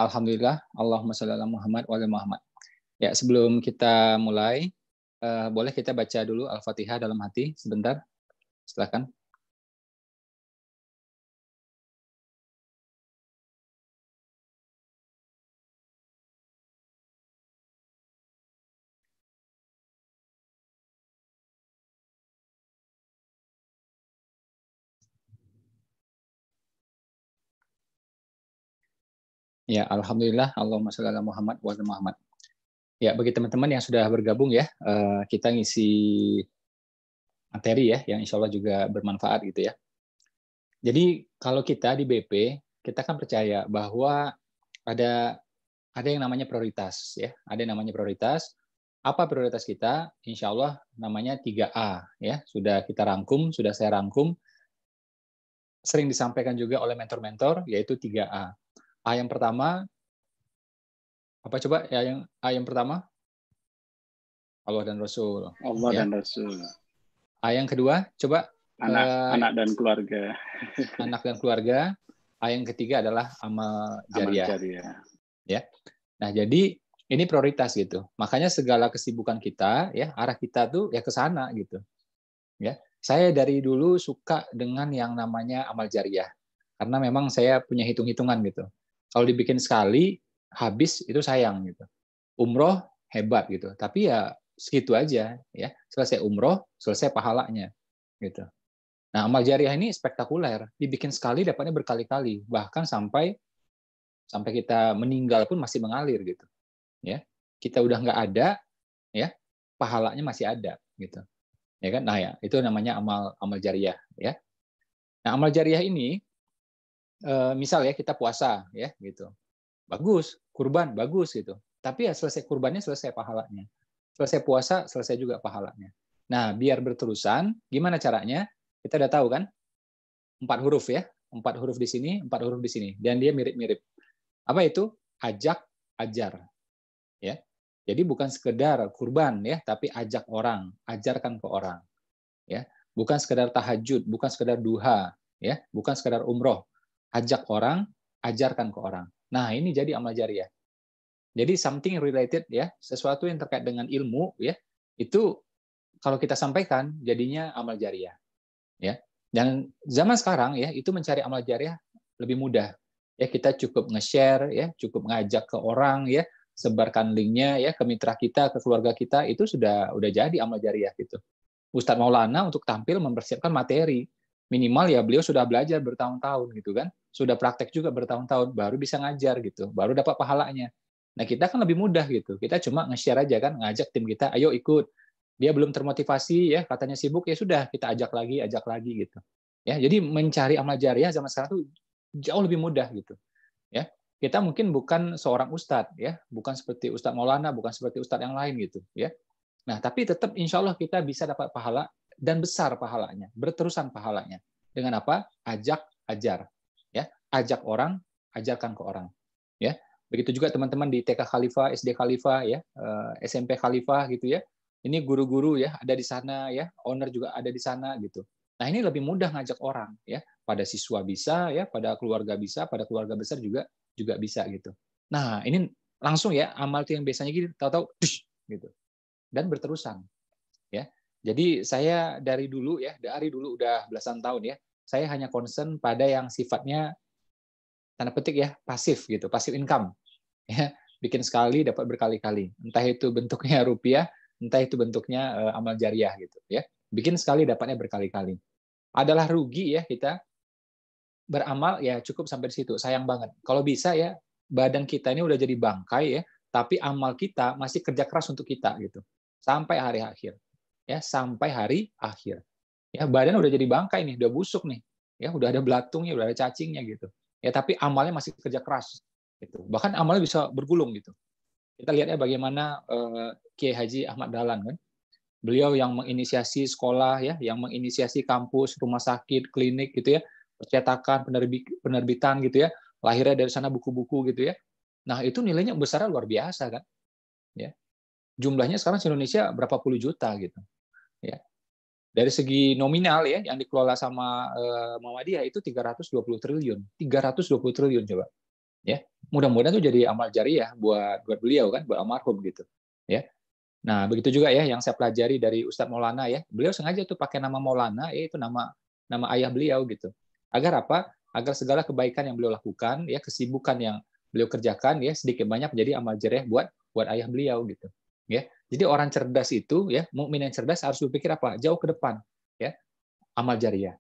Alhamdulillah. Allahumma shalli ala Muhammad wa ala Muhammad. Ya, sebelum kita mulai, boleh kita baca dulu Al-Fatihah dalam hati sebentar. Silakan. Ya, Alhamdulillah. Allahumma shalli ala Muhammad wa ala Muhammad. Ya, bagi teman-teman yang sudah bergabung ya, kita ngisi materi ya, yang insya Allah juga bermanfaat gitu ya. Jadi kalau kita di BP, kita kan percaya bahwa ada yang namanya prioritas ya, ada yang namanya prioritas. Apa prioritas kita? Insya Allah namanya 3A ya, sudah kita rangkum, sudah saya rangkum, sering disampaikan juga oleh mentor-mentor, yaitu 3A. A yang pertama, apa coba ya, yang A yang pertama? Allah dan Rasul. Allah ya. dan Rasul. A yang kedua, coba anak dan keluarga. Anak dan keluarga. A yang ketiga adalah amal jariah. Ya. Nah, jadi ini prioritas gitu. Makanya segala kesibukan kita ya, arah kita tuh ya ke sana gitu. Ya. Saya dari dulu suka dengan yang namanya amal jariah. Karena memang saya punya hitung-hitungan gitu. Kalau dibikin sekali habis itu sayang gitu. Umroh hebat gitu. Tapi ya segitu aja ya. Selesai umroh, selesai pahalanya gitu. Nah, amal jariah ini spektakuler. Dibikin sekali dapatnya berkali-kali, bahkan sampai kita meninggal pun masih mengalir gitu. Ya. Kita udah nggak ada ya, pahalanya masih ada gitu. Ya kan? Nah, ya, itu namanya amal jariah ya. Nah, amal jariah ini misal ya kita puasa ya gitu. Bagus, kurban bagus gitu. Tapi ya selesai kurbannya selesai pahalanya. Selesai puasa selesai juga pahalanya. Nah, biar berterusan, gimana caranya? Kita udah tahu kan? 4 huruf ya. 4 huruf di sini, 4 huruf di sini. Dan dia mirip-mirip. Apa itu? Ajak, ajar. Ya. Jadi bukan sekedar kurban ya, tapi ajak orang, ajarkan ke orang. Ya. Bukan sekedar tahajud, bukan sekedar duha, ya, bukan sekedar umroh. Ajak orang, ajarkan ke orang. Nah, ini jadi amal jariah. Jadi something related ya, sesuatu yang terkait dengan ilmu ya, itu kalau kita sampaikan jadinya amal jariah. Ya. Dan zaman sekarang ya, itu mencari amal jariah lebih mudah. Ya, kita cukup nge-share ya, cukup ngajak ke orang ya, sebarkan linknya ya ke mitra kita, ke keluarga kita, itu sudah jadi amal jariah gitu. Ustadz Maulana untuk tampil mempersiapkan materi. Minimal ya beliau sudah belajar bertahun-tahun gitu kan. Sudah praktek juga bertahun-tahun baru bisa ngajar gitu, baru dapat pahalanya. Nah, kita kan lebih mudah gitu. Kita cuma nge-share aja kan, ngajak tim kita, ayo ikut. Dia belum termotivasi ya, katanya sibuk, ya sudah kita ajak lagi gitu. Ya, jadi mencari amal jariah zaman sekarang tuh jauh lebih mudah gitu. Ya. Kita mungkin bukan seorang ustadz ya, bukan seperti Ustadz Maulana, bukan seperti ustadz yang lain gitu ya. Nah, tapi tetap insya Allah kita bisa dapat pahala dan besar pahalanya, berterusan pahalanya. Dengan apa? Ajak, ajar. Ya, ajak orang, ajarkan ke orang. Ya, begitu juga teman-teman di TK Khalifah, SD Khalifah, ya, SMP Khalifah gitu ya. Ini guru-guru ya ada di sana ya, owner juga ada di sana gitu. Nah, ini lebih mudah ngajak orang ya. Pada siswa bisa ya, pada keluarga bisa, pada keluarga besar juga bisa gitu. Nah, ini langsung ya amal itu yang biasanya gitu, tahu-tahu gitu. Dan berterusan ya. Jadi saya dari dulu udah belasan tahun ya, saya hanya concern pada yang sifatnya tanda petik ya pasif gitu, pasif income ya, bikin sekali dapat berkali-kali, entah itu bentuknya rupiah, entah itu bentuknya amal jariah gitu ya, bikin sekali dapatnya berkali-kali. Adalah rugi ya kita beramal ya cukup sampai di situ, sayang banget. Kalau bisa ya badan kita ini udah jadi bangkai ya, tapi amal kita masih kerja keras untuk kita gitu sampai hari akhir ya, sampai hari akhir ya, badan udah jadi bangkai nih, udah busuk nih ya, udah ada belatungnya, udah ada cacingnya gitu ya, tapi amalnya masih kerja keras gitu, bahkan amalnya bisa bergulung gitu. Kita lihat ya bagaimana Kiai Haji Ahmad Dahlan kan, beliau yang menginisiasi sekolah ya, yang menginisiasi kampus, rumah sakit, klinik gitu ya, percetakan, penerbitan gitu ya, lahirnya dari sana buku-buku gitu ya. Nah, itu nilainya besarnya luar biasa kan ya, jumlahnya sekarang di Indonesia berapa puluh juta gitu ya. Dari segi nominal ya, yang dikelola sama Muhammadiyah itu 320 triliun. 320 triliun coba. Ya, mudah-mudahan tuh jadi amal jariah buat beliau kan, buat almarhum gitu. Ya. Nah, begitu juga ya yang saya pelajari dari Ustadz Maulana ya. Beliau sengaja tuh pakai nama Maulana, itu nama ayah beliau gitu. Agar apa? Agar segala kebaikan yang beliau lakukan, ya kesibukan yang beliau kerjakan ya sedikit banyak menjadi amal jariah buat ayah beliau gitu. Ya. Jadi orang cerdas itu ya, mukmin yang cerdas harus berpikir apa? Jauh ke depan, ya. Amal jariah.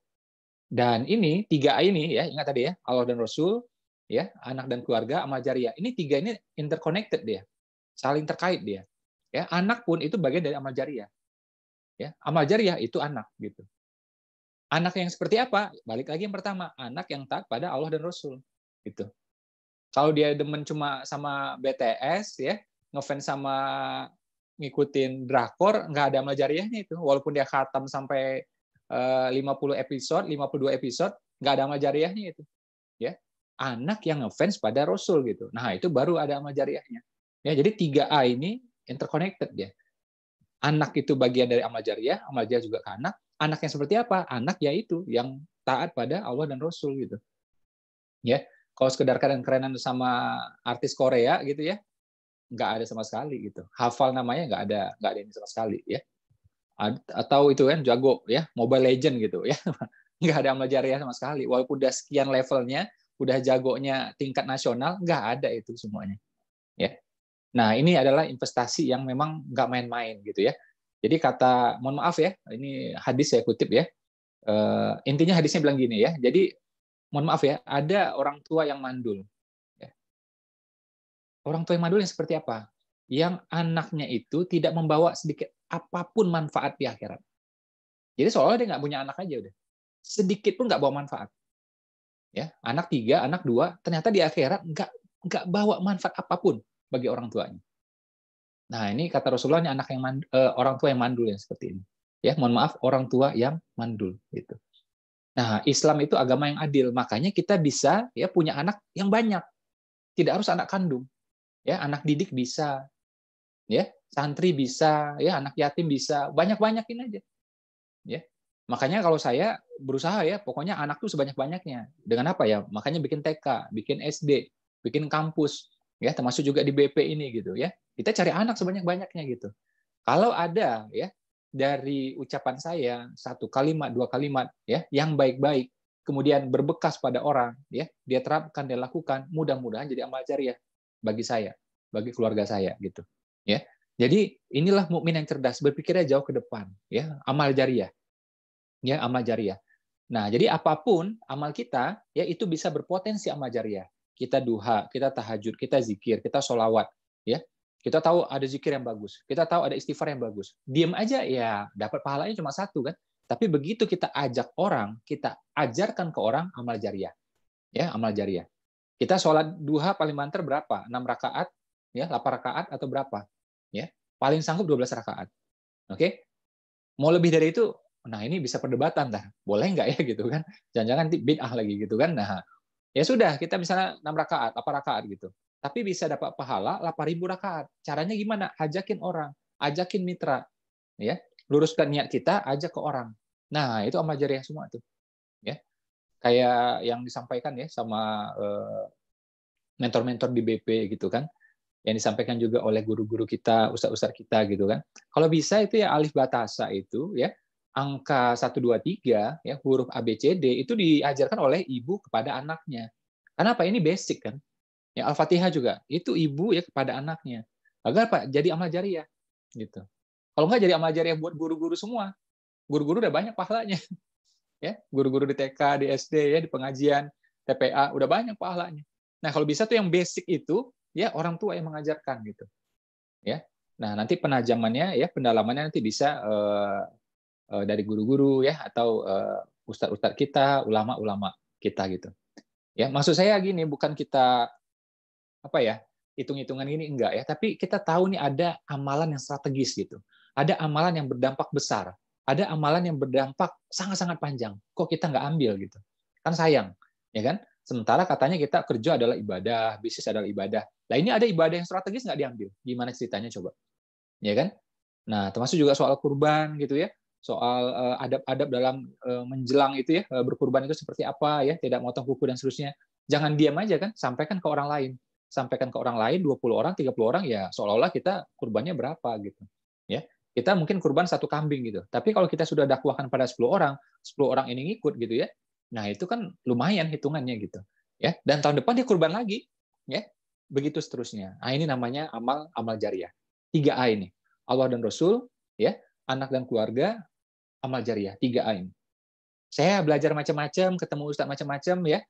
Dan ini 3A ini ya, ingat tadi ya, Allah dan Rasul, ya, anak dan keluarga, amal jariah. Ini 3 ini interconnected dia. Saling terkait dia. Ya, anak pun itu bagian dari amal jariah. Ya, amal jariah itu anak gitu. Anak yang seperti apa? Balik lagi yang pertama, anak yang taat pada Allah dan Rasul. Gitu. Kalau dia demen cuma sama BTS ya, ngefans sama ngikutin drakor, nggak ada amal jariahnya itu. Walaupun dia khatam sampai 50 episode, 52 episode, nggak ada amal jariahnya itu. Ya, anak yang ngefans pada Rasul gitu. Nah, itu baru ada amal jariahnya. Ya, jadi 3A ini interconnected ya. Anak itu bagian dari amal jariah juga ke anak. Anak yang seperti apa? Anak yaitu yang taat pada Allah dan Rasul gitu. Ya, kalau sekedar keren-kerenan sama artis Korea gitu ya, nggak ada sama sekali gitu. Hafal namanya nggak ada ini sama sekali ya. Atau itu kan jago ya, Mobile Legend gitu ya. Nggak ada amal jariah sama sekali. Walaupun udah sekian levelnya, udah jagonya tingkat nasional, nggak ada itu semuanya. Ya. Nah, ini adalah investasi yang memang nggak main-main gitu ya. Jadi mohon maaf ya, ini hadis saya kutip ya. Intinya hadisnya bilang gini ya. Jadi mohon maaf ya, ada orang tua yang mandul. Ya. Orang tua yang mandul yang seperti apa? Yang anaknya itu tidak membawa sedikit apapun manfaat di akhirat. Jadi seolah dia nggak punya anak aja udah. Sedikit pun nggak bawa manfaat. Ya, anak 3, anak 2, ternyata di akhirat nggak bawa manfaat apapun bagi orang tuanya. Nah, ini kata Rasulullah, ini anak yang orang tua yang mandul yang seperti ini. Ya, mohon maaf, orang tua yang mandul gitu. Nah, Islam itu agama yang adil, makanya kita bisa ya punya anak yang banyak. Tidak harus anak kandung. Ya, anak didik bisa. Ya, santri bisa, ya, anak yatim bisa. Banyak-banyakin aja. Ya. Makanya kalau saya berusaha ya, pokoknya anak tuh sebanyak-banyaknya. Dengan apa ya? Makanya bikin TK, bikin SD, bikin kampus, ya, termasuk juga di BP ini gitu ya. Kita cari anak sebanyak-banyaknya gitu. Kalau ada ya dari ucapan saya 1 kalimat, 2 kalimat ya yang baik-baik, kemudian berbekas pada orang ya, dia terapkan, dia lakukan, mudah-mudahan jadi amal jariah bagi saya, bagi keluarga saya gitu. Ya. Jadi inilah mukmin yang cerdas, berpikirnya jauh ke depan ya, amal jariah. Ya, amal jariah. Nah, jadi apapun amal kita ya itu bisa berpotensi amal jariah. Kita duha, kita tahajud, kita zikir, kita sholawat ya. Kita tahu ada zikir yang bagus, kita tahu ada istighfar yang bagus. Diam aja ya dapat pahalanya cuma 1 kan. Tapi begitu kita ajak orang, kita ajarkan ke orang amal jariah. Ya, amal jariah. Kita sholat duha paling banter berapa? 6 rakaat, ya, 8 rakaat atau berapa? Ya. Paling sanggup 12 rakaat. Oke? Mau lebih dari itu, nah ini bisa perdebatan dah. Boleh nggak ya gitu kan? Jangan-jangan bid'ah lagi gitu kan. Nah, ya sudah, kita misalnya 6 rakaat, 8 rakaat gitu. Tapi bisa dapat pahala 8.000 rakaat. Caranya gimana? Ajakin orang, ajakin mitra, ya. Luruskan niat kita, ajak ke orang. Nah, itu amal jariah semua tuh. Ya. Kayak yang disampaikan ya sama mentor-mentor di BP gitu kan. Yang disampaikan juga oleh guru-guru kita, ustaz-ustaz kita gitu kan. Kalau bisa itu ya alif batasa itu ya, angka 1 2 3 ya, huruf A B C D itu diajarkan oleh ibu kepada anaknya. Karena apa? Ini basic kan. Ya Al-Fatihah juga itu ibu ya kepada anaknya. Agar apa? Jadi amal jariah gitu. Kalau nggak jadi amal jariah buat guru-guru semua. Guru-guru udah banyak pahalanya. Ya, guru-guru di TK, di SD ya, di pengajian, TPA udah banyak pahalanya. Nah, kalau bisa tuh yang basic itu ya orang tua yang mengajarkan gitu. Ya. Nah, nanti penajamannya ya pendalamannya nanti bisa dari guru-guru ya atau ustadz-ustadz kita, ulama-ulama kita gitu. Ya, maksud saya gini, bukan kita apa ya, hitung-hitungan ini enggak ya, tapi kita tahu nih ada amalan yang strategis gitu. Ada amalan yang berdampak besar, ada amalan yang berdampak sangat-sangat panjang. Kok kita nggak ambil gitu? Kan sayang, ya kan? Sementara katanya kita kerja adalah ibadah, bisnis adalah ibadah. Nah, ini ada ibadah yang strategis nggak diambil. Gimana ceritanya coba? Ya kan? Nah, termasuk juga soal kurban gitu ya. Soal adab-adab dalam menjelang itu ya, berkurban itu seperti apa ya, tidak motong kuku dan seterusnya. Jangan diam aja kan, sampaikan ke orang lain. Sampaikan ke orang lain, 20 orang, 30 orang, ya seolah-olah kita kurbannya berapa gitu. Ya, kita mungkin kurban 1 kambing gitu. Tapi kalau kita sudah dakwahkan pada 10 orang, 10 orang ini ngikut gitu ya. Nah, itu kan lumayan hitungannya gitu. Ya, dan tahun depan dia kurban lagi, ya. Begitu seterusnya. Nah, ini namanya amal jariah. 3A ini. Allah dan Rasul, ya, anak dan keluarga, amal jariah. 3A ini. Saya belajar macam-macam, ketemu ustaz macam-macam ya.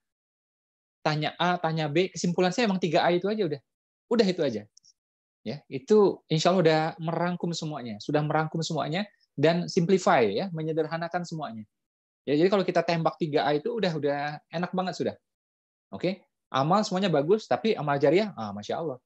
Tanya A, tanya B, kesimpulan saya emang 3A itu aja udah. Udah itu aja. Ya, itu insya Allah udah merangkum semuanya, sudah merangkum semuanya dan simplify ya, menyederhanakan semuanya. Ya, jadi kalau kita tembak 3A itu udah enak banget sudah. Oke, amal semuanya bagus, tapi amal jariah, masya Allah.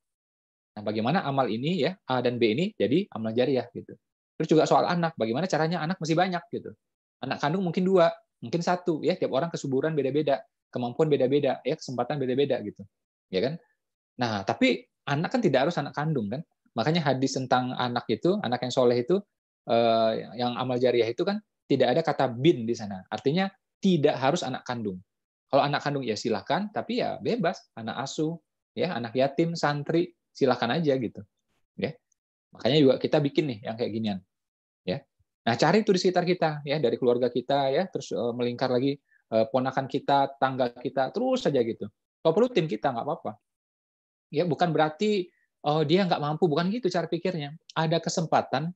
Nah, bagaimana amal ini ya A dan B ini jadi amal jariah gitu. Terus juga soal anak, bagaimana caranya anak masih banyak gitu. Anak kandung mungkin 2, mungkin 1 ya, tiap orang kesuburan beda-beda, kemampuan beda-beda ya, kesempatan beda-beda gitu. Ya kan? Nah, tapi anak kan tidak harus anak kandung kan. Makanya hadis tentang anak itu, anak yang soleh itu, yang amal jariah itu kan tidak ada kata bin di sana. Artinya tidak harus anak kandung. Kalau anak kandung ya silahkan, tapi ya bebas. Anak asuh, ya anak yatim, santri, silahkan aja gitu. Ya, makanya juga kita bikin nih yang kayak ginian. Ya, nah cari itu di sekitar kita, ya dari keluarga kita, ya terus melingkar lagi ponakan kita, tangga kita, terus saja gitu. Kalau perlu tim kita nggak apa-apa. Ya, bukan berarti dia nggak mampu, bukan gitu cara pikirnya. Ada kesempatan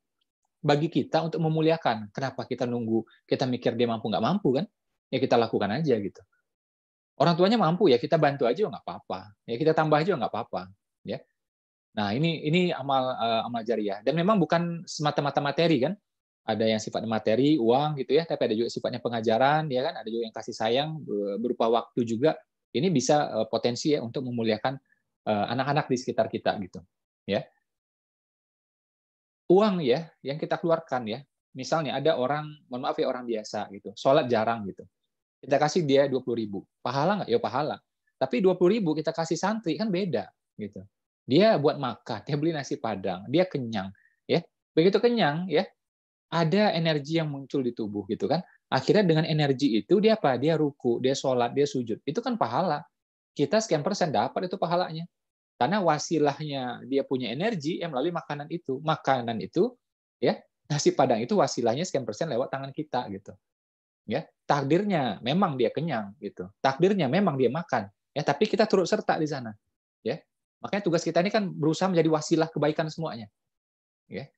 bagi kita untuk memuliakan. Kenapa kita nunggu, kita mikir dia mampu nggak mampu kan? Ya kita lakukan aja gitu. Orang tuanya mampu ya kita bantu aja nggak apa-apa. Ya kita tambah aja nggak apa-apa. Ya. Nah ini amal jariah. Dan memang bukan semata-mata materi kan? Ada yang sifatnya materi, uang gitu ya. Tapi ada juga sifatnya pengajaran, ya kan? Ada juga yang kasih sayang berupa waktu juga. Ini bisa potensi ya untuk memuliakan anak-anak di sekitar kita gitu ya. Uang ya yang kita keluarkan ya, misalnya ada orang, mohon maaf ya orang biasa gitu, sholat jarang gitu, kita kasih dia 20.000, pahala nggak? Ya pahala. Tapi 20.000 kita kasih santri kan beda gitu. Dia buat makan, dia beli nasi padang, dia kenyang ya. Begitu kenyang ya, ada energi yang muncul di tubuh gitu kan. Akhirnya dengan energi itu dia apa? Dia ruku, dia sholat, dia sujud. Itu kan pahala. Kita sekian persen dapat itu pahalanya. Karena wasilahnya dia punya energi yang melalui makanan itu. Makanan itu, ya nasi padang itu wasilahnya sekian persen lewat tangan kita gitu. Ya, takdirnya memang dia kenyang gitu. Takdirnya memang dia makan. Ya, tapi kita turut serta di sana. Ya, makanya tugas kita ini kan berusaha menjadi wasilah kebaikan semuanya. Ya,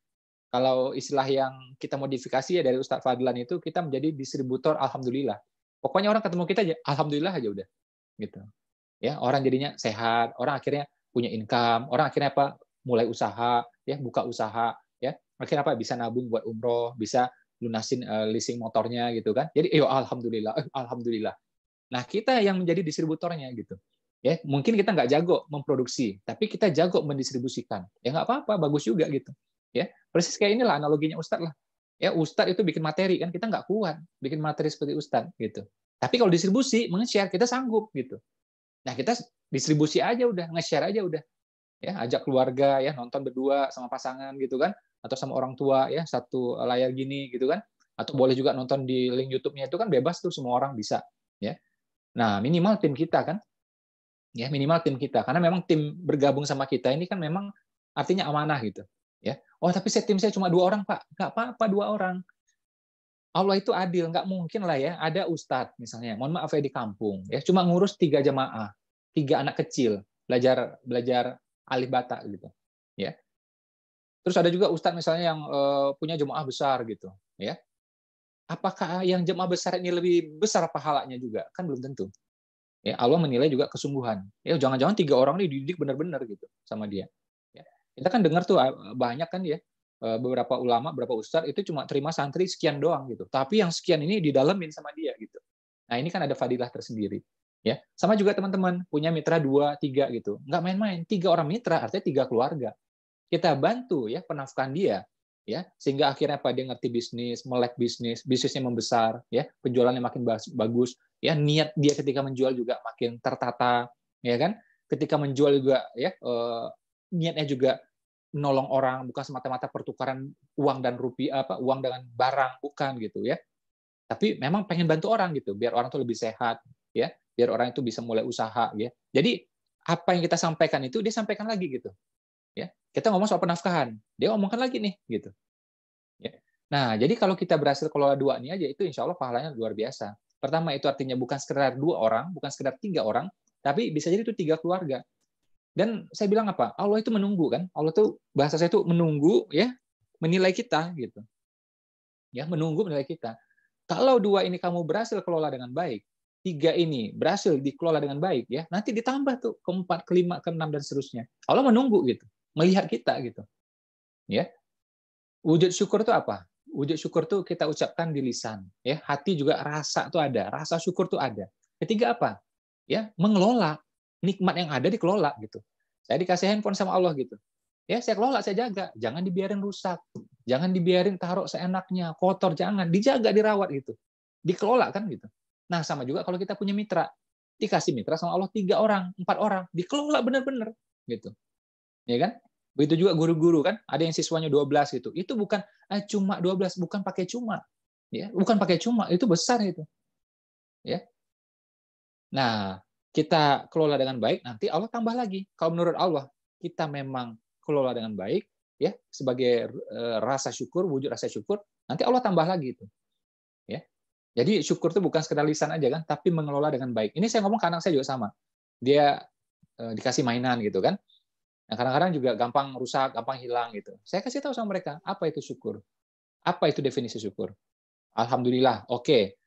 kalau istilah yang kita modifikasi ya dari Ustadz Fadlan itu kita menjadi distributor alhamdulillah. Pokoknya orang ketemu kita aja alhamdulillah aja udah. Gitu. Ya, orang jadinya sehat, orang akhirnya punya income, orang akhirnya apa? Mulai usaha, ya, buka usaha, ya. Akhirnya apa? Bisa nabung buat umroh, bisa lunasin leasing motornya gitu kan. Jadi, alhamdulillah, alhamdulillah. Nah, kita yang menjadi distributornya gitu. Ya, mungkin kita nggak jago memproduksi, tapi kita jago mendistribusikan. Ya nggak apa-apa, bagus juga gitu. Ya, persis kayak inilah analoginya Ustadz lah. Ya, Ustadz itu bikin materi kan kita nggak kuat bikin materi seperti Ustadz gitu. Tapi kalau distribusi, meng-share kita sanggup gitu. Nah, kita distribusi aja udah, nge-share aja udah. Ya, ajak keluarga ya nonton berdua sama pasangan gitu kan, atau sama orang tua ya satu layar gini gitu kan. Atau boleh juga nonton di link YouTube-nya itu kan bebas tuh semua orang bisa, ya. Nah, minimal tim kita kan. Ya, minimal tim kita karena memang tim bergabung sama kita ini kan memang artinya amanah gitu, ya. Oh, tapi tim saya cuma 2 orang, Pak. Nggak apa-apa 2 orang. Allah itu adil, nggak mungkin lah ya ada ustadz misalnya, mohon maaf ya di kampung, ya cuma ngurus 3 jamaah, 3 anak kecil belajar alif bata gitu, ya. Terus ada juga ustadz misalnya yang punya jemaah besar gitu, ya. Apakah yang jemaah besar ini lebih besar pahalanya juga? Kan belum tentu. Ya, Allah menilai juga kesungguhan. Ya jangan-jangan 3 orang ini dididik benar-benar gitu sama dia. Ya. Kita kan dengar tuh banyak kan ya beberapa ulama, beberapa ustadz itu cuma terima santri sekian doang gitu. Tapi yang sekian ini didalemin sama dia gitu. Nah, ini kan ada fadilah tersendiri. Ya, sama juga teman-teman punya mitra 2, 3 gitu. Nggak main-main. 3 orang mitra artinya 3 keluarga. Kita bantu ya penafkahan dia, ya sehingga akhirnya apa dia ngerti bisnis, melek bisnis, bisnisnya membesar, ya penjualannya makin bagus, ya niat dia ketika menjual juga makin tertata, ya kan? Ketika menjual juga ya niatnya juga menolong orang, bukan semata-mata pertukaran uang dan rupiah apa uang dengan barang, bukan gitu ya. Tapi memang pengen bantu orang gitu, biar orang tuh lebih sehat, ya biar orang itu bisa mulai usaha, ya. Jadi apa yang kita sampaikan itu dia sampaikan lagi gitu, ya. Kita ngomong soal penafkahan, dia ngomongkan lagi nih, gitu. Ya. Nah, jadi kalau kita berhasil kelola dua ini aja, itu insya Allah pahalanya luar biasa. Pertama, itu artinya bukan sekedar 2 orang, bukan sekedar 3 orang, tapi bisa jadi itu 3 keluarga. Dan saya bilang apa? Allah itu menunggu kan? Allah tuh bahasa saya itu menunggu ya, menilai kita gitu. Ya, menunggu menilai kita. Kalau 2 ini kamu berhasil kelola dengan baik, 3 ini berhasil dikelola dengan baik ya, nanti ditambah tuh ke 4, ke 5, ke 6 dan seterusnya. Allah menunggu gitu, melihat kita gitu. Ya. Wujud syukur itu apa? Wujud syukur itu kita ucapkan di lisan, ya. Hati juga rasa tuh ada, rasa syukur tuh ada. Ketiga apa? Ya, mengelola nikmat yang ada dikelola gitu. Saya dikasih handphone sama Allah gitu. Ya, saya kelola, saya jaga. Jangan dibiarin rusak. Jangan dibiarin taruh seenaknya, kotor, jangan. Dijaga, dirawat gitu. Dikelola kan gitu. Nah, sama juga kalau kita punya mitra. Dikasih mitra sama Allah 3 orang, 4 orang, dikelola benar-benar gitu. Ya kan? Begitu juga guru-guru kan, ada yang siswanya 12 gitu. Itu bukan cuma 12, bukan pakai cuma. Ya, bukan pakai cuma, itu besar itu. Ya. Nah, kita kelola dengan baik, nanti Allah tambah lagi. Kalau menurut Allah, kita memang kelola dengan baik, ya, sebagai rasa syukur, wujud rasa syukur, nanti Allah tambah lagi itu. Ya. Jadi syukur itu bukan sekedar lisan aja kan, tapi mengelola dengan baik. Ini saya ngomong ke anak saya juga sama. Dia dikasih mainan gitu kan. Nah, kadang-kadang juga gampang rusak, gampang hilang gitu. Saya kasih tahu sama mereka, apa itu syukur? Apa itu definisi syukur? Alhamdulillah, oke.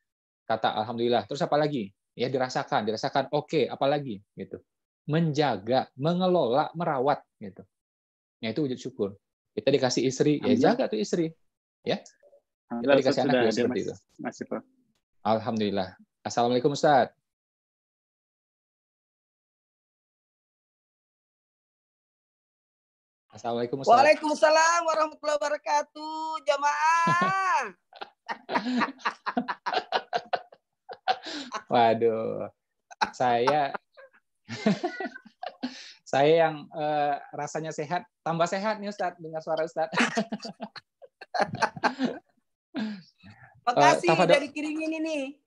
Kata alhamdulillah. Terus apa lagi? Ya dirasakan, oke, apa lagi gitu. Menjaga, mengelola, merawat gitu. Ya itu wujud syukur. Kita dikasih istri, ya jaga tuh istri. Ya. Kita dikasih anak juga seperti itu. Alhamdulillah. Assalamualaikum Ustaz. Assalamualaikum Ustaz. Waalaikumsalam warahmatullahi wabarakatuh, jamaah. Waduh, saya yang rasanya sehat, tambah sehat nih Ustaz, dengar suara Ustaz. Makasih udah dikirimin ini.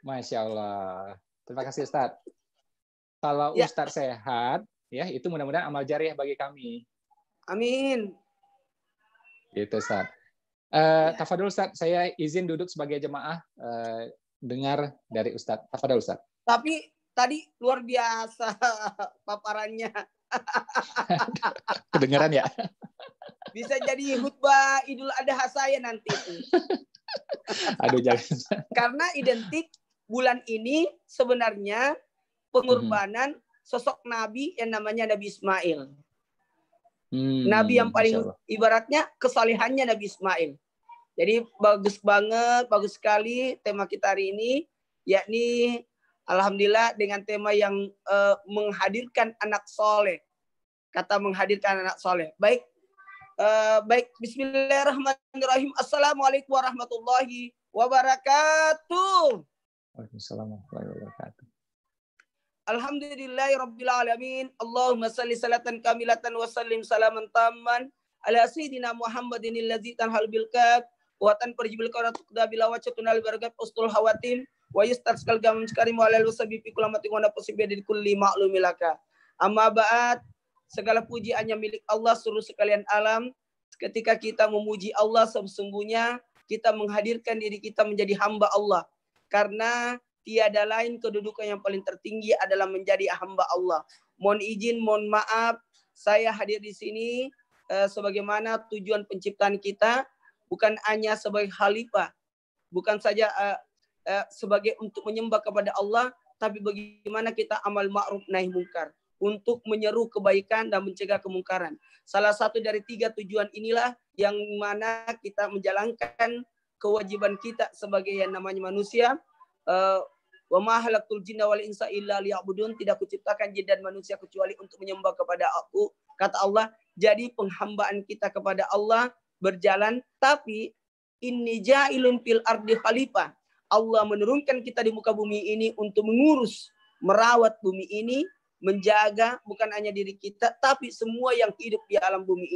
Masya Allah. Terima kasih Ustaz. Kalau Ustaz sehat, ya itu mudah-mudahan amal jariah bagi kami. Amin. Gitu Ustaz. Tafadhol Ustaz, saya izin duduk sebagai jemaah dengar dari Ustaz. Tafadhol Ustaz. Tapi tadi luar biasa paparannya. Kedengeran ya? Bisa jadi khutbah Idul Adha saya nanti itu. Aduh jangan. Karena identik bulan ini sebenarnya pengorbanan sosok Nabi yang namanya Nabi Ismail. Nabi yang paling ibaratnya kesalehannya Nabi Ismail. Jadi bagus banget, bagus sekali tema kita hari ini, yakni alhamdulillah dengan tema yang menghadirkan anak soleh. Kata menghadirkan anak soleh. Baik, Bismillahirrahmanirrahim. Assalamualaikum warahmatullahi wabarakatuh. Waalaikumsalam warahmatullahi wabarakatuh. Alhamdulillahirabbil alamin. Allahumma shalli salatan kamilatan wa sallim salaman tamman ala sayyidina Muhammadin allazi tanhal bil kaf wa tanfarjibil qaratuk dabila wa chatunal barakat ustul hawatin wa yastarskal gamam karim wa ala wasabi fi kulamatin wa nafsi bi kulli ma'lumilaka. Amma ba'd, segala puji hanya milik Allah seluruh sekalian alam. Ketika kita memuji Allah, sesungguhnya kita menghadirkan diri kita menjadi hamba Allah. Karena tiada lain kedudukan yang paling tertinggi adalah menjadi hamba Allah. Mohon izin, mohon maaf, saya hadir di sini sebagaimana tujuan penciptaan kita, bukan hanya sebagai khalifah, bukan saja sebagai untuk menyembah kepada Allah, tapi bagaimana kita amal ma'ruf nahi mungkar, untuk menyeru kebaikan dan mencegah kemungkaran. Salah satu dari 3 tujuan inilah yang mana kita menjalankan kewajiban kita sebagai yang namanya manusia. Wa ma khalaqtul jinna wal insa illa liya'budun, tidak kuciptakan jin dan manusia kecuali untuk menyembah kepada aku, kata Allah. Jadi penghambaan kita kepada Allah berjalan, tapi inni ja'ilun fil ardi khalifah. Allah menurunkan kita di muka bumi ini untuk mengurus, merawat bumi ini, menjaga bukan hanya diri kita, tapi semua yang hidup di alam bumi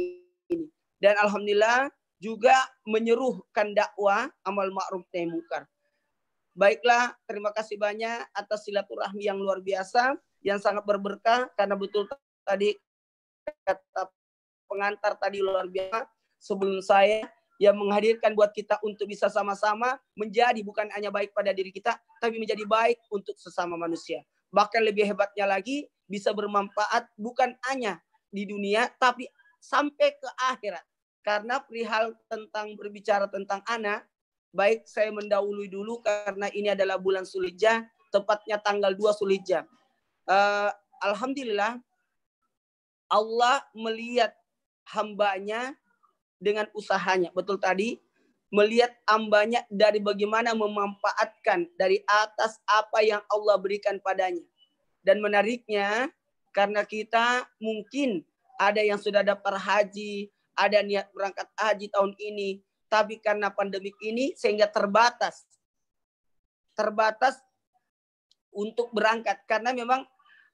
ini. Dan alhamdulillah juga menyerukan dakwah amal ma'ruf nahi mungkar. Baiklah, terima kasih banyak atas silaturahmi yang luar biasa, yang sangat berberkah, karena betul tadi kata pengantar tadi luar biasa sebelum saya, yang menghadirkan buat kita untuk bisa sama-sama menjadi bukan hanya baik pada diri kita, tapi menjadi baik untuk sesama manusia. Bahkan lebih hebatnya lagi, bisa bermanfaat bukan hanya di dunia, tapi sampai ke akhirat. Karena perihal tentang berbicara tentang anak, baik saya mendahului dulu karena ini adalah bulan Zulhijjah, tepatnya tanggal 2 Zulhijjah. Alhamdulillah, Allah melihat hambanya dengan usahanya. Betul tadi, melihat hambanya dari bagaimana memanfaatkan dari atas apa yang Allah berikan padanya. Dan menariknya, karena kita mungkin ada yang sudah daftar haji, ada niat berangkat haji tahun ini, tapi karena pandemik ini sehingga terbatas untuk berangkat. Karena memang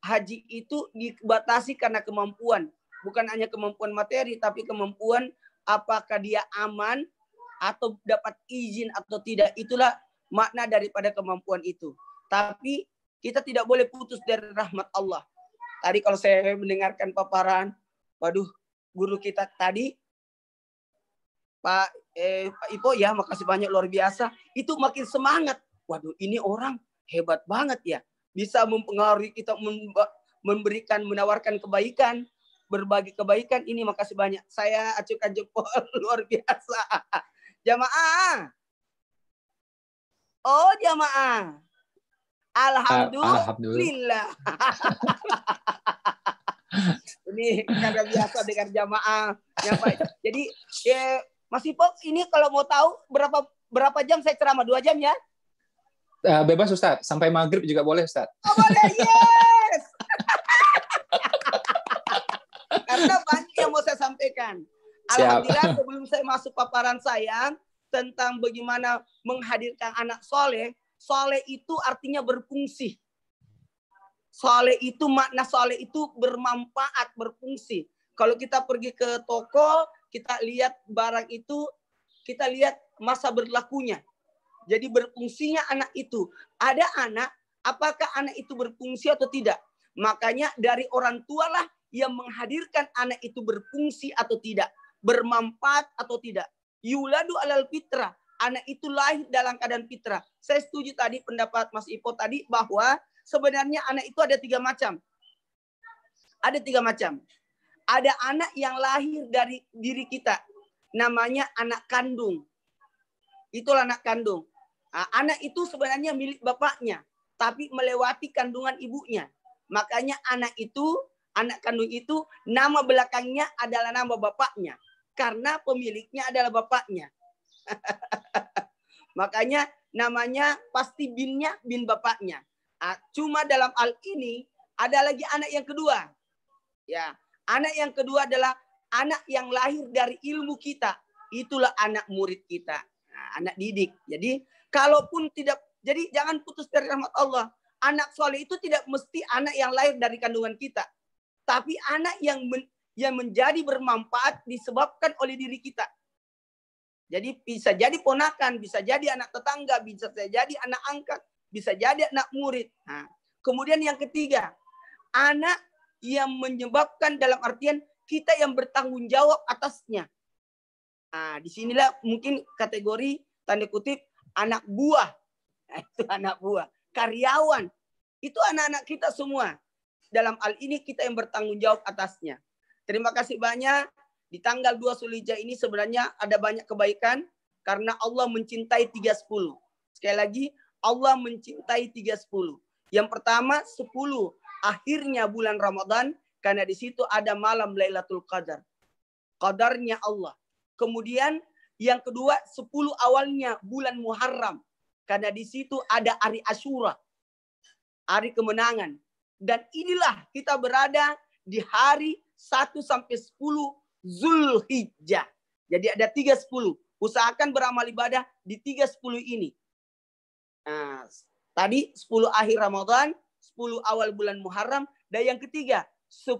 haji itu dibatasi karena kemampuan. Bukan hanya kemampuan materi, tapi kemampuan apakah dia aman atau dapat izin atau tidak. Itulah makna daripada kemampuan itu. Tapi kita tidak boleh putus dari rahmat Allah. Tadi kalau saya mendengarkan paparan, waduh, guru kita tadi, Pak Ipo, ya makasih banyak, luar biasa. Itu makin semangat. Waduh, ini orang hebat banget ya. Bisa mempengaruhi kita, menawarkan kebaikan, berbagi kebaikan. Ini makasih banyak. Saya acukan jempol, luar biasa. Jamaah. Oh, jamaah. Alhamdulillah. Ini karena biasa dengan jamaah. Jadi Mas Ipo, ini kalau mau tahu berapa jam saya ceramah? 2 jam ya? Bebas Ustaz, sampai maghrib juga boleh Ustaz. Oh, boleh, yes. Karena banyak yang mau saya sampaikan. Alhamdulillah, sebelum saya masuk paparan saya tentang bagaimana menghadirkan anak soleh, soleh itu artinya berfungsi. Soleh itu, makna soleh itu bermanfaat, berfungsi. Kalau kita pergi ke toko, kita lihat barang itu, kita lihat masa berlakunya. Jadi berfungsinya anak itu. Ada anak, apakah anak itu berfungsi atau tidak? Makanya dari orang tua lah yang menghadirkan anak itu berfungsi atau tidak. Bermanfaat atau tidak. Yuladu alal fitrah. Anak itu lahir dalam keadaan fitrah. Saya setuju tadi pendapat Mas Ipo tadi bahwa sebenarnya anak itu ada 3 macam. Ada 3 macam. Ada anak yang lahir dari diri kita. Namanya anak kandung. Itulah anak kandung. Nah, anak itu sebenarnya milik bapaknya. Tapi melewati kandungan ibunya. Makanya anak kandung itu nama belakangnya adalah nama bapaknya. Karena pemiliknya adalah bapaknya. Makanya namanya pasti binnya bin bapaknya. Cuma dalam hal ini ada lagi anak yang kedua. Ya, anak yang kedua adalah anak yang lahir dari ilmu kita. Itulah anak murid kita, anak didik. Jadi kalaupun tidak, jadi jangan putus dari rahmat Allah. Anak soleh itu tidak mesti anak yang lahir dari kandungan kita, tapi anak yang menjadi bermanfaat disebabkan oleh diri kita. Jadi bisa jadi ponakan, bisa jadi anak tetangga, bisa jadi anak angkat, bisa jadi anak murid. Nah, kemudian yang ketiga, anak yang menyebabkan dalam artian kita yang bertanggung jawab atasnya. Nah, disinilah mungkin kategori tanda kutip anak buah. Nah, itu anak buah. Karyawan. Itu anak-anak kita semua. Dalam hal ini kita yang bertanggung jawab atasnya. Terima kasih banyak. Di tanggal 2 Zulhijjah ini sebenarnya ada banyak kebaikan. Karena Allah mencintai 310. Sekali lagi, Allah mencintai 310. Yang pertama, 10 akhirnya bulan Ramadan. Karena di situ ada malam Lailatul Qadar. Qadarnya Allah. Kemudian yang kedua 10 awalnya bulan Muharram. Karena di situ ada hari Asyura. Hari kemenangan. Dan inilah kita berada di hari 1 sampai 10 Zulhijjah. Jadi ada 3-10. Usahakan beramal ibadah di 3-10 ini. Nah, tadi 10 akhir Ramadan, 10 awal bulan Muharram. Dan yang ketiga 10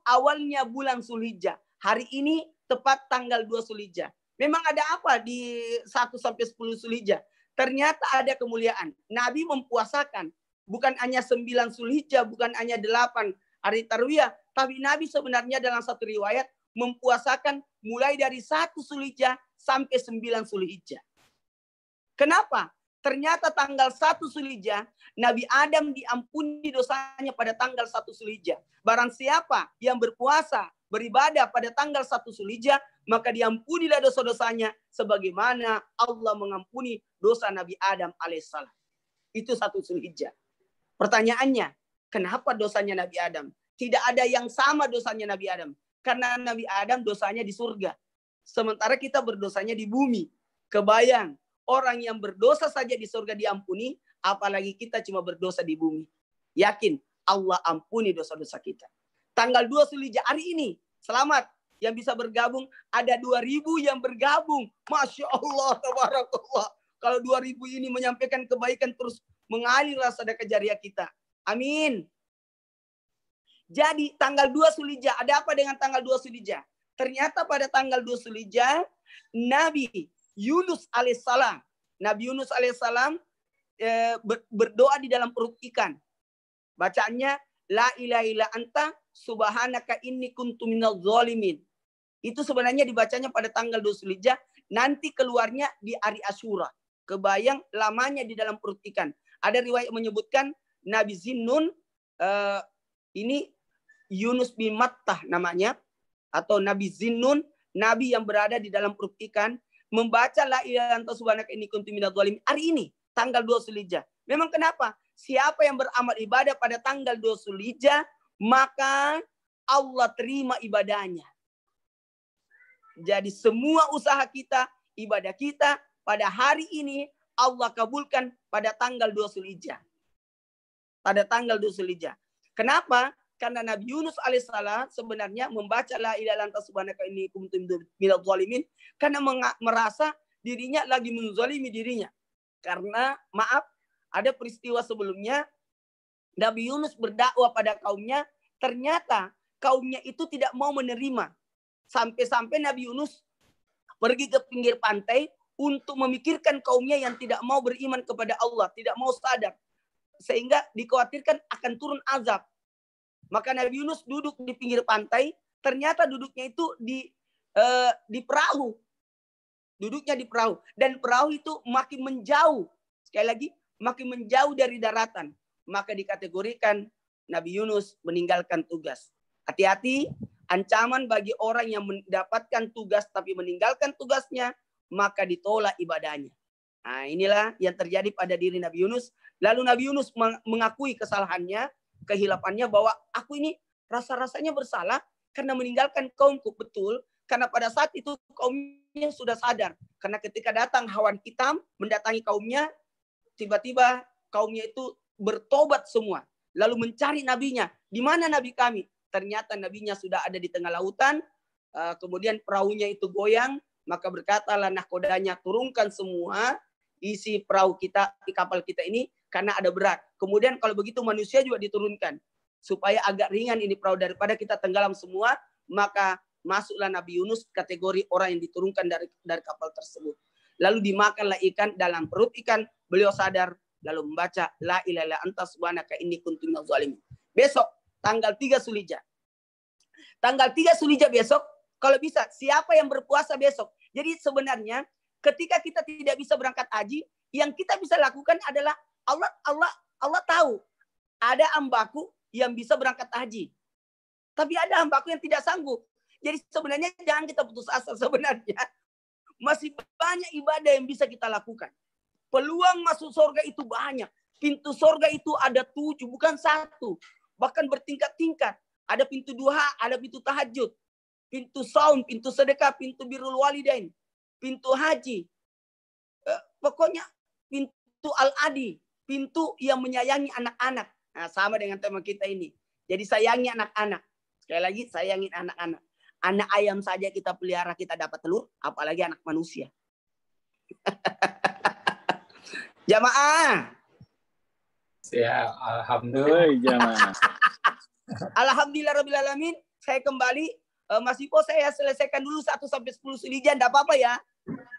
awalnya bulan Zulhijjah. Hari ini tepat tanggal 2 Zulhijjah. Memang ada apa di 1 sampai 10 Zulhijjah? ternyata ada kemuliaan. Nabi mempuasakan bukan hanya 9 Zulhijjah, bukan hanya 8 hari Tarwiyah, tapi Nabi sebenarnya dalam satu riwayat mempuasakan mulai dari 1 Zulhijjah sampai 9 Zulhijjah. Kenapa? Ternyata tanggal 1 Zulhijjah, Nabi Adam diampuni dosanya pada tanggal 1 Zulhijjah. Barang siapa yang berpuasa, beribadah pada tanggal 1 Zulhijjah, maka diampunilah dosa-dosanya sebagaimana Allah mengampuni dosa Nabi Adam alaihissalam. Itu 1 Zulhijjah. Pertanyaannya, kenapa dosanya Nabi Adam? Tidak ada yang sama dosanya Nabi Adam. Karena Nabi Adam dosanya di surga. Sementara kita berdosanya di bumi. Kebayang, orang yang berdosa saja di surga diampuni, apalagi kita cuma berdosa di bumi. Yakin Allah ampuni dosa-dosa kita. Tanggal 2 Zulhijjah hari ini, selamat. Yang bisa bergabung, ada 2.000 yang bergabung. Masya Allah, tabarakallah. Kalau 2.000 ini menyampaikan kebaikan, terus mengalir sedekah jariah kita. Amin. Jadi tanggal 2 Zulhijjah, ada apa dengan tanggal 2 Zulhijjah? Ternyata pada tanggal 2 Zulhijjah, Nabi Yunus alaihissalam berdoa di dalam perut ikan. Bacaannya, La ilaha illa anta subhanaka inni kuntu minadz zalimin. Itu sebenarnya dibacanya pada tanggal 2 Zulhijjah, nanti keluarnya di hari Asyura. Kebayang lamanya di dalam perut ikan. Ada riwayat menyebutkan Nabi Zinnun, ini Yunus bin Mattah namanya, atau Nabi Zinnun, Nabi yang berada di dalam perut ikan, membaca La ilaha illa anta subhanaka inni kuntu minadz zalimin hari ini, tanggal 2 Zulhijjah. Memang kenapa? Siapa yang beramal ibadah pada tanggal 2 Zulhijjah, maka Allah terima ibadahnya. Jadi semua usaha kita, ibadah kita pada hari ini Allah kabulkan pada tanggal 2 Zulhijjah. Pada tanggal 2 Zulhijjah. Kenapa? Karena Nabi Yunus alaihissalam sebenarnya membaca La ilaha illa anta subhanaka inni kuntu minadz zalimin karena merasa dirinya lagi menzalimi dirinya. Karena maaf, ada peristiwa sebelumnya Nabi Yunus berdakwah pada kaumnya, ternyata kaumnya itu tidak mau menerima. Sampai-sampai Nabi Yunus pergi ke pinggir pantai untuk memikirkan kaumnya yang tidak mau beriman kepada Allah, tidak mau sadar. Sehingga dikhawatirkan akan turun azab. Maka Nabi Yunus duduk di pinggir pantai, ternyata duduknya itu di perahu. Duduknya di perahu. Dan perahu itu makin menjauh. Sekali lagi, makin menjauh dari daratan. Maka dikategorikan Nabi Yunus meninggalkan tugas. Hati-hati, ancaman bagi orang yang mendapatkan tugas tapi meninggalkan tugasnya, maka ditolak ibadahnya. Nah, inilah yang terjadi pada diri Nabi Yunus. Lalu Nabi Yunus mengakui kesalahannya, kehilafannya, bahwa aku ini rasa-rasanya bersalah karena meninggalkan kaumku. Betul, karena pada saat itu kaumnya sudah sadar. Karena ketika datang hewan hitam mendatangi kaumnya, tiba-tiba kaumnya itu bertobat semua. Lalu mencari nabinya. Di mana nabi kami? Ternyata nabinya sudah ada di tengah lautan. Kemudian perahunya itu goyang. Maka berkatalah nahkodanya, turunkan semua isi perahu kita, di kapal kita ini, karena ada berat. Kemudian kalau begitu manusia juga diturunkan. Supaya agak ringan ini perahu daripada kita tenggelam semua. Maka masuklah Nabi Yunus kategori orang yang diturunkan dari kapal tersebut. Lalu dimakanlah ikan dalam perut ikan. Beliau sadar. Lalu membaca La ilaha illa anta subhanaka inni kuntu minadz zalimin. Besok tanggal 3 Zulhijjah. Tanggal 3 Zulhijjah besok, kalau bisa siapa yang berpuasa besok. Jadi sebenarnya ketika kita tidak bisa berangkat haji, yang kita bisa lakukan adalah Allah tahu ada hambaku yang bisa berangkat haji. Tapi ada hambaku yang tidak sanggup. Jadi sebenarnya jangan kita putus asa, sebenarnya masih banyak ibadah yang bisa kita lakukan. Peluang masuk surga itu banyak. Pintu surga itu ada 7, bukan 1. Bahkan bertingkat-tingkat. Ada pintu duha, ada pintu tahajud. Pintu saum, pintu sedekah, pintu birrul walidain. Pintu haji. Pokoknya pintu al-adi. Pintu yang menyayangi anak-anak. Nah, sama dengan tema kita ini. Jadi sayangi anak-anak. Sekali lagi, sayangi anak-anak. Anak ayam saja kita pelihara, kita dapat telur. Apalagi anak manusia. Jamaah. Ya, alhamdulillah jamaah. Alhamdulillah rabbil alamin. Saya kembali. Mas Ipo, saya selesaikan dulu 1 sampai 10 Zulhijjah, enggak apa-apa ya?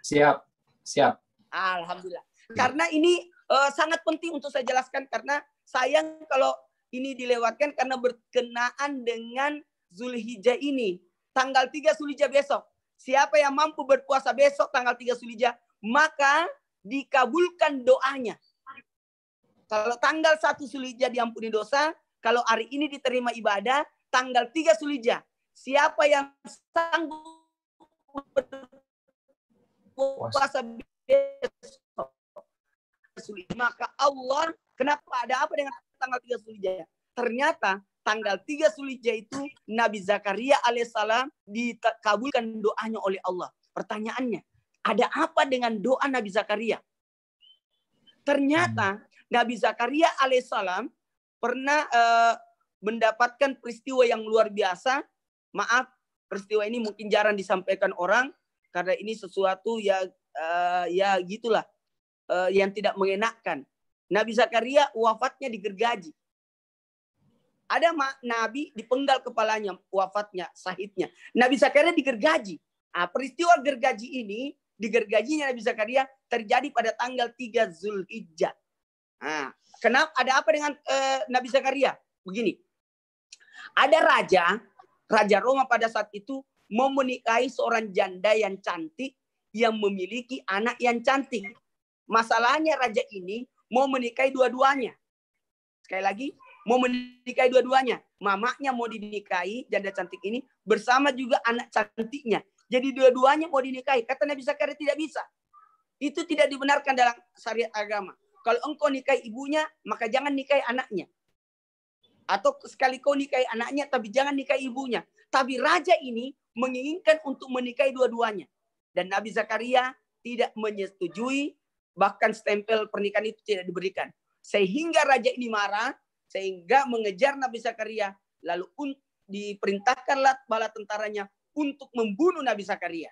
Siap. Alhamdulillah. Karena ini sangat penting untuk saya jelaskan, karena sayang kalau ini dilewatkan karena berkenaan dengan Zulhijjah ini. Tanggal 3 Zulhijjah besok. Siapa yang mampu berpuasa besok tanggal 3 Zulhijjah, maka dikabulkan doanya. Kalau tanggal 1 Zulhijjah diampuni dosa, kalau hari ini diterima ibadah, tanggal 3 Zulhijjah. Siapa yang sanggup berpuasa besok, maka Allah, kenapa ada apa dengan tanggal 3 Zulhijjah? Ternyata tanggal 3 Zulhijjah itu Nabi Zakaria alaihissalam dikabulkan doanya oleh Allah. Pertanyaannya, ada apa dengan doa Nabi Zakaria? Ternyata Nabi Zakaria alaihissalam pernah mendapatkan peristiwa yang luar biasa. Maaf, peristiwa ini mungkin jarang disampaikan orang karena ini sesuatu ya gitulah. Yang tidak mengenakkan. Nabi Zakaria wafatnya digergaji. Ada Nabi dipenggal kepalanya, wafatnya, syahidnya. Nabi Zakaria digergaji. Peristiwa gergaji ini, digergajinya Nabi Zakaria terjadi pada tanggal 3 Zulhijjah. Kenapa? Ada apa dengan Nabi Zakaria? Begini. Ada Raja Roma pada saat itu mau menikahi seorang janda yang cantik yang memiliki anak yang cantik. Masalahnya raja ini mau menikahi dua-duanya. Sekali lagi, mau menikahi dua-duanya. Mamanya mau dinikahi, janda cantik ini, bersama juga anak cantiknya. Jadi dua-duanya mau dinikahi. Kata Nabi Zakaria tidak bisa. Itu tidak dibenarkan dalam syariat agama. Kalau engkau nikahi ibunya, maka jangan nikahi anaknya. Atau sekali kau nikahi anaknya, tapi jangan nikahi ibunya. Tapi raja ini menginginkan untuk menikahi dua-duanya. Dan Nabi Zakaria tidak menyetujui, bahkan stempel pernikahan itu tidak diberikan. Sehingga raja ini marah, sehingga mengejar Nabi Zakaria. Lalu diperintahkanlah bala tentaranya untuk membunuh Nabi Zakaria.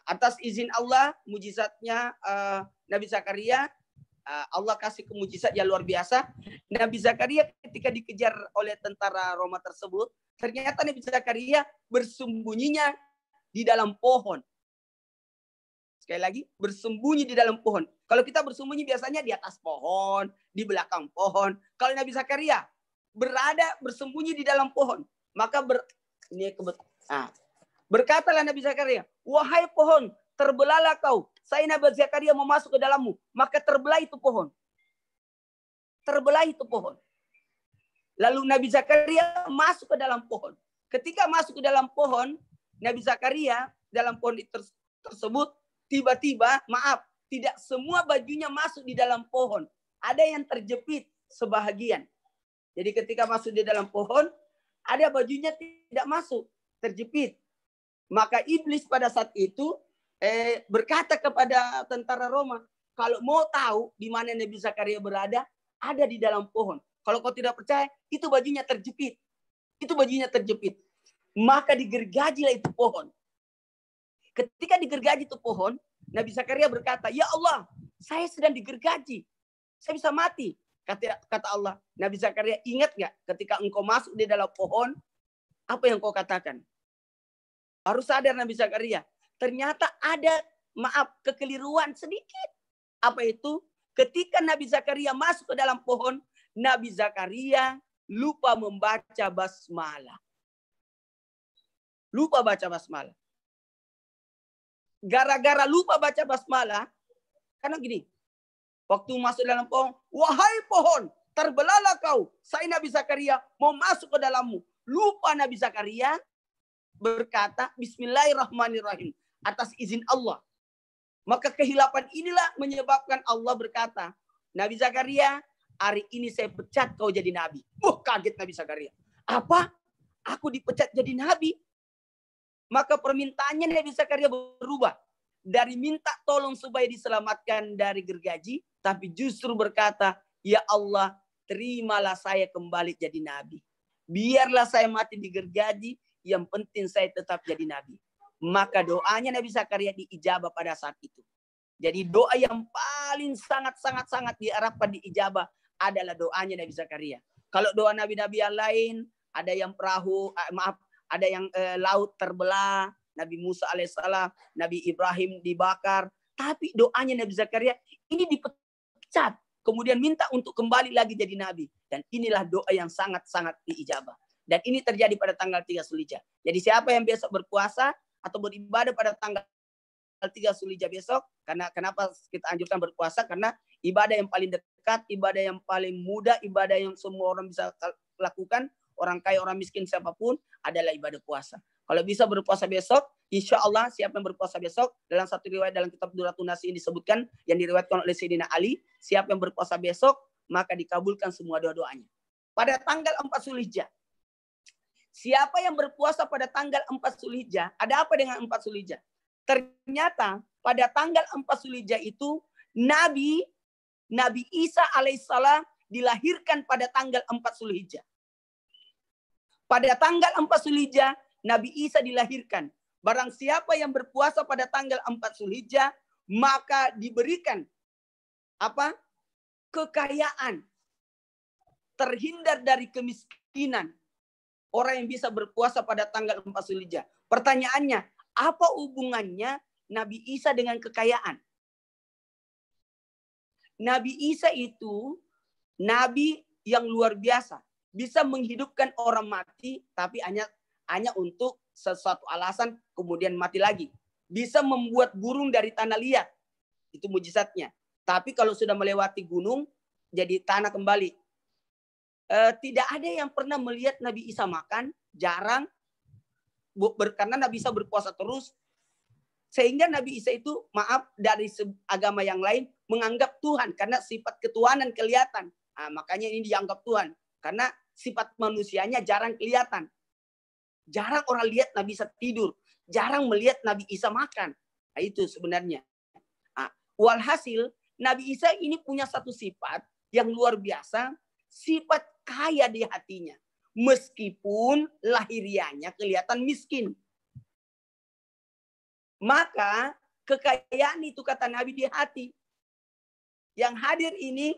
Atas izin Allah, mujizatnya Nabi Zakaria, Allah kasih mujizat yang luar biasa. Nabi Zakaria ketika dikejar oleh tentara Roma tersebut, ternyata Nabi Zakaria bersembunyinya di dalam pohon. Sekali lagi, bersembunyi di dalam pohon. Kalau kita bersembunyi biasanya di atas pohon, di belakang pohon. Kalau Nabi Zakaria bersembunyi di dalam pohon, maka berkatalah Nabi Zakaria, wahai pohon, terbelahlah kau. Saya Nabi Zakaria mau masuk ke dalammu. Maka terbelah itu pohon. Terbelah itu pohon. Lalu Nabi Zakaria masuk ke dalam pohon. Ketika masuk ke dalam pohon, Nabi Zakaria dalam pohon tersebut, tiba-tiba, tidak semua bajunya masuk di dalam pohon. Ada yang terjepit sebahagian. Jadi ketika masuk di dalam pohon, ada bajunya tidak masuk, terjepit. Maka iblis pada saat itu berkata kepada tentara Roma, kalau mau tahu di mana Nabi Zakaria berada, ada di dalam pohon. Kalau kau tidak percaya, itu bajunya terjepit. Itu bajunya terjepit. Maka digergajilah itu pohon. Ketika digergaji itu pohon, Nabi Zakaria berkata, ya Allah, saya sedang digergaji. Saya bisa mati. Kata Allah, Nabi Zakaria, ingat gak ketika engkau masuk di dalam pohon, apa yang kau katakan? Harus sadar Nabi Zakaria. Ternyata ada, kekeliruan sedikit. Apa itu? Ketika Nabi Zakaria masuk ke dalam pohon, Nabi Zakaria lupa membaca basmalah. Lupa baca basmalah. Gara-gara lupa baca basmalah, karena gini, waktu masuk dalam pohon, wahai pohon, terbelahlah kau. Saya Nabi Zakaria mau masuk ke dalammu. Lupa Nabi Zakaria berkata, Bismillahirrahmanirrahim, atas izin Allah. Maka kehilapan inilah menyebabkan Allah berkata, Nabi Zakaria, hari ini saya pecat kau jadi nabi. Kaget Nabi Zakaria. Apa? Aku dipecat jadi nabi? Maka permintaannya Nabi Zakaria berubah. Dari minta tolong supaya diselamatkan dari gergaji, tapi justru berkata, ya Allah, terimalah saya kembali jadi nabi. Biarlah saya mati di gergaji, yang penting saya tetap jadi nabi. Maka doanya Nabi Zakaria diijabah pada saat itu. Jadi doa yang paling sangat diharapkan diijabah adalah doanya Nabi Zakaria. Kalau doa nabi-nabi yang lain, ada yang ada yang laut terbelah, Nabi Musa alaihissalam, Nabi Ibrahim dibakar, Tapi doanya Nabi Zakaria ini dipecat. Kemudian minta untuk kembali lagi jadi nabi. Dan inilah doa yang sangat-sangat diijabah. Dan ini terjadi pada tanggal 3 Zulhijjah. Jadi siapa yang besok berpuasa atau beribadah pada tanggal 3 Zulhijjah besok, karena kenapa kita anjurkan berpuasa? Karena ibadah yang paling dekat, ibadah yang paling mudah, ibadah yang semua orang bisa lakukan, orang kaya, orang miskin, siapapun, adalah ibadah puasa. Kalau bisa berpuasa besok, insya Allah siapa yang berpuasa besok, dalam satu riwayat dalam kitab Duratun Nasi ini disebutkan, yang diriwayatkan oleh Sayyidina Ali, siapa yang berpuasa besok, maka dikabulkan semua doa-doanya. Pada tanggal 4 Zulhijjah, siapa yang berpuasa pada tanggal 4 Zulhijjah, ada apa dengan 4 Zulhijjah? Ternyata pada tanggal 4 Zulhijjah itu, Nabi Isa alaihissalam dilahirkan pada tanggal 4 Zulhijjah. Pada tanggal 4 Zulhijjah, Nabi Isa dilahirkan. Barang siapa yang berpuasa pada tanggal 4 Zulhijjah, maka diberikan apa? Kekayaan. Terhindar dari kemiskinan. Orang yang bisa berpuasa pada tanggal 4 Zulhijjah. Pertanyaannya, apa hubungannya Nabi Isa dengan kekayaan? Nabi Isa itu nabi yang luar biasa. Bisa menghidupkan orang mati, tapi hanya untuk sesuatu alasan kemudian mati lagi. Bisa membuat burung dari tanah liat. Itu mujizatnya. Tapi kalau sudah melewati gunung, jadi tanah kembali. Tidak ada yang pernah melihat Nabi Isa makan. Jarang. Karena Nabi Isa berpuasa terus. Sehingga Nabi Isa itu, maaf, dari agama yang lain, menganggap Tuhan. Karena sifat ketuhanan kelihatan. Nah, makanya ini dianggap Tuhan. Karena sifat manusianya jarang kelihatan. Jarang orang lihat Nabi Isa tidur. Jarang melihat Nabi Isa makan. Nah, itu sebenarnya. Nah, walhasil, Nabi Isa ini punya satu sifat yang luar biasa. Sifat kaya di hatinya. Meskipun lahirianya kelihatan miskin. Maka kekayaan itu kata Nabi di hati. Yang hadir ini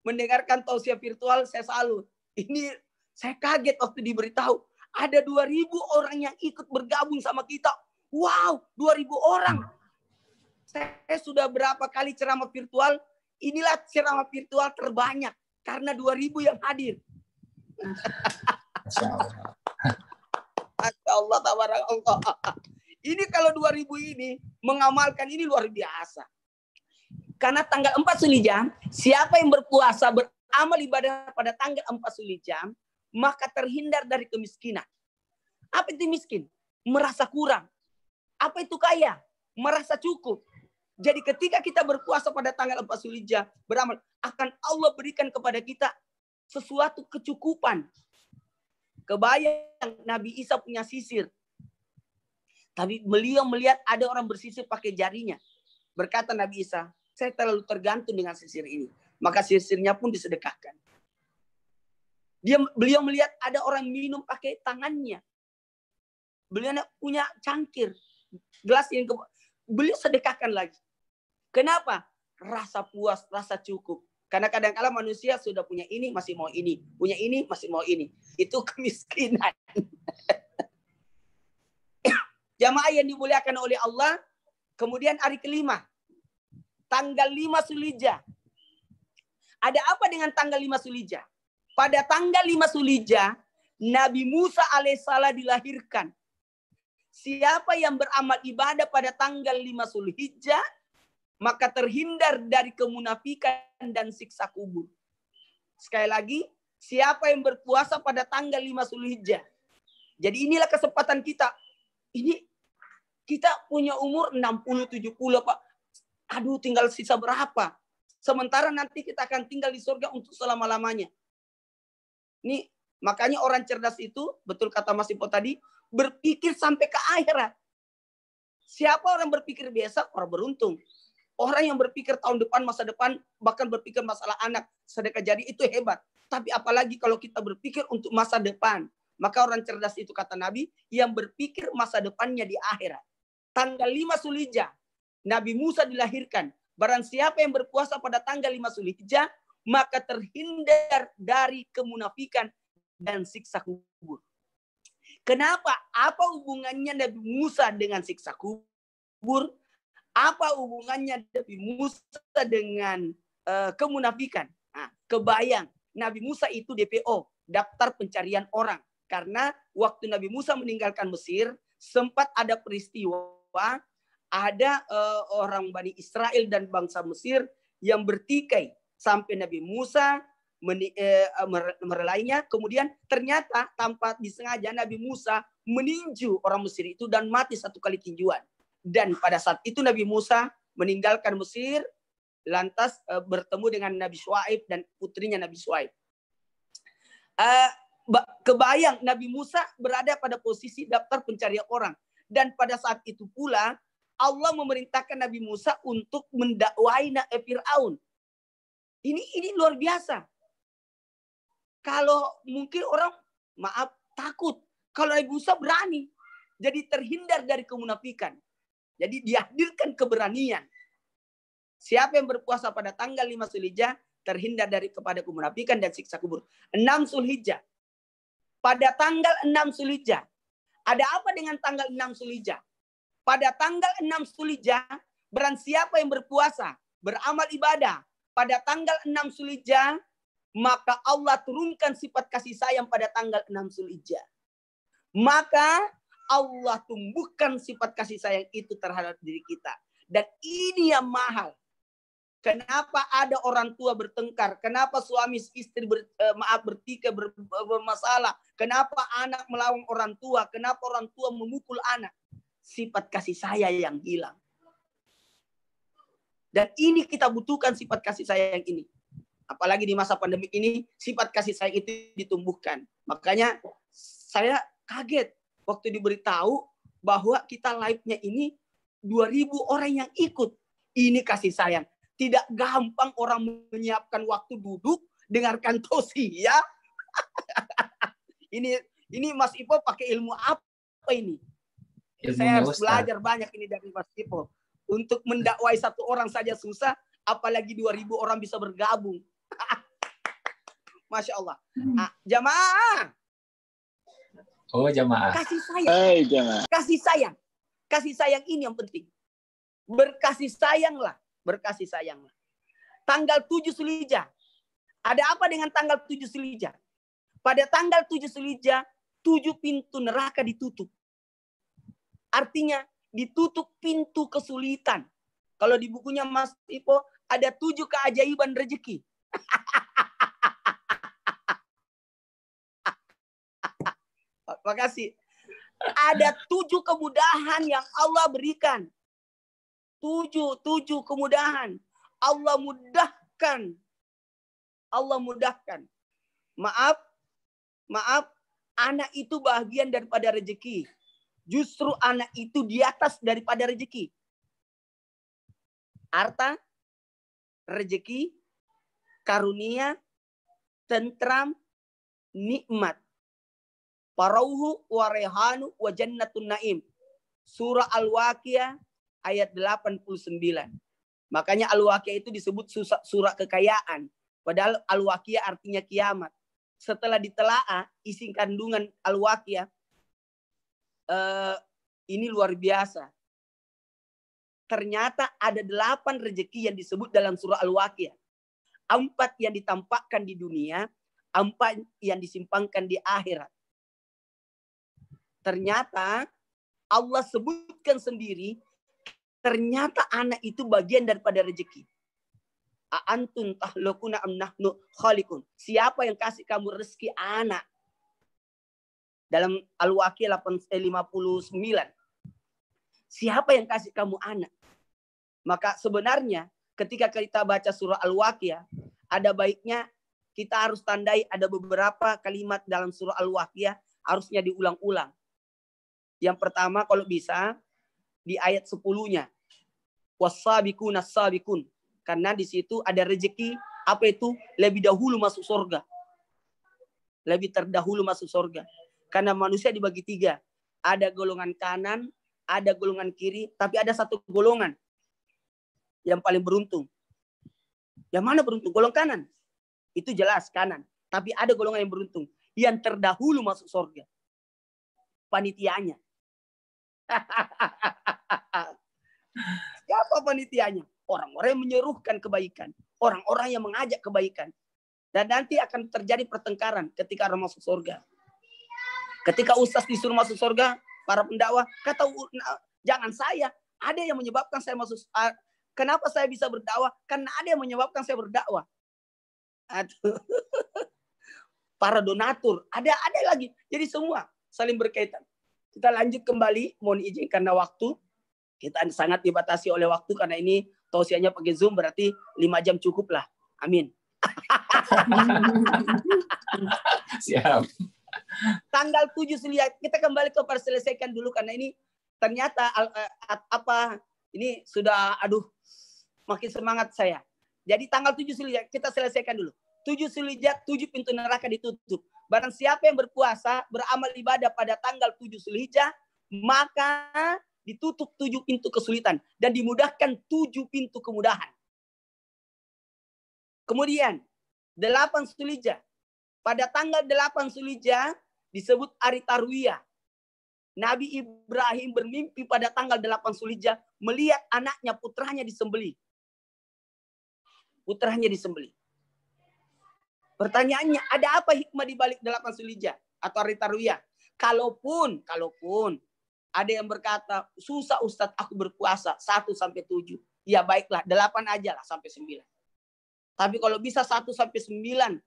mendengarkan tausiah virtual, saya salut. Ini saya kaget waktu diberitahu. Ada 2.000 orang yang ikut bergabung sama kita. Wow, 2.000 orang. Saya sudah berapa kali ceramah virtual. Inilah ceramah virtual terbanyak. Karena 2.000 yang hadir. Masya Allah, tabarakallah. Ini kalau 2.000 ini mengamalkan ini luar biasa. Karena tanggal 4 Zulhijjah, siapa yang berpuasa beramal ibadah pada tanggal 4 Zulhijjah, maka terhindar dari kemiskinan. Apa itu miskin? Merasa kurang. Apa itu kaya? Merasa cukup. Jadi ketika kita berpuasa pada tanggal 4 Zulhijjah, beramal, akan Allah berikan kepada kita sesuatu kecukupan. Kebayang Nabi Isa punya sisir. Tapi beliau melihat ada orang bersisir pakai jarinya. Berkata Nabi Isa, saya terlalu tergantung dengan sisir ini. Maka sisirnya pun disedekahkan. Beliau melihat ada orang minum pakai tangannya. Beliau punya cangkir. Gelas yang beliau sedekahkan lagi. Kenapa? Rasa puas, rasa cukup. Karena kadang-kala manusia sudah punya ini, masih mau ini. Punya ini, masih mau ini. Itu kemiskinan. Jamaah yang dimuliakan oleh Allah. Kemudian hari kelima. Tanggal 5 Zulhijjah. Ada apa dengan tanggal 5 Zulhijjah? Pada tanggal 5 Zulhijjah, Nabi Musa alaihissalam dilahirkan. Siapa yang beramal ibadah pada tanggal 5 Zulhijjah, maka terhindar dari kemunafikan dan siksa kubur. Sekali lagi, siapa yang berpuasa pada tanggal 5 Zulhijjah. Jadi inilah kesempatan kita. Ini kita punya umur 60-70, Pak. Aduh, tinggal sisa berapa? Sementara nanti kita akan tinggal di surga untuk selama-lamanya. Ini makanya orang cerdas itu, betul kata Mas Ipo tadi, berpikir sampai ke akhirat. Siapa orang berpikir biasa? Orang beruntung. Orang yang berpikir tahun depan, masa depan, bahkan berpikir masalah anak, sedekah jadi, itu hebat. Tapi apalagi kalau kita berpikir untuk masa depan. Maka orang cerdas itu kata Nabi, yang berpikir masa depannya di akhirat. Tanggal 5 Zulhijjah, Nabi Musa dilahirkan. Barang siapa yang berpuasa pada tanggal 5 Zulhijjah, maka terhindar dari kemunafikan dan siksa kubur. Kenapa? Apa hubungannya Nabi Musa dengan siksa kubur? Apa hubungannya Nabi Musa dengan kemunafikan? Nah, kebayang Nabi Musa itu DPO, daftar pencarian orang. Karena waktu Nabi Musa meninggalkan Mesir, sempat ada peristiwa, ada orang Bani Israel dan bangsa Mesir yang bertikai sampai Nabi Musa merelainya. Kemudian ternyata tanpa disengaja Nabi Musa meninju orang Mesir itu dan mati 1 kali tinjuan. Dan pada saat itu Nabi Musa meninggalkan Mesir, lantas bertemu dengan Nabi Syuaib dan putrinya Nabi Syuaib. Kebayang Nabi Musa berada pada posisi daftar pencarian orang. Dan pada saat itu pula Allah memerintahkan Nabi Musa untuk mendakwai Fir'aun. Ini luar biasa. Kalau mungkin orang takut. Kalau Nabi Musa berani. Jadi terhindar dari kemunafikan. Jadi dihadirkan keberanian. Siapa yang berpuasa pada tanggal 5 Zulhijjah terhindar dari kepada kemunafikan dan siksa kubur. 6 Zulhijjah. Pada tanggal 6 Zulhijjah. Ada apa dengan tanggal 6 Zulhijjah? Pada tanggal 6 Zulhijjah, barang siapa yang berpuasa, beramal ibadah, pada tanggal 6 Zulhijjah, maka Allah turunkan sifat kasih sayang pada tanggal 6 Zulhijjah. Maka Allah tumbuhkan sifat kasih sayang itu terhadap diri kita. Dan ini yang mahal. Kenapa ada orang tua bertengkar? Kenapa suami istri bertikai, bermasalah? Kenapa anak melawan orang tua? Kenapa orang tua memukul anak? Sifat kasih sayang yang hilang. Dan ini kita butuhkan sifat kasih sayang ini. Apalagi di masa pandemi ini, sifat kasih sayang itu ditumbuhkan. Makanya saya kaget waktu diberitahu bahwa kita live-nya ini 2.000 orang yang ikut. Ini kasih sayang. Tidak gampang orang menyiapkan waktu duduk, dengarkan tausiah. Ini Mas Ipo pakai ilmu apa ini? Saya harus belajar banyak ini dari Mas Ipo. Untuk mendakwai satu orang saja susah, apalagi 2.000 orang bisa bergabung. Masya Allah. Nah, jamaah. Oh, jamaah. Kasih sayang. Hey, jamaah. Kasih sayang. Kasih sayang ini yang penting. Berkasih sayanglah. Berkasih sayanglah. Tanggal 7 Zulhijjah. Ada apa dengan tanggal 7 Zulhijjah? Pada tanggal 7 Zulhijjah, 7 pintu neraka ditutup. Artinya ditutup pintu kesulitan. Kalau di bukunya Mas Ipo ada 7 keajaiban rezeki. Makasih. Ada 7 kemudahan yang Allah berikan. 7 kemudahan. Allah mudahkan. Allah mudahkan. Maaf, anak itu bagian daripada rezeki. Justru anak itu di atas daripada rezeki. Harta, rezeki, karunia, tentram, nikmat. Parauhu wa rehanu wa jannatun naim. Surah Al-Waqiah ayat 89. Makanya Al-Waqiah itu disebut surah kekayaan. Padahal Al-Waqiah artinya kiamat. Setelah ditelaah isi kandungan Al-Waqiah, ini luar biasa. Ternyata ada 8 rezeki yang disebut dalam surah Al-Waqiah. 4 yang ditampakkan di dunia, 4 yang disimpankan di akhirat. Ternyata Allah sebutkan sendiri, ternyata anak itu bagian daripada rezeki. A'antun tahlukuna am nahnu khaliqun. Siapa yang kasih kamu rezeki anak? Dalam Al-Waqiah 59. Siapa yang kasih kamu anak? Maka sebenarnya ketika kita baca surah Al-Waqiah, ada baiknya kita harus tandai ada beberapa kalimat dalam surah Al-Waqiah harusnya diulang-ulang. Yang pertama kalau bisa di ayat 10-nya. Was-sabiquna as-sabiqun. Karena di situ ada rezeki apa itu? Lebih dahulu masuk surga. Lebih terdahulu masuk surga. Karena manusia dibagi 3. Ada golongan kanan, ada golongan kiri, tapi ada satu golongan yang paling beruntung. Yang mana beruntung? Golongan kanan. Itu jelas kanan. Tapi ada golongan yang beruntung. Yang terdahulu masuk surga. Panitianya. Siapa panitianya? Orang-orang yang menyerukan kebaikan. Orang-orang yang mengajak kebaikan. Dan nanti akan terjadi pertengkaran ketika orang masuk surga. Ketika ustaz disuruh masuk surga, para pendakwah kata, jangan saya. Ada yang menyebabkan saya masuk. Kenapa saya bisa berdakwah? Karena ada yang menyebabkan saya berdakwah. Aduh. Para donatur, ada lagi. Jadi semua saling berkaitan. Kita lanjut kembali. Mohon izin karena waktu. Kita sangat dibatasi oleh waktu karena ini tausiahnya pakai Zoom berarti 5 jam cukup lah. Amin. Siap. Tanggal 7 Zulhijjah kita kembali ke selesaikan dulu karena ini ternyata ini sudah makin semangat saya. Jadi tanggal 7 Zulhijjah kita selesaikan dulu. 7 Zulhijjah 7 pintu neraka ditutup. Barang siapa yang berpuasa beramal ibadah pada tanggal 7 Zulhijjah maka ditutup 7 pintu kesulitan dan dimudahkan 7 pintu kemudahan. Kemudian 8 Zulhijjah. Pada tanggal 8 Zulhijjah disebut hari Tarwiyah. Nabi Ibrahim bermimpi pada tanggal 8 Zulhijjah melihat anaknya, putranya disembelih. Putranya disembelih. Pertanyaannya, ada apa hikmah di balik 8 Zulhijjah atau hari Tarwiyah? Kalaupun ada yang berkata, susah Ustadz aku berpuasa 1 sampai 7. Ya baiklah, 8 aja lah sampai 9. Tapi kalau bisa 1 sampai 9.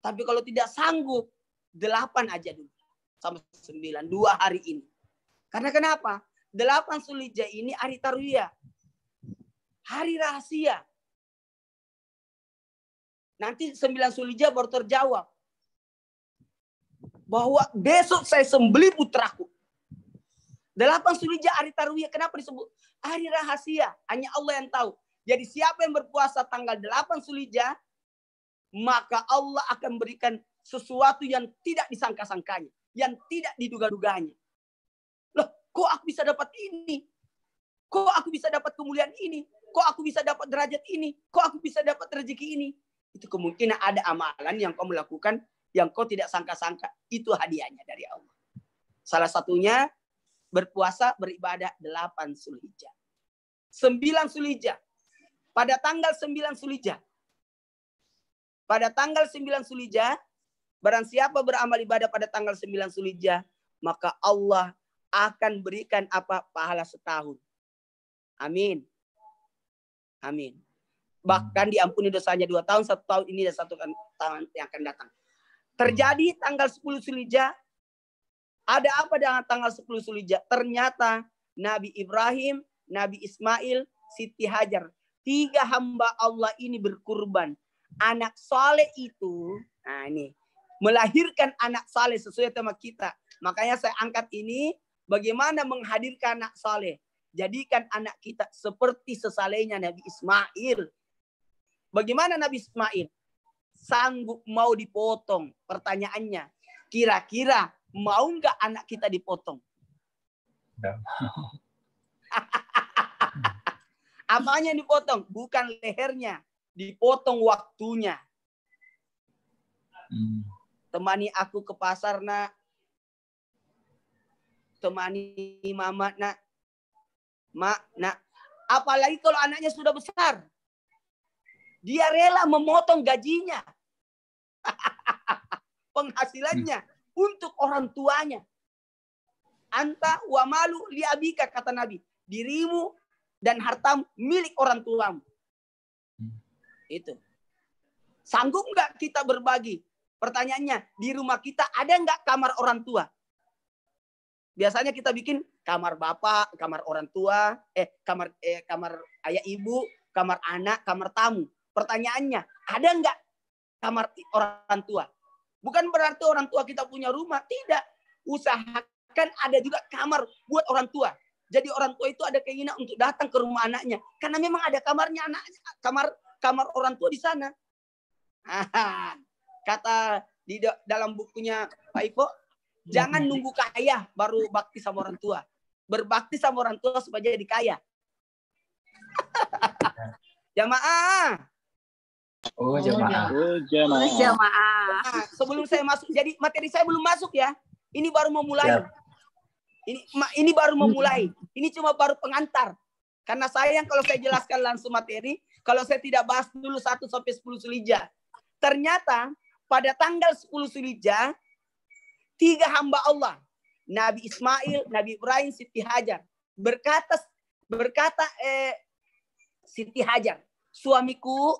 Tapi kalau tidak sanggup, 8 aja dulu. Sampai 9. 2 hari ini. Karena kenapa? 8 Zulhijjah ini hari Tarwiyah. Hari rahasia. Nanti 9 Zulhijjah baru terjawab. Bahwa besok saya sembelih putraku. 8 Zulhijjah hari Tarwiyah. Kenapa disebut hari rahasia? Hanya Allah yang tahu. Jadi siapa yang berpuasa tanggal 8 Zulhijjah, maka Allah akan berikan sesuatu yang tidak disangka-sangkanya. Yang tidak diduga-duganya. Loh, kok aku bisa dapat ini? Kok aku bisa dapat kemuliaan ini? Kok aku bisa dapat derajat ini? Kok aku bisa dapat rezeki ini? Itu kemungkinan ada amalan yang kau melakukan yang kau tidak sangka-sangka. Itu hadiahnya dari Allah. Salah satunya berpuasa beribadah 8 Zulhijjah. 9 Zulhijjah. Pada tanggal 9 Zulhijjah. Pada tanggal 9 Zulhijjah, barang siapa beramal ibadah pada tanggal 9 Zulhijjah, maka Allah akan berikan pahala setahun. Amin. Amin. Bahkan diampuni dosanya 2 tahun, 1 tahun ini dan 1 tahun yang akan datang. Terjadi tanggal 10 Zulhijjah. Ada apa dengan tanggal 10 Zulhijjah? Ternyata Nabi Ibrahim, Nabi Ismail, Siti Hajar. 3 hamba Allah ini berkurban. Anak saleh itu, melahirkan anak saleh sesuai tema kita. Makanya saya angkat ini, bagaimana menghadirkan anak saleh. Jadikan anak kita seperti sesalehnya Nabi Ismail. Bagaimana Nabi Ismail? Sanggup mau dipotong. Pertanyaannya, kira-kira mau nggak anak kita dipotong? Apanya dipotong? Bukan lehernya. Dipotong waktunya. Temani aku ke pasar, nak. Temani mama, nak. Mak, nak. Apalagi kalau anaknya sudah besar. Dia rela memotong gajinya. Penghasilannya untuk orang tuanya. Anta wa malu li abika, kata Nabi. Dirimu dan hartamu milik orang tuamu. Itu. Sanggup nggak kita berbagi? Pertanyaannya, di rumah kita ada nggak kamar orang tua? Biasanya kita bikin kamar bapak, kamar orang tua, kamar ayah ibu, kamar anak, kamar tamu. Pertanyaannya, ada nggak kamar orang tua? Bukan berarti orang tua kita punya rumah. Tidak. Usahakan ada juga kamar buat orang tua. Jadi orang tua itu ada keinginan untuk datang ke rumah anaknya. Karena memang ada kamarnya anaknya. Kamar orang tua di sana. Kata di dalam bukunya Pak Ipo, jangan nunggu kaya baru bakti sama orang tua. Berbakti sama orang tua supaya jadi kaya. Jamaah. Oh, jamaah. Nah, sebelum saya masuk, jadi materi saya belum masuk ya. Ini baru memulai. Ini baru memulai. Ini cuma baru pengantar. Karena sayang kalau saya jelaskan langsung materi, kalau saya tidak bahas dulu 1 sampai 10 Zulhijjah. Ternyata pada tanggal 10 Zulhijjah, 3 hamba Allah, Nabi Ismail, Nabi Ibrahim, Siti Hajar, berkata Siti Hajar, suamiku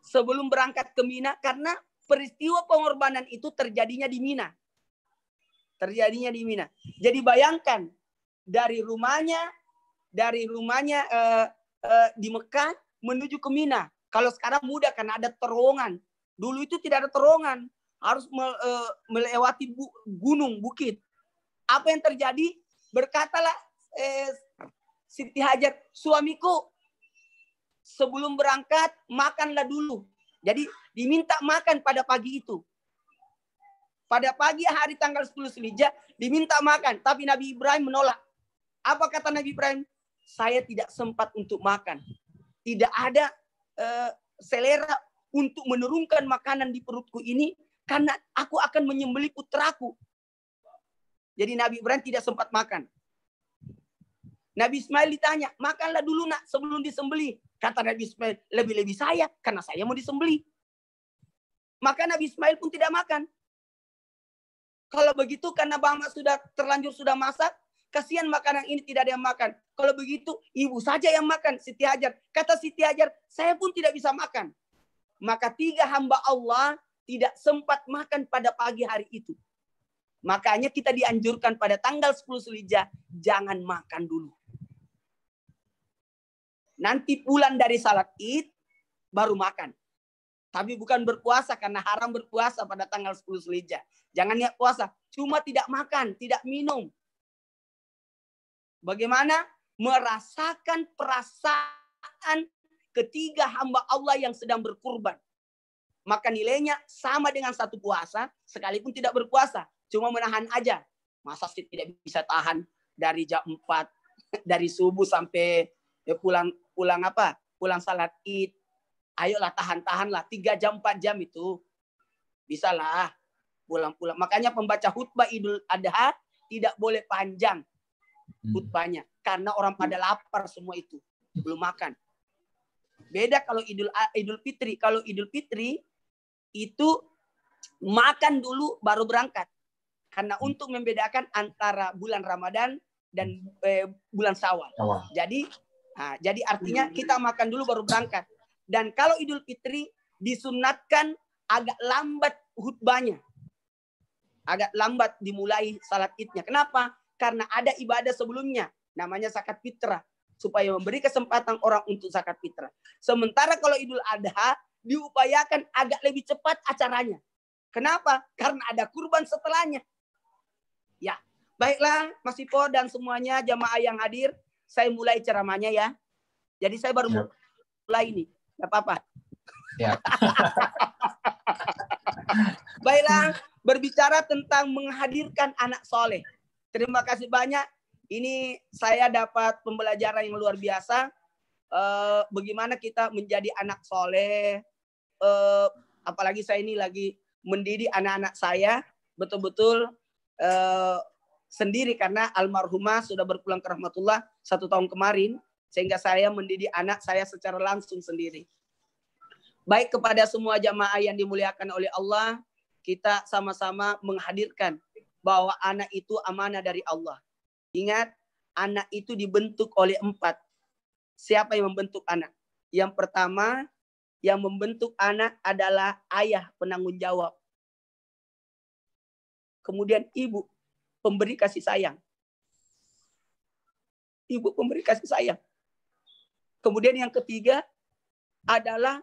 sebelum berangkat ke Mina, karena peristiwa pengorbanan itu terjadinya di Mina. Jadi bayangkan dari rumahnya di Mekah menuju ke Mina. Kalau sekarang mudah karena ada terowongan. Dulu itu tidak ada terowongan, harus melewati gunung, bukit. Apa yang terjadi? Berkatalah Siti Hajar, suamiku sebelum berangkat makanlah dulu. Jadi diminta makan pada pagi itu. Pada pagi hari tanggal 10 Zulhijjah diminta makan, tapi Nabi Ibrahim menolak. Apa kata Nabi Ibrahim? Saya tidak sempat untuk makan. Tidak ada selera untuk menurunkan makanan di perutku ini karena aku akan menyembelih putraku. Jadi Nabi Ibrahim tidak sempat makan. Nabi Ismail ditanya, makanlah dulu nak sebelum disembelih. Kata Nabi Ismail, lebih-lebih saya karena saya mau disembelih. Maka Nabi Ismail pun tidak makan. Kalau begitu karena Bapak sudah terlanjur sudah masak, kasihan makanan ini tidak ada yang makan. Kalau begitu ibu saja yang makan, Siti Hajar. Kata Siti Hajar, saya pun tidak bisa makan. Maka 3 hamba Allah tidak sempat makan pada pagi hari itu. Makanya kita dianjurkan pada tanggal 10 Zulhijjah, jangan makan dulu. Nanti pulang dari salat Id, baru makan. Tapi bukan berpuasa, karena haram berpuasa pada tanggal 10 Zulhijjah. Jangan niat puasa, cuma tidak makan, tidak minum. Bagaimana? Merasakan perasaan ketiga hamba Allah yang sedang berkurban. Maka nilainya sama dengan satu puasa, sekalipun tidak berpuasa. Cuma menahan aja. Masa sih tidak bisa tahan dari jam 4, dari subuh sampai pulang salat Id. Ayolah tahan-tahanlah 3 jam 4 jam itu. Bisalah pulang-pulang. Makanya pembaca khutbah Idul Adha tidak boleh panjang khutbahnya. Karena orang pada lapar semua itu. Belum makan. Beda kalau Idul Fitri. Kalau Idul Fitri itu makan dulu baru berangkat. Karena untuk membedakan antara bulan Ramadan dan bulan Syawal. Jadi artinya kita makan dulu baru berangkat. Dan kalau Idul Fitri disunatkan agak lambat khutbahnya. Agak lambat dimulai salat Idnya. Kenapa? Karena ada ibadah sebelumnya. Namanya zakat fitrah. Supaya memberi kesempatan orang untuk zakat fitrah. Sementara kalau Idul Adha diupayakan agak lebih cepat acaranya. Kenapa? Karena ada kurban setelahnya. Ya, baiklah Mas Ipo dan semuanya jamaah yang hadir. Saya mulai ceramahnya ya. Jadi saya baru mulai ini. Gak apa-apa. Ya. Baiklah, berbicara tentang menghadirkan anak soleh. Terima kasih banyak. Ini saya dapat pembelajaran yang luar biasa. Bagaimana kita menjadi anak soleh. Apalagi saya ini lagi mendidik anak-anak saya. Betul-betul sendiri karena almarhumah sudah berpulang ke rahmatullah 1 tahun kemarin. Sehingga saya mendidik anak saya secara langsung sendiri. Baik kepada semua jamaah yang dimuliakan oleh Allah, kita sama-sama menghadirkan bahwa anak itu amanah dari Allah. Ingat, anak itu dibentuk oleh 4. Siapa yang membentuk anak? Yang pertama, yang membentuk anak adalah ayah penanggung jawab. Kemudian ibu, pemberi kasih sayang. Ibu pemberi kasih sayang. Kemudian yang ketiga adalah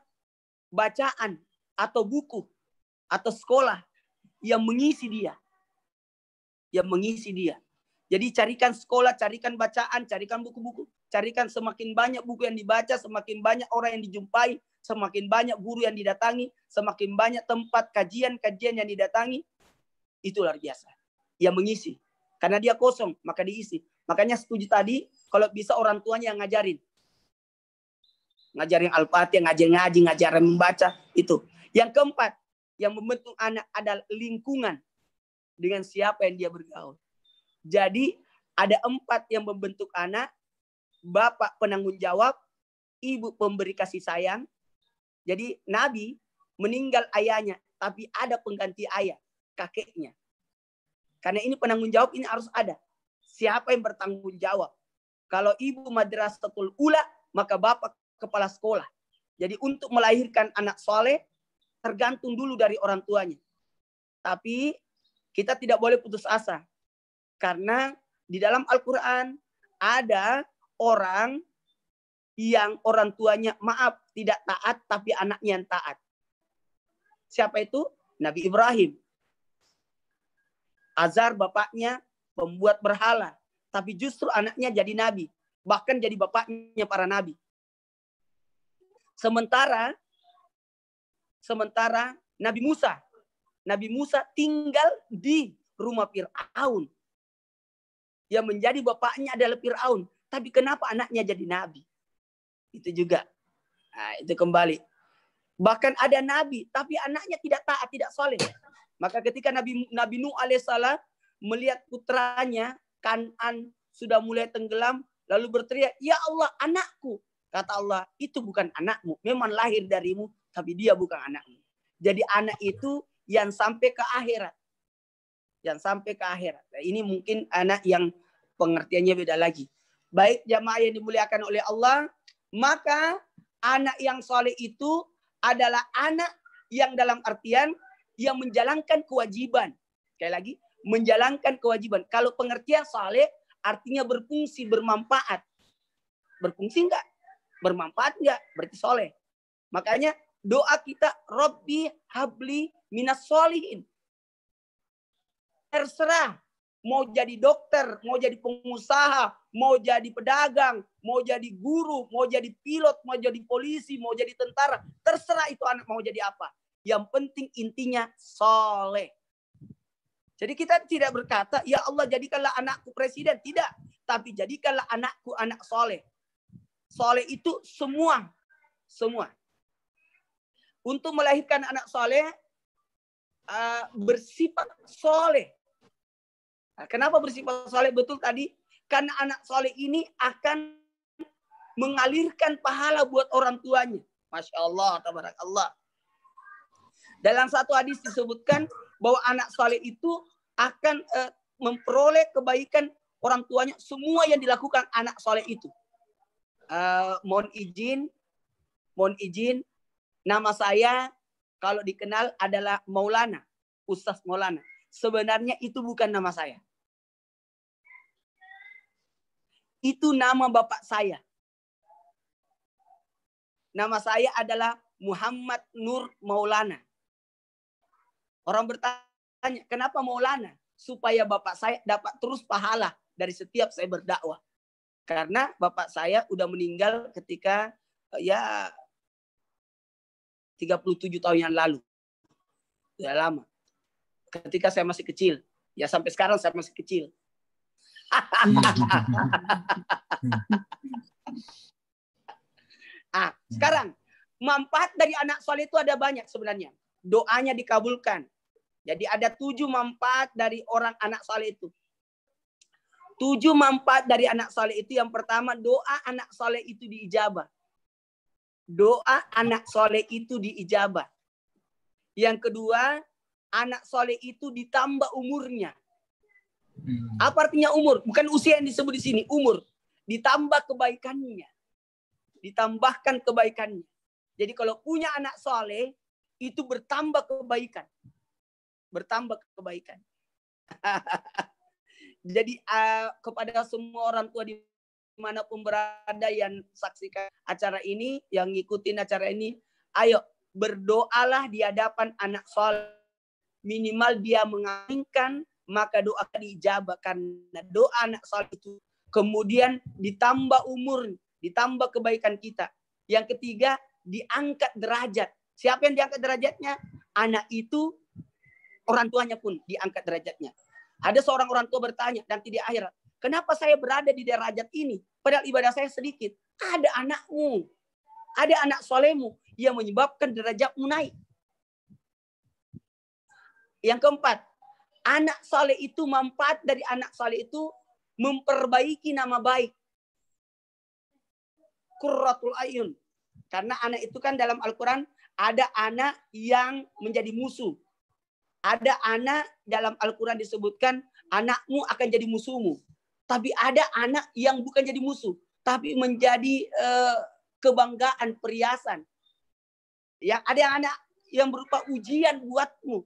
bacaan atau buku atau sekolah yang mengisi dia. Yang mengisi dia. Jadi carikan sekolah, carikan bacaan, carikan buku-buku. Carikan semakin banyak buku yang dibaca, semakin banyak orang yang dijumpai, semakin banyak guru yang didatangi, semakin banyak tempat kajian-kajian yang didatangi. Itu luar biasa. Yang mengisi. Karena dia kosong, maka diisi. Makanya setuju tadi, kalau bisa orang tuanya yang ngajarin. Ngajarin Al-Fatihah, ngajarin ngaji, ngajarin membaca. Itu. Yang keempat, yang membentuk anak adalah lingkungan. Dengan siapa yang dia bergaul. Jadi, ada 4 yang membentuk anak. bapak penanggung jawab, ibu pemberi kasih sayang. Jadi Nabi meninggal ayahnya, tapi ada pengganti ayah, kakeknya. Karena ini penanggung jawab ini harus ada. Siapa yang bertanggung jawab? Kalau ibu madrasatul ula, maka bapak kepala sekolah. Jadi untuk melahirkan anak soleh, tergantung dulu dari orang tuanya. Tapi kita tidak boleh putus asa. Karena di dalam Al-Quran ada orang yang orang tuanya maaf tidak taat, tapi anaknya yang taat. Siapa itu? Nabi Ibrahim. Azar bapaknya pembuat berhala. Tapi justru anaknya jadi nabi. Bahkan jadi bapaknya para nabi. Sementara Nabi Musa. Nabi Musa tinggal di rumah Fir'aun. Yang menjadi bapaknya adalah Fir'aun. Tapi kenapa anaknya jadi nabi? Itu juga. Nah, itu kembali. Bahkan ada nabi, tapi anaknya tidak taat, tidak soleh. Maka ketika Nabi Nuh alaihissalam melihat putranya, Kan'an sudah mulai tenggelam, lalu berteriak, "Ya Allah, anakku." Kata Allah, "Itu bukan anakmu. Memang lahir darimu, tapi dia bukan anakmu." Jadi anak itu yang sampai ke akhirat. Yang sampai ke akhirat. Nah, ini mungkin anak yang pengertiannya beda lagi. Baik jamaah yang dimuliakan oleh Allah, maka anak yang soleh itu adalah anak yang dalam artian yang menjalankan kewajiban. Sekali lagi, menjalankan kewajiban. Kalau pengertian soleh, artinya berfungsi, bermanfaat. Berfungsi enggak? Bermanfaat enggak? Berarti soleh. Makanya doa kita, Rabbi habli minas solihin. Terserah. Mau jadi dokter, mau jadi pengusaha, mau jadi pedagang, mau jadi guru, mau jadi pilot, mau jadi polisi, mau jadi tentara. Terserah itu anak mau jadi apa. Yang penting intinya soleh. Jadi kita tidak berkata, "Ya Allah jadikanlah anakku presiden." Tidak. Tapi jadikanlah anakku anak soleh. Soleh itu semua. Semua. Untuk melahirkan anak soleh, bersifat soleh. Nah, kenapa bersifat soleh? Betul tadi. Karena anak soleh ini akan mengalirkan pahala buat orang tuanya. Masya Allah, tabarakallah. Dalam satu hadis disebutkan bahwa anak soleh itu akan memperoleh kebaikan orang tuanya. Semua yang dilakukan anak soleh itu. Mohon izin. Nama saya kalau dikenal adalah Maulana. Ustaz Maulana. Sebenarnya itu bukan nama saya. Itu nama bapak saya. Nama saya adalah Muhammad Nur Maulana. Orang bertanya, kenapa Maulana? Supaya bapak saya dapat terus pahala dari setiap saya berdakwah. Karena bapak saya udah meninggal ketika 37 tahun yang lalu. Sudah lama. Ketika saya masih kecil. Ya sampai sekarang saya masih kecil. Sekarang manfaat dari anak soleh itu ada banyak sebenarnya. Doanya dikabulkan. Jadi ada 7 manfaat dari orang anak soleh itu. 7 manfaat dari anak soleh itu. Yang pertama, doa anak soleh itu diijabah. Doa anak soleh itu diijabah. Yang kedua, anak soleh itu ditambah umurnya. Apa artinya umur? Bukan usia yang disebut di sini, umur. Ditambah kebaikannya. Ditambahkan kebaikannya. Jadi kalau punya anak soleh, itu bertambah kebaikan. Bertambah kebaikan. Jadi kepada semua orang tua dimanapun berada yang saksikan acara ini, yang ngikutin acara ini, ayo berdoalah di hadapan anak soleh. Minimal dia mengaminkan, maka doa diijabah. Karena doa anak soleh itu kemudian ditambah umur, ditambah kebaikan kita. Yang ketiga, diangkat derajat. Siapa yang diangkat derajatnya? Anak itu, orang tuanya pun diangkat derajatnya. Ada seorang orang tua bertanya nanti di akhirat, kenapa saya berada di derajat ini? Padahal ibadah saya sedikit. Ada anakmu, ada anak solehmu yang menyebabkan derajatmu naik. Yang keempat, anak soleh itu, manfaat dari anak soleh itu memperbaiki nama baik. qurratul ayun. Karena anak itu kan dalam Al-Quran ada anak yang menjadi musuh. Ada anak dalam Al-Quran disebutkan anakmu akan jadi musuhmu. Tapi ada anak yang bukan jadi musuh, tapi menjadi kebanggaan, perhiasan. Yang ada anak yang berupa ujian buatmu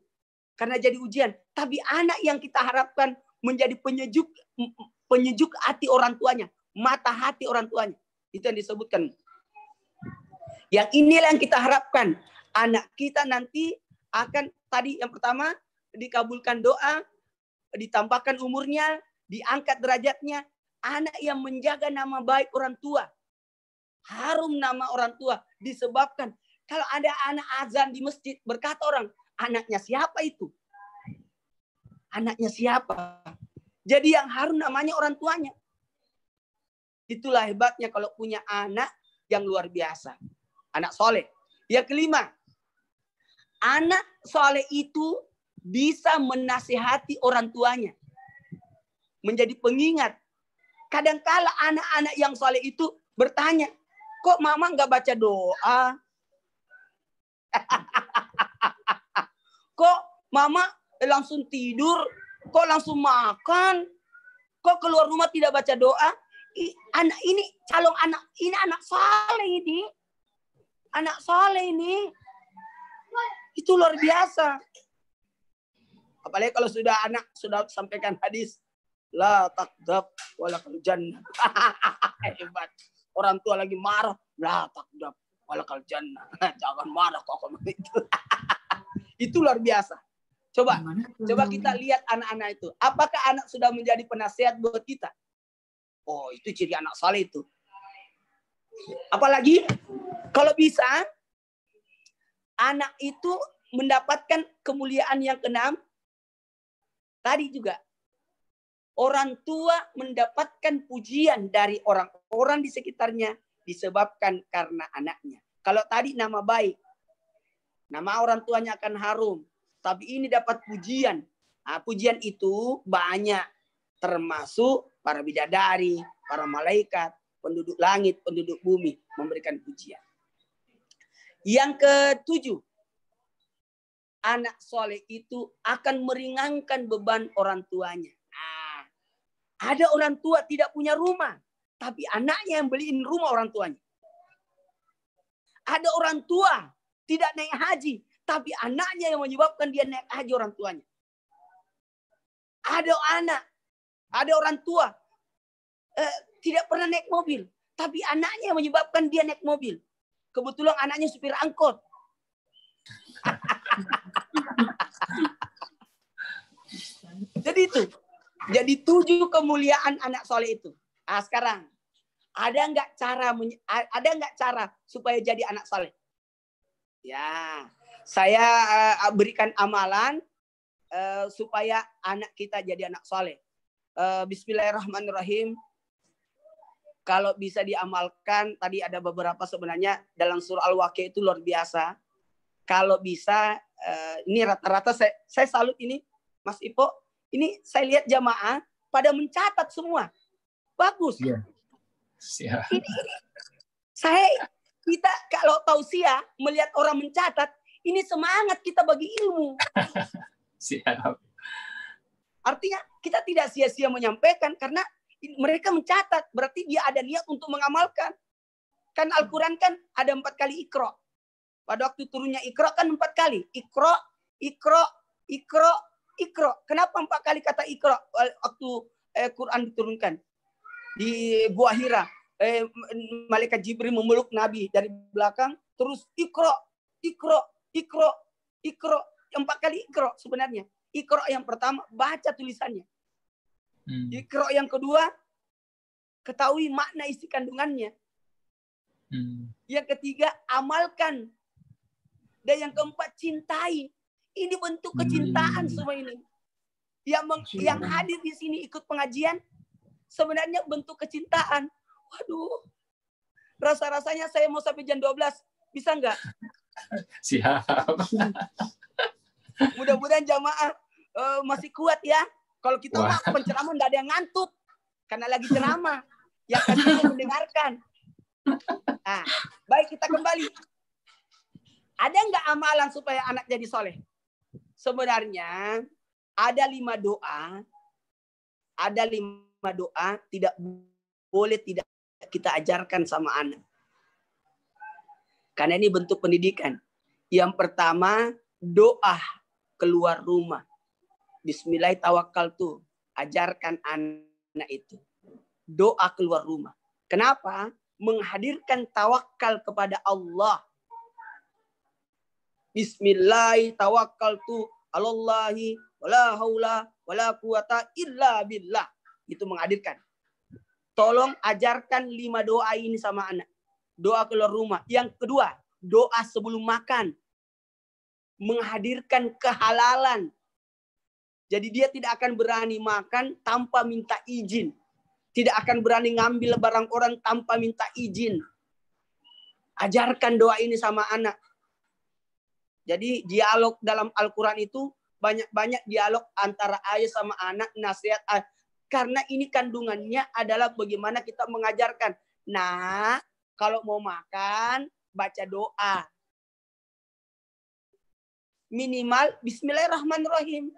karena jadi ujian. Tapi anak yang kita harapkan menjadi penyejuk hati orang tuanya, mata hati orang tuanya. Itu yang disebutkan. Yang inilah yang kita harapkan. Anak kita nanti akan, tadi yang pertama, dikabulkan doa, ditambahkan umurnya, diangkat derajatnya. Anak yang menjaga nama baik orang tua. Harum nama orang tua. Disebabkan, kalau ada anak azan di masjid, berkata orang, anaknya siapa itu? Anaknya siapa? Jadi yang harum namanya orang tuanya. Itulah hebatnya kalau punya anak yang luar biasa. Anak soleh. Yang kelima, anak soleh itu bisa menasihati orang tuanya. Menjadi pengingat. Kadangkala anak-anak yang soleh itu bertanya, kok mama nggak baca doa? Kok mama langsung tidur? Kok langsung makan? Kok keluar rumah tidak baca doa? Anak ini calon anak, ini anak soleh ini. Anak soleh ini. Itu luar biasa. Apalagi kalau sudah anak sudah sampaikan hadis. La takdab walakal jannah. Hebat. Orang tua lagi marah. La takdab walakal jannah. Jangan marah kok begitu. Itu luar biasa. Coba kita lihat anak-anak itu. Apakah anak sudah menjadi penasihat buat kita? Oh, itu ciri anak saleh itu. Apalagi kalau bisa anak itu mendapatkan kemuliaan yang keenam. Tadi juga orang tua mendapatkan pujian dari orang-orang di sekitarnya disebabkan karena anaknya. Kalau tadi nama baik, nama orang tuanya akan harum. Tapi ini dapat pujian. Nah, pujian itu banyak. Termasuk para bidadari, para malaikat, penduduk langit, penduduk bumi memberikan pujian. Yang ketujuh, anak soleh itu akan meringankan beban orang tuanya. Nah, ada orang tua tidak punya rumah, tapi anaknya yang beliin rumah orang tuanya. Ada orang tua tidak naik haji, tapi anaknya yang menyebabkan dia naik haji orang tuanya. Ada orang tua tidak pernah naik mobil, tapi anaknya yang menyebabkan dia naik mobil. Kebetulan anaknya supir angkot. Jadi itu. Jadi 7 kemuliaan anak soleh itu. Nah, sekarang ada nggak cara supaya jadi anak soleh? Ya, saya berikan amalan supaya anak kita jadi anak soleh. Bismillahirrahmanirrahim. Kalau bisa diamalkan, tadi ada beberapa sebenarnya dalam surah Al-Waqiah itu luar biasa. Kalau bisa, ini rata-rata saya salut ini, Mas Ipo. Ini saya lihat jamaah pada mencatat semua. Bagus. Iya. Siap. Kita kalau tausiah melihat orang mencatat, ini semangat kita bagi ilmu. Siap. Artinya kita tidak sia-sia menyampaikan karena mereka mencatat, berarti dia ada niat untuk mengamalkan. Kan Al-Quran kan ada 4 kali Iqra. Pada waktu turunnya Iqra kan 4 kali. Iqra, Iqra, Iqra, Iqra. Kenapa 4 kali kata Iqra waktu Quran diturunkan? Di Gua Hira. Malaikat Jibril memeluk Nabi dari belakang. Terus Iqra, Iqra, Iqra, Iqra. 4 kali Iqra sebenarnya. Iqra yang pertama, baca tulisannya. Iqra yang kedua, ketahui makna isi kandungannya. Yang ketiga, amalkan. Dan yang keempat, cintai. Ini bentuk kecintaan semua ini. Yang hadir di sini ikut pengajian, sebenarnya bentuk kecintaan. Waduh, rasa-rasanya saya mau sampai jam 12. Bisa nggak? Siap. Mudah-mudahan jamaah masih kuat ya. Kalau kita mah penceramah nggak ada yang ngantuk. Karena lagi ceramah. Yang kan mendengarkan. Nah, baik, kita kembali. Ada nggak amalan supaya anak jadi soleh? Sebenarnya ada 5 doa. Ada 5 doa tidak boleh tidak kita ajarkan sama anak. Karena ini bentuk pendidikan. Yang pertama, doa keluar rumah. Bismillahirrahmanirrahim. Ajarkan anak itu. Doa keluar rumah. Kenapa? Menghadirkan tawakal kepada Allah. Bismillahirrahmanirrahim. Alallahi wala haula wala quwata illa billah. Itu menghadirkan. Tolong ajarkan 5 doa ini sama anak. Doa keluar rumah. Yang kedua, doa sebelum makan. Menghadirkan kehalalan. Jadi dia tidak akan berani makan tanpa minta izin. Tidak akan berani ngambil barang orang tanpa minta izin. Ajarkan doa ini sama anak. Jadi dialog dalam Al-Quran itu banyak-banyak dialog antara ayah sama anak, nasihat. Karena ini kandungannya adalah bagaimana kita mengajarkan. Nah, kalau mau makan, baca doa. Minimal Bismillahirrahmanirrahim.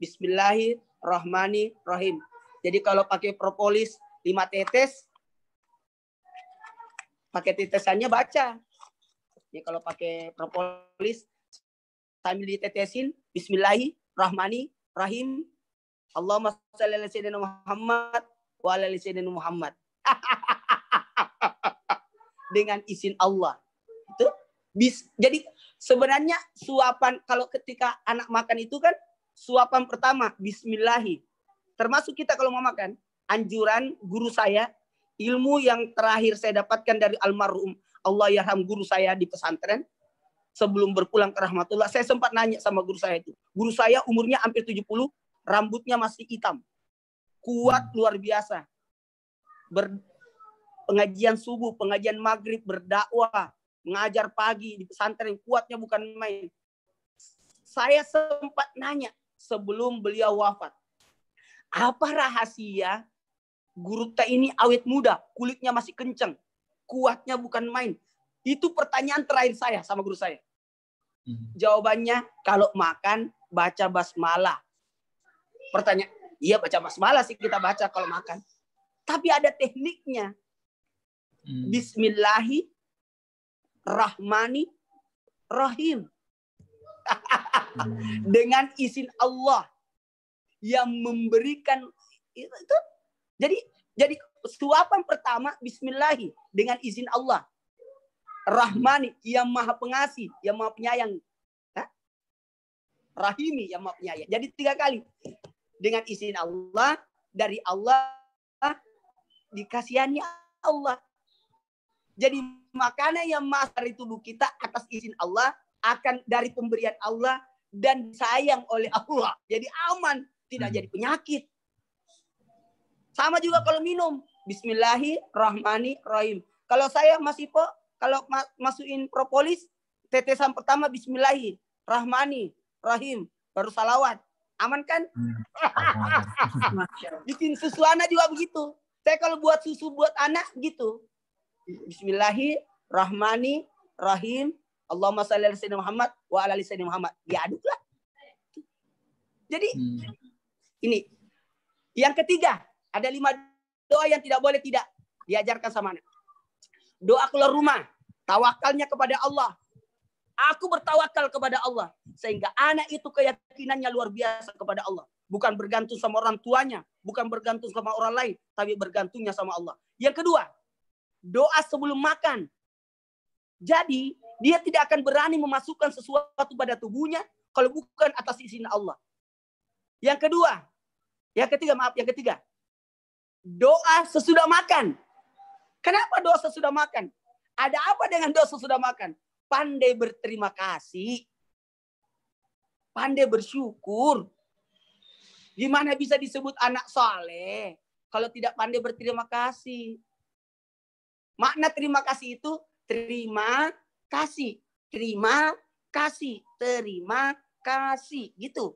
Bismillahirrahmanirrahim. Jadi kalau pakai propolis 5 tetes, pakai tetesannya baca. Ya, kalau pakai propolis sambil ditetesin Bismillahirrahmanirrahim. Allahumma shalli ala sayyidina Muhammad wa ala ali sayyidina Muhammad. Dengan izin Allah. Itu jadi sebenarnya suapan kalau ketika anak makan itu kan suapan pertama Bismillahi. Termasuk kita kalau mau makan, anjuran guru saya, ilmu yang terakhir saya dapatkan dari almarhum Allah yarham guru saya di pesantren. Sebelum berpulang ke rahmatullah, saya sempat nanya sama guru saya itu. Guru saya umurnya hampir 70, rambutnya masih hitam. Kuat luar biasa. Pengajian subuh, pengajian maghrib, berdakwah, mengajar pagi di pesantren, kuatnya bukan main. Saya sempat nanya sebelum beliau wafat. Apa rahasia guru kita ini awet muda, kulitnya masih kencang, kuatnya bukan main? Itu pertanyaan terakhir saya sama guru saya. Jawabannya, kalau makan, baca basmalah. Pertanyaan, iya baca basmalah sih kita baca kalau makan. Tapi ada tekniknya. Bismillahirrahmanirrahim. Dengan izin Allah yang memberikan itu. Jadi suapan pertama Bismillahi dengan izin Allah. Rahmani yang maha pengasih, yang maha penyayang. Rahimi yang maha penyayang. Jadi 3 kali. Dengan izin Allah, dari Allah, dikasihani Allah. Jadi makanan yang masuk dari tubuh kita atas izin Allah, akan dari pemberian Allah, dan sayang oleh Allah. Jadi aman, tidak jadi penyakit. Sama juga kalau minum. Bismillahirrahmanirrahim. Kalau saya masih kalau masukin propolis, tetesan pertama Bismillahirrahmanirrahim. Baru salawat. Aman kan? Bikin susu anak juga begitu. Saya kalau buat susu buat anak gitu. Bismillahirrahmanirrahim. Allahumma shalli ala sayyidina Muhammad wa ala ali sayyidina Muhammad. Diaduklah. Jadi ini. Yang ketiga, ada 5 doa yang tidak boleh tidak diajarkan sama anak. Doa keluar rumah, tawakalnya kepada Allah. Aku bertawakal kepada Allah. Sehingga anak itu keyakinannya luar biasa kepada Allah. Bukan bergantung sama orang tuanya. Bukan bergantung sama orang lain. Tapi bergantungnya sama Allah. Yang kedua, doa sebelum makan. Jadi, dia tidak akan berani memasukkan sesuatu pada tubuhnya kalau bukan atas izin Allah. Yang ketiga, doa sesudah makan. Kenapa doa sesudah makan? Ada apa dengan doa sesudah makan? Pandai berterima kasih. Pandai bersyukur. Gimana bisa disebut anak saleh kalau tidak pandai berterima kasih? Makna terima kasih itu terima kasih. Terima kasih. Terima kasih. Gitu.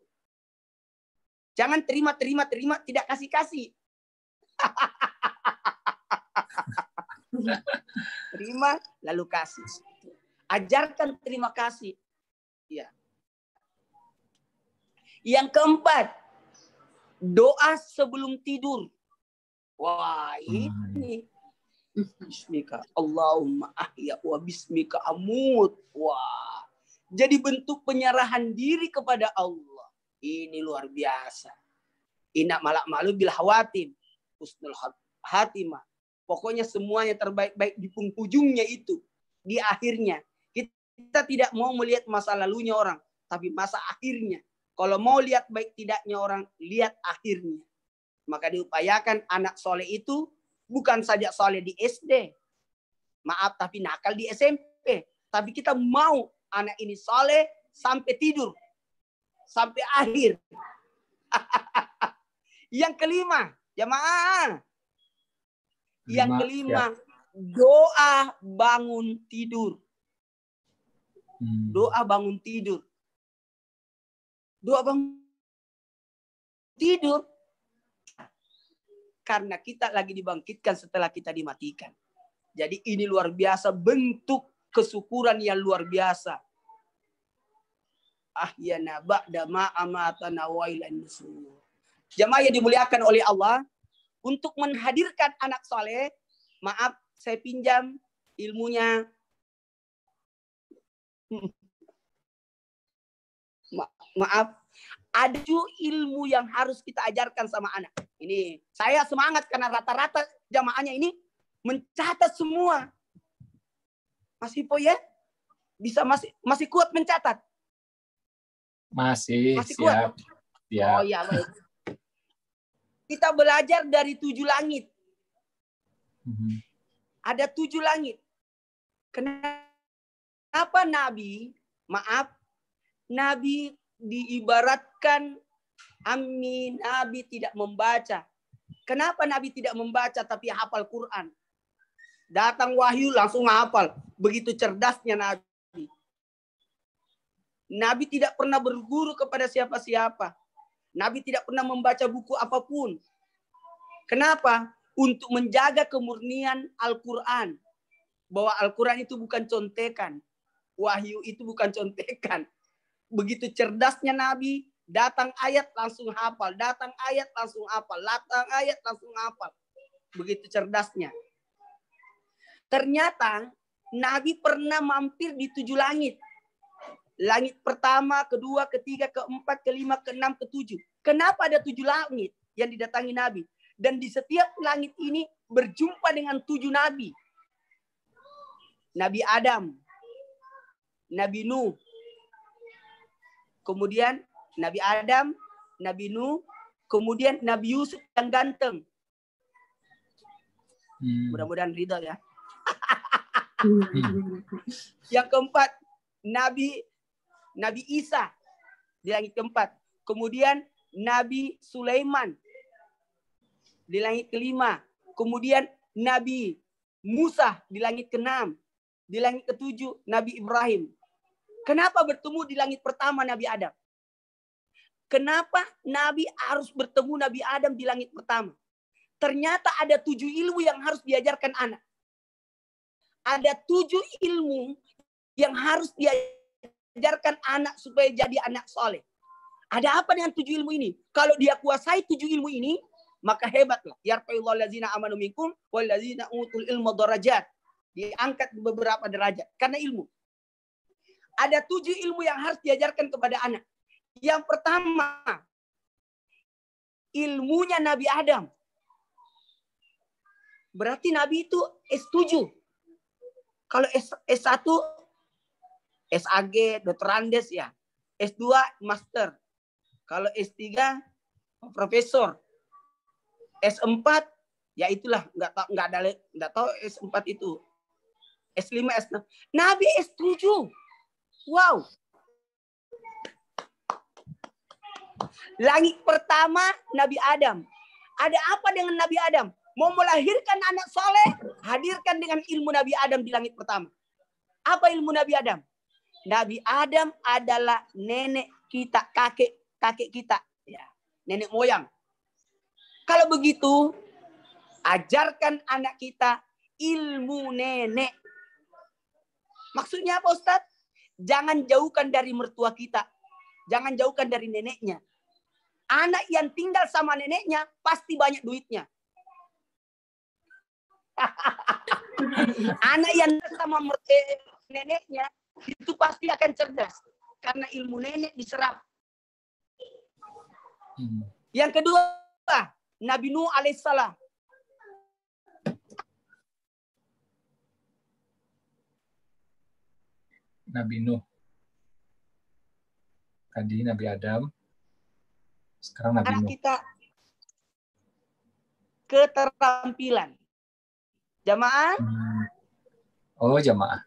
Jangan terima, tidak kasih. Terima, lalu kasih. Ajarkan terima kasih. Ya. Yang keempat, doa sebelum tidur. Wah, ini. Bismika Allahumma ahya wa bismika amut. Wah. Jadi bentuk penyerahan diri kepada Allah. Ini luar biasa. Inna malak malu bil hawatim. Husnul hatimah. Pokoknya semuanya terbaik-baik di penghujungnya itu. Di akhirnya. Kita tidak mau melihat masa lalunya orang. Tapi masa akhirnya. Kalau mau lihat baik tidaknya orang, lihat akhirnya. Maka diupayakan anak soleh itu bukan saja soleh di SD. Maaf, tapi nakal di SMP. Tapi kita mau anak ini soleh sampai tidur. Sampai akhir. Yang kelima, jamaah. Yang kelima, doa bangun tidur. Doa bangun tidur. Doa bangun tidur. Karena kita lagi dibangkitkan setelah kita dimatikan. Jadi ini luar biasa, bentuk kesyukuran yang luar biasa. Ahyana ba'da ma amatana wa ilan nusur. Jamaah yang dimuliakan oleh Allah, untuk menghadirkan anak soleh, maaf saya pinjam ilmunya. Maaf, ada ilmu yang harus kita ajarkan sama anak. Ini saya semangat karena rata-rata jamaahnya ini mencatat semua. Mas Hipo ya? Bisa masih kuat mencatat? Masih siap. Kuat? Oh iya, baik. Kita belajar dari 7 langit. Ada 7 langit. Kenapa Nabi, maaf, Nabi diibaratkan Nabi tidak membaca. Kenapa Nabi tidak membaca tapi hafal Quran? Datang wahyu langsung hafal. Begitu cerdasnya Nabi. Nabi tidak pernah berguru kepada siapa-siapa. Nabi tidak pernah membaca buku apapun. Kenapa? Untuk menjaga kemurnian Al-Quran. Bahwa Al-Quran itu bukan contekan. Wahyu itu bukan contekan. Begitu cerdasnya Nabi, datang ayat langsung hafal. Datang ayat langsung hafal. Datang ayat langsung hafal. Begitu cerdasnya. Ternyata Nabi pernah mampir di 7 langit. Langit pertama, kedua, ketiga, keempat, kelima, keenam, ketujuh. Kenapa ada 7 langit yang didatangi Nabi? Dan di setiap langit ini berjumpa dengan 7 nabi. Nabi Adam, Nabi Nuh, kemudian Nabi Adam, Nabi Nuh, kemudian Nabi Yusuf yang ganteng. Mudah-mudahan ridho ya. Yang keempat, Nabi Isa di langit keempat. Kemudian Nabi Sulaiman di langit kelima. Kemudian Nabi Musa di langit keenam. Di langit ketujuh Nabi Ibrahim. Kenapa bertemu di langit pertama Nabi Adam? Kenapa Nabi harus bertemu Nabi Adam di langit pertama? Ternyata ada 7 ilmu yang harus diajarkan anak. Ada 7 ilmu yang harus diajarkan anak supaya jadi anak soleh. Ada apa dengan 7 ilmu ini? Kalau dia kuasai 7 ilmu ini, maka hebatlah. Yarfa'illahu allazina amanu minkum wal ladzina utul ilma darajat. Diangkat beberapa derajat karena ilmu. Ada 7 ilmu yang harus diajarkan kepada anak. Yang pertama, ilmunya Nabi Adam. Berarti Nabi itu S7. Kalau S1, SAG, Dr. Andes ya. S2, Master. Kalau S3, Profesor. S4, ya itulah. Nggak tahu S4 itu. S5, S6. Nabi S7. Wow. Langit pertama, Nabi Adam. Ada apa dengan Nabi Adam? Mau melahirkan anak soleh, hadirkan dengan ilmu Nabi Adam di langit pertama. Apa ilmu Nabi Adam? Nabi Adam adalah nenek kita, kakek kita, ya, nenek moyang. Kalau begitu, ajarkan anak kita ilmu nenek. Maksudnya apa Ustadz? Jangan jauhkan dari mertua kita. Jangan jauhkan dari neneknya. Anak yang tinggal sama neneknya pasti banyak duitnya. Anak yang sama neneknya itu pasti akan cerdas. Karena ilmu nenek diserap. Yang kedua, Nabi Nuh alaihissalam. Nabi Nuh. Tadi Nabi Adam. Sekarang Nabi Nuh. Kita keterampilan. Jamaah? Oh, jamaah.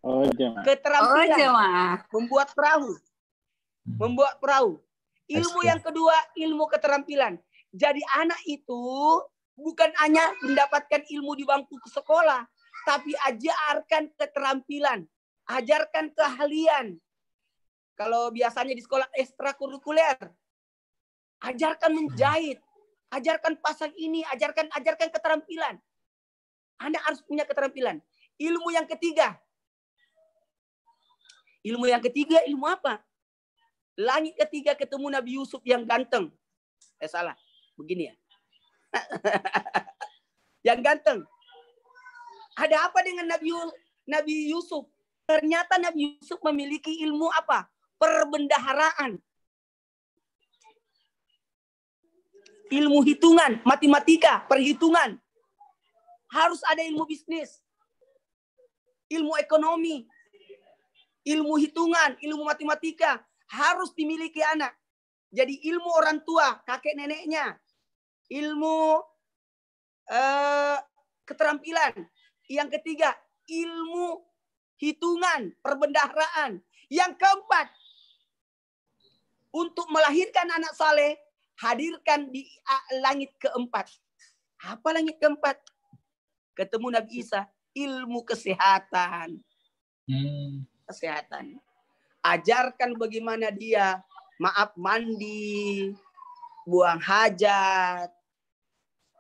Oh, jamaah. Keterampilan. Oh, jamaah. Membuat perahu. Membuat perahu. Ilmu yang kedua, ilmu keterampilan. Jadi anak itu bukan hanya mendapatkan ilmu di bangku sekolah, tapi ajarkan keterampilan, ajarkan keahlian. Kalau biasanya di sekolah ekstrakurikuler, ajarkan menjahit, ajarkan pasang ini, ajarkan keterampilan. Anak harus punya keterampilan. Ilmu yang ketiga. Ilmu yang ketiga, ilmu apa? Langit ketiga ketemu Nabi Yusuf yang ganteng. Salah. Begini ya. Yang ganteng. Ada apa dengan Nabi Yusuf? Ternyata Nabi Yusuf memiliki ilmu apa? Perbendaharaan. Ilmu hitungan, matematika, perhitungan. Harus ada ilmu bisnis. Ilmu ekonomi. Ilmu hitungan, ilmu matematika. Harus dimiliki anak. Jadi ilmu orang tua, kakek neneknya. Ilmu keterampilan. Yang ketiga, ilmu hitungan, perbendaharaan. Yang keempat, untuk melahirkan anak saleh, hadirkan di langit keempat. Apa langit keempat? Ketemu Nabi Isa, ilmu kesehatan. Kesehatan. Ajarkan bagaimana dia mandi, buang hajat,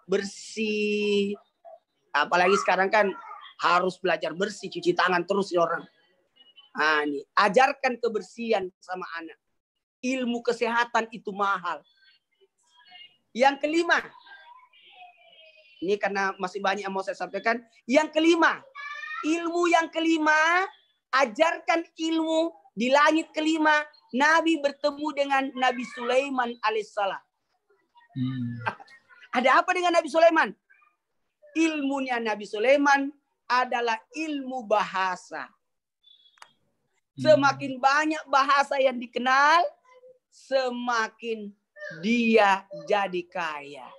bersih. Apalagi sekarang kan harus belajar bersih, cuci tangan terus orang. Nah, ini ajarkan kebersihan sama anak. Ilmu kesehatan itu mahal. Yang kelima, ini karena masih banyak yang mau saya sampaikan. Yang kelima, ilmu yang kelima, ajarkan ilmu di langit kelima. Nabi bertemu dengan Nabi Sulaiman alaihissalam. Ada apa dengan Nabi Sulaiman? Ilmunya Nabi Sulaiman adalah ilmu bahasa. Semakin banyak bahasa yang dikenal, semakin dia jadi kaya,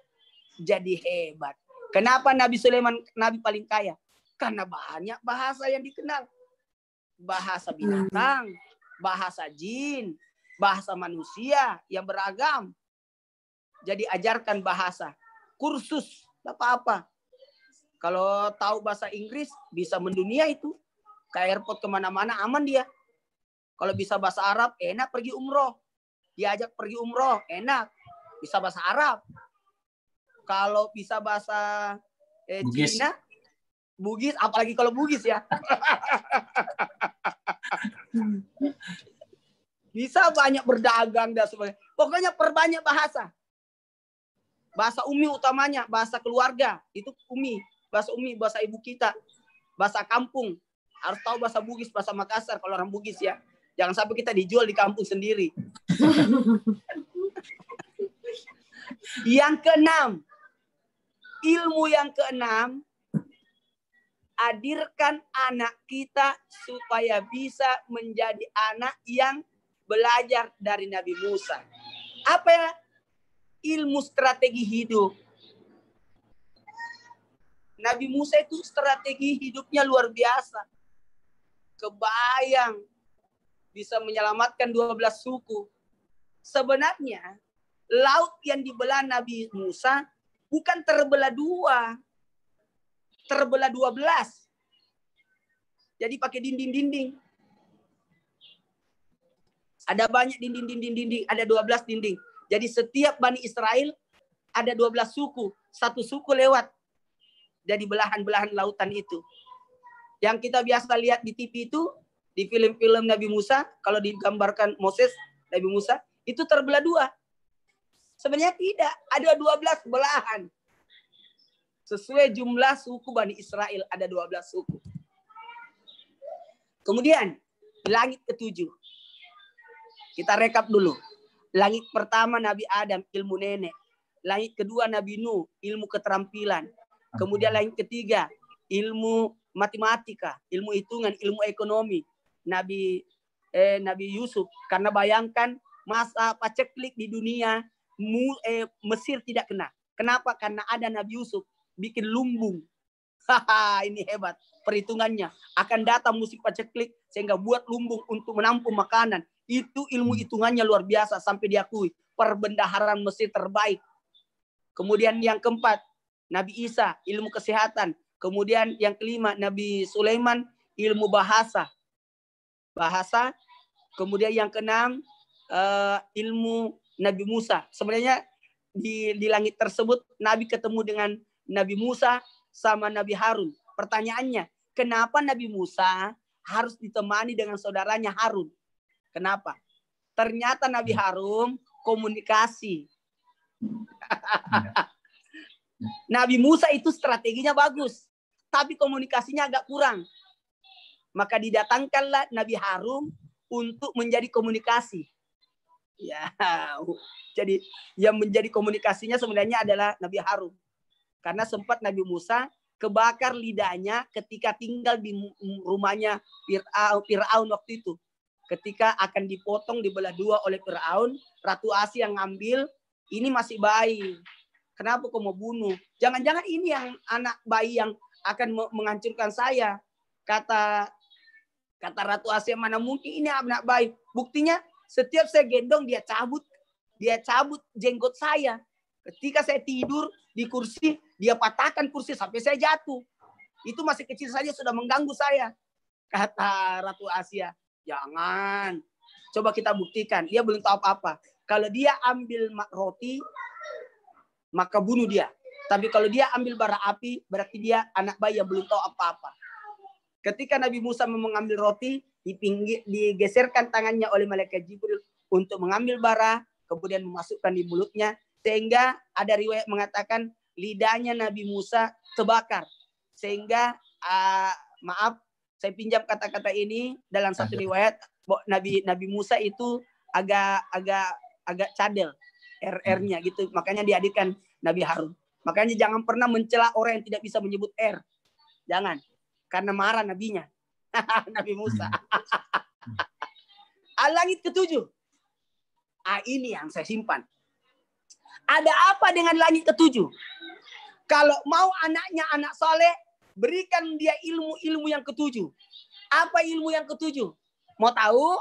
jadi hebat. Kenapa Nabi Sulaiman Nabi paling kaya? Karena banyak bahasa yang dikenal. Bahasa binatang, bahasa jin, bahasa manusia yang beragam. Jadi ajarkan bahasa. Kursus, apa-apa. Kalau tahu bahasa Inggris, bisa mendunia itu. Ke airport kemana-mana, aman dia. Kalau bisa bahasa Arab, enak pergi umroh. Diajak pergi umroh, enak. Bisa bahasa Arab. Kalau bisa bahasa Cina, Bugis, apalagi kalau Bugis ya. Bisa banyak berdagang dan sebagainya. Pokoknya perbanyak bahasa. Bahasa umi utamanya, bahasa keluarga. Itu umi. Bahasa umi, bahasa ibu kita. Bahasa kampung. Harus tahu bahasa Bugis, bahasa Makassar kalau orang Bugis ya. Jangan sampai kita dijual di kampung sendiri. Yang keenam. Ilmu yang keenam. Hadirkan anak kita supaya bisa menjadi anak yang belajar dari Nabi Musa. Apa ya? Ilmu strategi hidup. Nabi Musa itu strategi hidupnya luar biasa. Kebayang bisa menyelamatkan 12 suku. Sebenarnya laut yang dibelah Nabi Musa bukan terbelah dua. Terbelah 12. Jadi pakai dinding-dinding. Ada banyak dinding. Ada 12 dinding. Jadi setiap Bani Israel ada 12 suku. Satu suku lewat. jadi belahan-belahan lautan itu. Yang kita biasa lihat di TV itu, di film-film Nabi Musa, kalau digambarkan Moses, Nabi Musa, itu terbelah dua. Sebenarnya tidak, ada 12 belahan. Sesuai jumlah suku Bani Israel, ada 12 suku. Kemudian, langit ketujuh. Kita rekap dulu. Langit pertama Nabi Adam, ilmu nenek. Langit kedua Nabi Nuh, ilmu keterampilan. Kemudian langit ketiga, ilmu matematika, ilmu hitungan, ilmu ekonomi. Nabi Yusuf, karena bayangkan masa paceklik di dunia, Mesir tidak kena. Kenapa? Karena ada Nabi Yusuf bikin lumbung. Ini hebat perhitungannya. Akan datang musim paceklik sehingga buat lumbung untuk menampung makanan. Itu ilmu hitungannya luar biasa sampai diakui perbendaharaan Mesir terbaik. Kemudian yang keempat, Nabi Isa, ilmu kesehatan. Kemudian yang kelima, Nabi Sulaiman, ilmu bahasa. Kemudian yang keenam, ilmu Nabi Musa. Sebenarnya di langit tersebut, Nabi ketemu dengan Nabi Musa sama Nabi Harun. Pertanyaannya, kenapa Nabi Musa harus ditemani dengan saudaranya Harun? Kenapa? Ternyata Nabi Harun komunikasi. Nabi Musa itu strateginya bagus, tapi komunikasinya agak kurang. Maka didatangkanlah Nabi Harun untuk menjadi komunikasi. Ya, jadi yang menjadi komunikasinya sebenarnya adalah Nabi Harun. Karena sempat Nabi Musa kebakar lidahnya ketika tinggal di rumahnya Fir'aun waktu itu. Ketika akan dipotong dibelah dua oleh Fir'aun, Ratu Asia yang ngambil, ini masih bayi. Kenapa kau mau bunuh? Jangan-jangan ini yang anak bayi yang akan menghancurkan saya. Kata Ratu Asia, mana mungkin ini anak bayi. Buktinya setiap saya gendong dia cabut jenggot saya. Ketika saya tidur di kursi, dia patahkan kursi sampai saya jatuh. Itu masih kecil saja sudah mengganggu saya. Kata Ratu Asia, jangan. Coba kita buktikan. Dia belum tahu apa-apa. Kalau dia ambil roti, maka bunuh dia. Tapi kalau dia ambil bara api, berarti dia anak bayi yang belum tahu apa-apa. Ketika Nabi Musa mengambil roti, digeserkan tangannya oleh malaikat Jibril untuk mengambil bara, kemudian memasukkan di mulutnya. Sehingga ada riwayat mengatakan lidahnya Nabi Musa terbakar. Sehingga, maaf, saya pinjam kata-kata ini dalam satu riwayat, Nabi Musa itu agak cadel, R-nya gitu. Makanya dihadirkan Nabi Harun. Makanya jangan pernah mencela orang yang tidak bisa menyebut R. Jangan. Karena marah nabinya. Nabi Musa. Langit ketujuh. Ini yang saya simpan. Ada apa dengan langit ketujuh? Kalau mau anaknya anak soleh, berikan dia ilmu-ilmu yang ketujuh. Apa ilmu yang ketujuh? Mau tahu?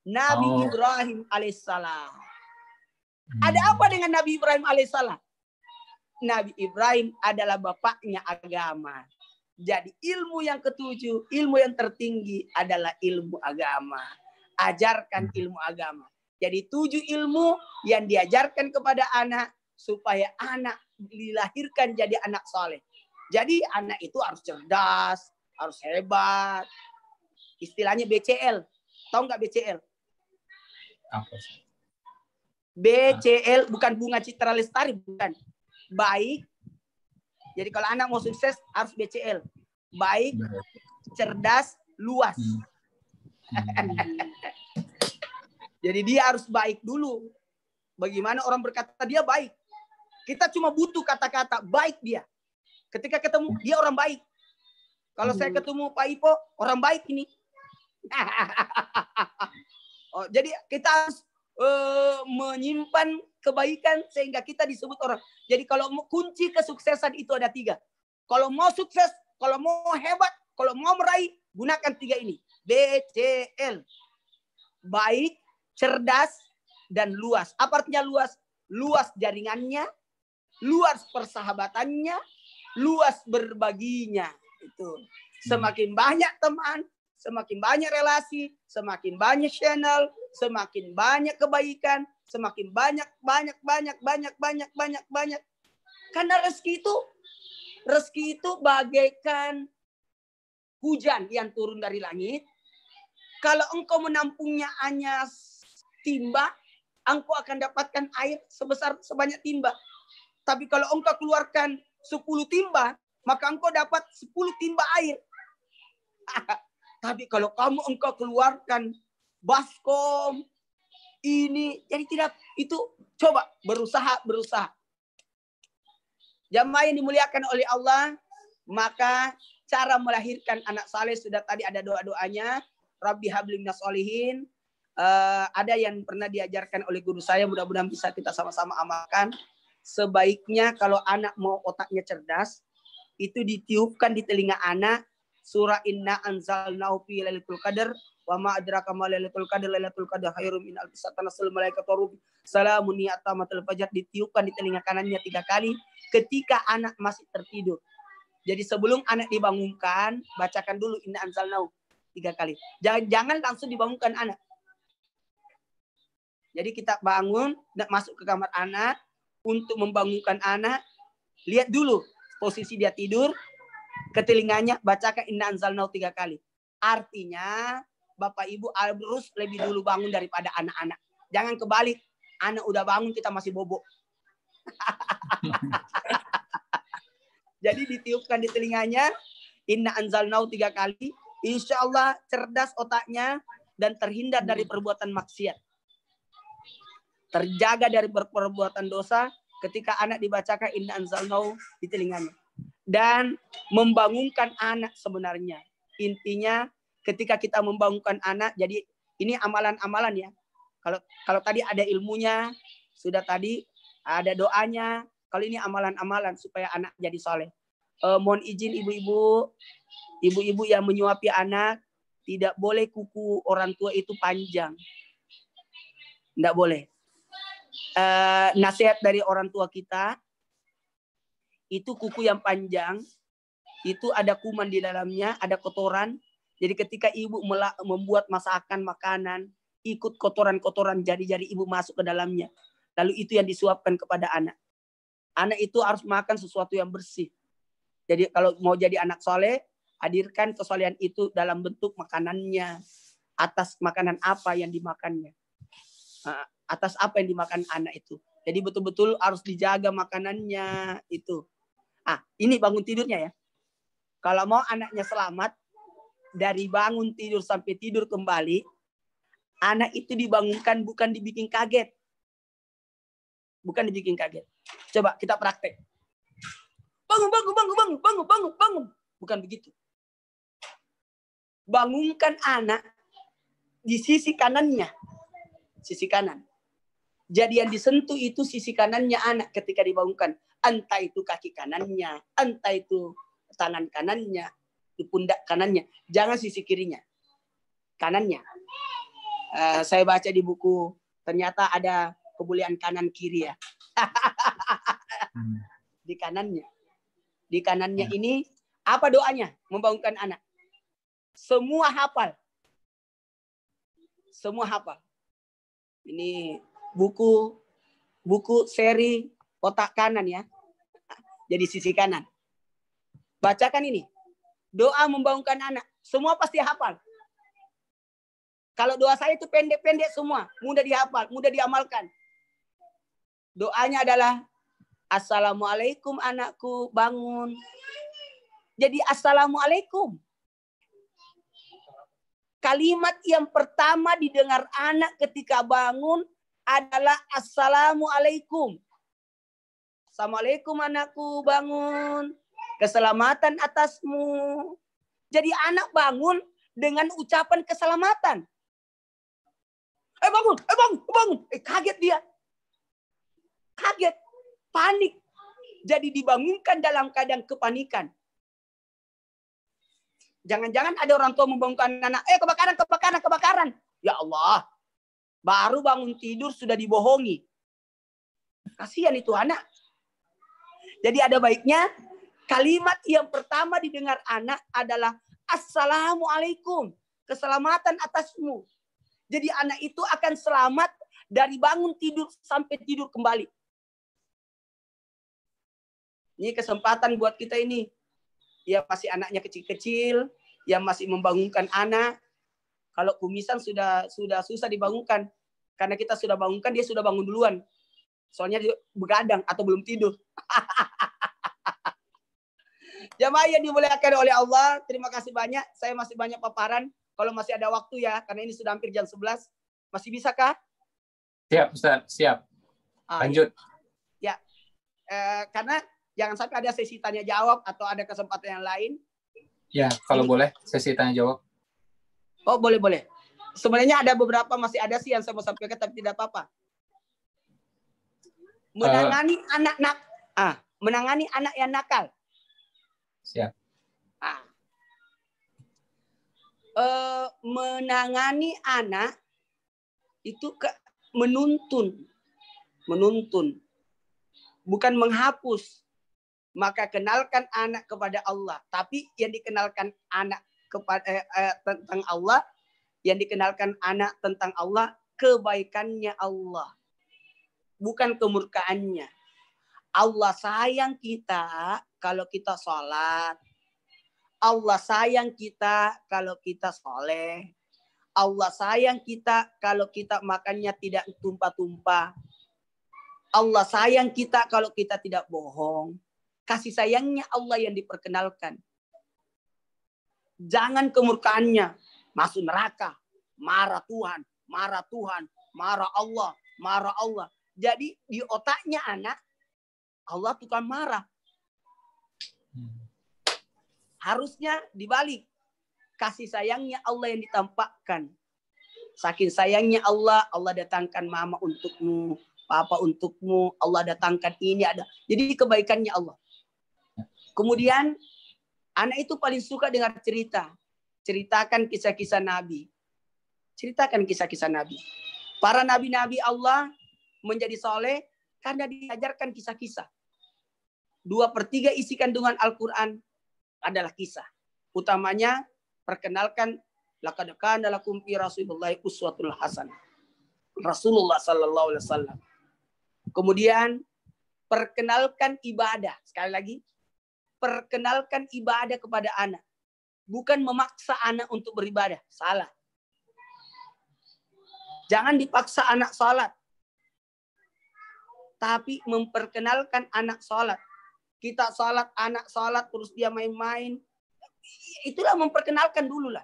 Nabi Ibrahim alaihissalam. Ada apa dengan Nabi Ibrahim alaihissalam? Nabi Ibrahim adalah bapaknya agama. Jadi ilmu yang ketujuh, ilmu yang tertinggi adalah ilmu agama. Ajarkan ilmu agama. Jadi 7 ilmu yang diajarkan kepada anak supaya anak dilahirkan jadi anak soleh. Jadi anak itu harus cerdas, harus hebat. Istilahnya BCL. Tahu nggak BCL? Apa? BCL bukan Bunga Citra Lestari, bukan. Baik. Jadi kalau anak mau sukses harus BCL. Baik, cerdas, luas. Jadi dia harus baik dulu. Bagaimana orang berkata dia baik? Kita cuma butuh kata-kata baik dia. Ketika ketemu dia orang baik. Kalau saya ketemu Pak Ipo, orang baik ini. Jadi kita harus menyimpan kebaikan sehingga kita disebut orang. Jadi kalau kunci kesuksesan itu ada 3. Kalau mau sukses, kalau mau hebat, kalau mau meraih, gunakan 3 ini. BCL. Baik, cerdas, dan luas. Apa artinya luas? Luas jaringannya, luas persahabatannya, luas berbaginya. Itu. Semakin banyak teman, semakin banyak relasi, semakin banyak channel, semakin banyak kebaikan, semakin banyak. Karena rezeki itu rezeki itu bagaikan hujan yang turun dari langit. Kalau engkau menampungnya hanya timba, engkau akan dapatkan air sebanyak timba. Tapi kalau engkau keluarkan 10 timba, maka engkau dapat 10 timba air. Tapi kalau engkau keluarkan baskom, ini, jadi tidak, itu coba berusaha. Jamaah yang dimuliakan oleh Allah, maka cara melahirkan anak saleh sudah tadi ada doa-doanya. Rabbi habli minas solihin. Ada yang pernah diajarkan oleh guru saya, mudah-mudahan bisa kita sama-sama amalkan. Sebaiknya kalau anak mau otaknya cerdas, itu ditiupkan di telinga anak surah Inna anzalnahu fi lailatul qadar wa ma adraka ma lailatul qadar khairum min alfi shahr tanazzalu malaikatu ruh salamun hiya hatta matla'il fajr, ditiupkan di telinga kanannya 3 kali ketika anak masih tertidur. Jadi sebelum anak dibangunkan, bacakan dulu Inna anzalnahu 3 kali. Jangan langsung dibangunkan anak. Jadi kita bangun, masuk ke kamar anak. Untuk membangunkan anak, lihat dulu posisi dia tidur, ke telinganya bacakan Inna anzalnahu 3 kali. Artinya Bapak Ibu harus lebih dulu bangun daripada anak-anak. Jangan kebalik, anak udah bangun kita masih bobok. Jadi ditiupkan di telinganya Inna anzalnahu 3 kali. Insya Allah cerdas otaknya dan terhindar dari perbuatan maksiat. Terjaga dari perbuatan dosa ketika anak dibacakan Inna anzalnahu di telinganya. Dan membangunkan anak sebenarnya. Intinya ketika kita membangunkan anak, jadi ini amalan-amalan ya. Kalau tadi ada ilmunya, sudah tadi ada doanya. Kalau ini amalan-amalan supaya anak jadi soleh. Mohon izin ibu-ibu yang menyuapi anak, tidak boleh kuku orang tua itu panjang. Tidak boleh. Nasihat dari orang tua kita, itu kuku yang panjang, itu ada kuman di dalamnya, ada kotoran. Jadi ketika ibu membuat masakan, makanan, ikut kotoran-kotoran jari-jari ibu masuk ke dalamnya. Lalu itu yang disuapkan kepada anak. Anak itu harus makan sesuatu yang bersih. Jadi kalau mau jadi anak soleh, hadirkan kesolehan itu dalam bentuk makanannya. Atas makanan apa yang dimakannya. Atas apa yang dimakan anak itu. Jadi betul-betul harus dijaga makanannya itu. Ini bangun tidurnya ya. Kalau mau anaknya selamat, dari bangun tidur sampai tidur kembali, anak itu dibangunkan bukan dibikin kaget. Bukan dibikin kaget. Coba kita praktek. Bangun. Bukan begitu. Bangunkan anak di sisi kanannya. Sisi kanan. Jadi yang disentuh itu sisi kanannya anak ketika dibangunkan. Entah itu kaki kanannya, entah itu tangan kanannya, di pundak kanannya. Jangan sisi kirinya. Kanannya. Saya baca di buku, ternyata ada kebolehan kanan kiri ya. Di kanannya. Di kanannya ini, apa doanya? Membangunkan anak. Semua hafal. Semua hafal. Ini buku seri otak kanan ya. Jadi sisi kanan. Bacakan ini. Doa membangunkan anak. Semua pasti hafal. Kalau doa saya itu pendek-pendek semua. Mudah dihafal, mudah diamalkan. Doanya adalah Assalamualaikum anakku, bangun. Jadi Assalamualaikum. Kalimat yang pertama didengar anak ketika bangun adalah Assalamualaikum. Assalamualaikum anakku, bangun. Keselamatan atasmu. Jadi anak bangun dengan ucapan keselamatan. Bangun. Kaget dia. Kaget. Panik. Jadi dibangunkan dalam keadaan kepanikan. Jangan-jangan ada orang tua membangunkan anak, kebakaran. Ya Allah, baru bangun tidur sudah dibohongi. Kasihan itu anak. Jadi ada baiknya kalimat yang pertama didengar anak adalah Assalamualaikum, keselamatan atasmu. Jadi anak itu akan selamat dari bangun tidur sampai tidur kembali. Ini kesempatan buat kita ini. Ya masih anaknya kecil-kecil, yang masih membangunkan anak. Kalau kumisan sudah susah dibangunkan. Karena kita sudah bangunkan, dia sudah bangun duluan. Soalnya dia begadang atau belum tidur. Jamaah yang dimuliakan oleh Allah, terima kasih banyak. Saya masih banyak paparan. Kalau masih ada waktu ya, karena ini sudah hampir jam 11. Masih bisa kah? Siap, Ustaz. Siap. Lanjut. Ya. Karena jangan sampai ada sesi tanya jawab atau ada kesempatan yang lain. Ya, kalau boleh sesi tanya jawab. Oh, boleh. Sebenarnya ada beberapa masih ada sih yang saya mau sampaikan, tapi tidak apa-apa. Menangani anak yang nakal. Siap. Menangani anak itu menuntun, bukan menghapus. Maka kenalkan anak kepada Allah. Tapi yang dikenalkan anak kepada tentang Allah, yang dikenalkan anak tentang Allah, kebaikannya Allah, bukan kemurkaannya. Allah sayang kita kalau kita sholat. Allah sayang kita kalau kita soleh. Allah sayang kita kalau kita makannya tidak tumpah-tumpah. Allah sayang kita kalau kita tidak bohong. Kasih sayangnya Allah yang diperkenalkan. Jangan kemurkaannya. Masuk neraka. Marah Tuhan. Marah Allah. Jadi di otaknya anak, Allah tukang marah. Harusnya dibalik. Kasih sayangnya Allah yang ditampakkan. Saking sayangnya Allah datangkan mama untukmu, papa untukmu, Allah datangkan ini ada. Jadi kebaikannya Allah. Kemudian anak itu paling suka dengar cerita. Ceritakan kisah-kisah Nabi. Para nabi-nabi Allah menjadi soleh karena diajarkan kisah-kisah. 2/3 isi kandungan Al-Quran adalah kisah. Utamanya perkenalkan laqad kana lakum fi Rasulillahi uswatul hasanah. Rasulullah sallallahu alaihi wasallam. Kemudian perkenalkan ibadah. Sekali lagi, perkenalkan ibadah kepada anak. Bukan memaksa anak untuk beribadah. Salah. Jangan dipaksa anak sholat. Tapi memperkenalkan anak sholat. Kita sholat, anak sholat, terus dia main-main. Itulah memperkenalkan dulu lah.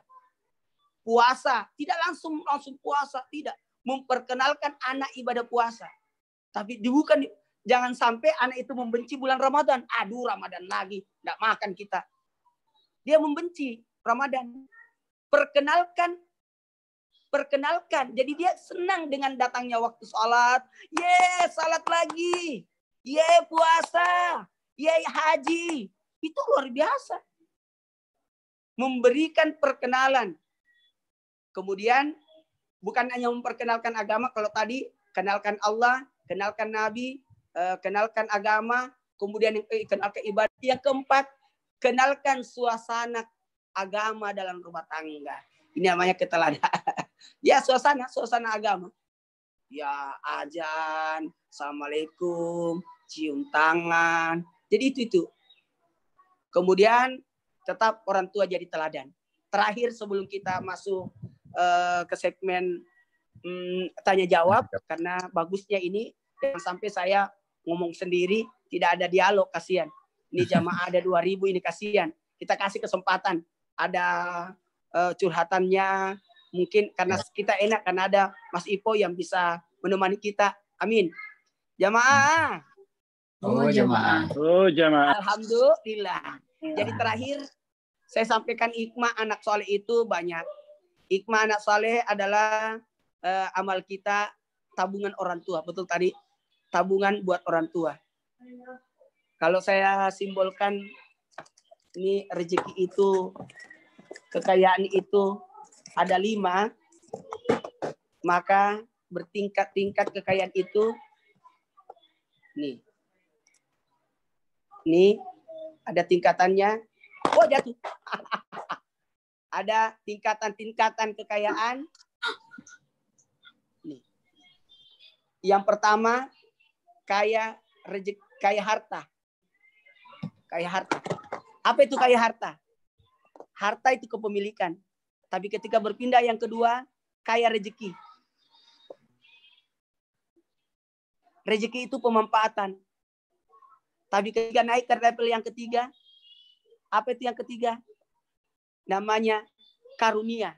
Puasa. Tidak langsung puasa. Tidak. Memperkenalkan anak ibadah puasa. Tapi bukan. Jangan sampai anak itu membenci bulan Ramadan. Aduh, Ramadan lagi. Nggak makan kita. Dia membenci Ramadan. Perkenalkan. Jadi dia senang dengan datangnya waktu sholat. Sholat lagi. Puasa. Haji. Itu luar biasa. Memberikan perkenalan. Kemudian bukan hanya memperkenalkan agama. Kalau tadi kenalkan Allah, kenalkan Nabi, kenalkan agama, kemudian kenalkan ibadah. Yang keempat, kenalkan suasana agama dalam rumah tangga. Ini namanya keteladanan. Ya, suasana agama. Ya, azan, assalamualaikum, cium tangan. Jadi itu. Kemudian tetap orang tua jadi teladan. Terakhir sebelum kita masuk ke segmen tanya jawab, karena bagusnya ini jangan sampai saya ngomong sendiri, tidak ada dialog, kasihan. Ini jamaah ada 2.000, ini kasihan. Kita kasih kesempatan, ada curhatannya, mungkin karena kita enak, karena ada Mas Ipo yang bisa menemani kita. Amin. Jamaah. Jamaah. Alhamdulillah. Jadi terakhir, saya sampaikan hikmah anak soleh itu banyak. Hikmah anak soleh adalah amal kita, tabungan orang tua. Betul tadi? Tabungan buat orang tua. Kalau saya simbolkan, ini rezeki itu, kekayaan itu ada 5, maka bertingkat-tingkat kekayaan itu. Nih ada tingkatannya. Jatuh. Ada tingkatan-tingkatan kekayaan. Nih. Yang pertama, kaya harta. Kaya harta. Apa itu kaya harta? Harta itu kepemilikan. Tapi ketika berpindah yang kedua, kaya rezeki. Rezeki itu pemanfaatan. Tapi ketika naik ke level yang ketiga, apa itu yang ketiga? Namanya karunia.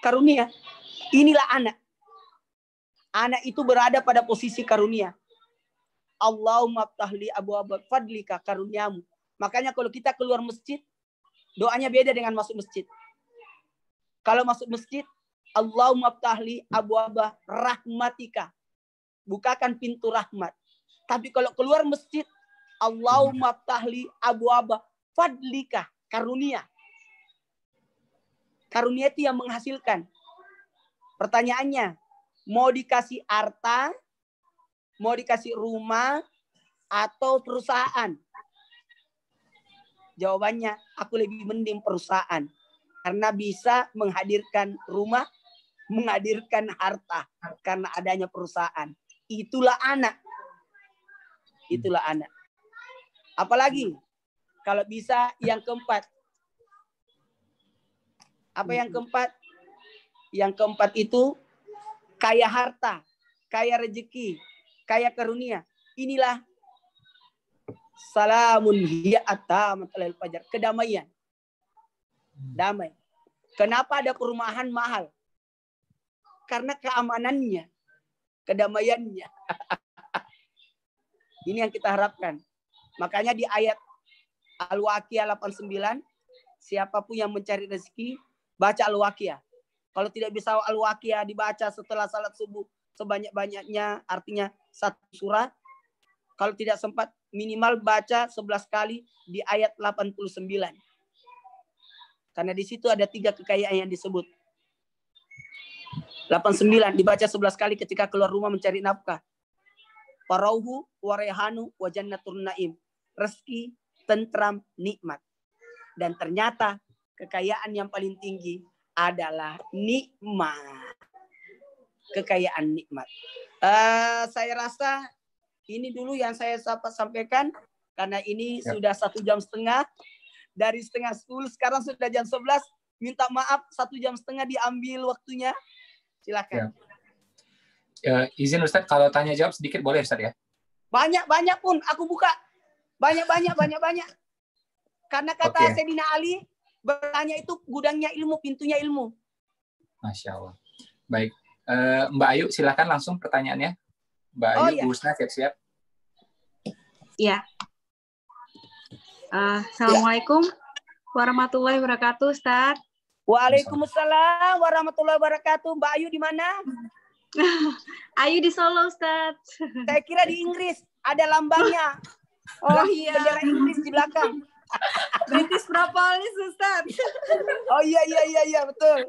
Karunia. Inilah anak. Anak itu berada pada posisi karunia. Allahumma ftahli abwaaba fadlika, karuniamu. Makanya kalau kita keluar masjid, doanya beda dengan masuk masjid. Kalau masuk masjid, Allahumma ftahli abwaaba rahmatika. Bukakan pintu rahmat. Tapi kalau keluar masjid, Allahumma ftahli abwaaba fadlika, karunia. Karunia itu yang menghasilkan. Pertanyaannya, mau dikasih harta, mau dikasih rumah, atau perusahaan? Jawabannya, aku lebih mending perusahaan. Karena bisa menghadirkan rumah, menghadirkan harta. Karena adanya perusahaan. Itulah anak. Itulah anak. Apalagi, kalau bisa yang keempat. Apa yang keempat? Yang keempat itu kaya harta, kaya rezeki, kaya karunia. Inilah salamun hiya atamatul fajar, kedamaian. Damai. Kenapa ada perumahan mahal? Karena keamanannya, kedamaiannya. Ini yang kita harapkan. Makanya di ayat Al-Waqiah 89, siapapun yang mencari rezeki, baca Al-Waqiah. Kalau tidak bisa Al-Waqiah dibaca setelah salat subuh sebanyak-banyaknya, artinya satu surah. Kalau tidak sempat, minimal baca 11 kali di ayat 89. Karena di situ ada 3 kekayaan yang disebut. 89 dibaca 11 kali ketika keluar rumah mencari nafkah. Farauhu wa rayhanu wa jannatun naim. Rezeki, tentram, nikmat. Dan ternyata kekayaan yang paling tinggi adalah nikmat. Kekayaan nikmat. Saya rasa ini dulu yang saya sampaikan. Karena ini sudah 1,5 jam. Dari 9:30 sekarang sudah jam 11. Minta maaf 1,5 jam diambil waktunya. Silakan. Izin Ustadz, kalau tanya jawab sedikit boleh Ustadz ya? Banyak pun aku buka. Banyak. Karena kata Sayyidina Ali, bertanya itu gudangnya ilmu, pintunya ilmu. Masya Allah. Baik. Mbak Ayu, silakan langsung pertanyaannya. Mbak Ayu, Bu Husna, siap-siap. Iya. Assalamualaikum warahmatullahi wabarakatuh, Ustaz. Waalaikumsalam warahmatullahi wabarakatuh. Mbak Ayu di mana? Ayu di Solo, Ustaz. Saya kira di Inggris. Ada lambangnya. Oh iya. Bendera Inggris di belakang. British Propolis, Ustaz. Oh iya, betul.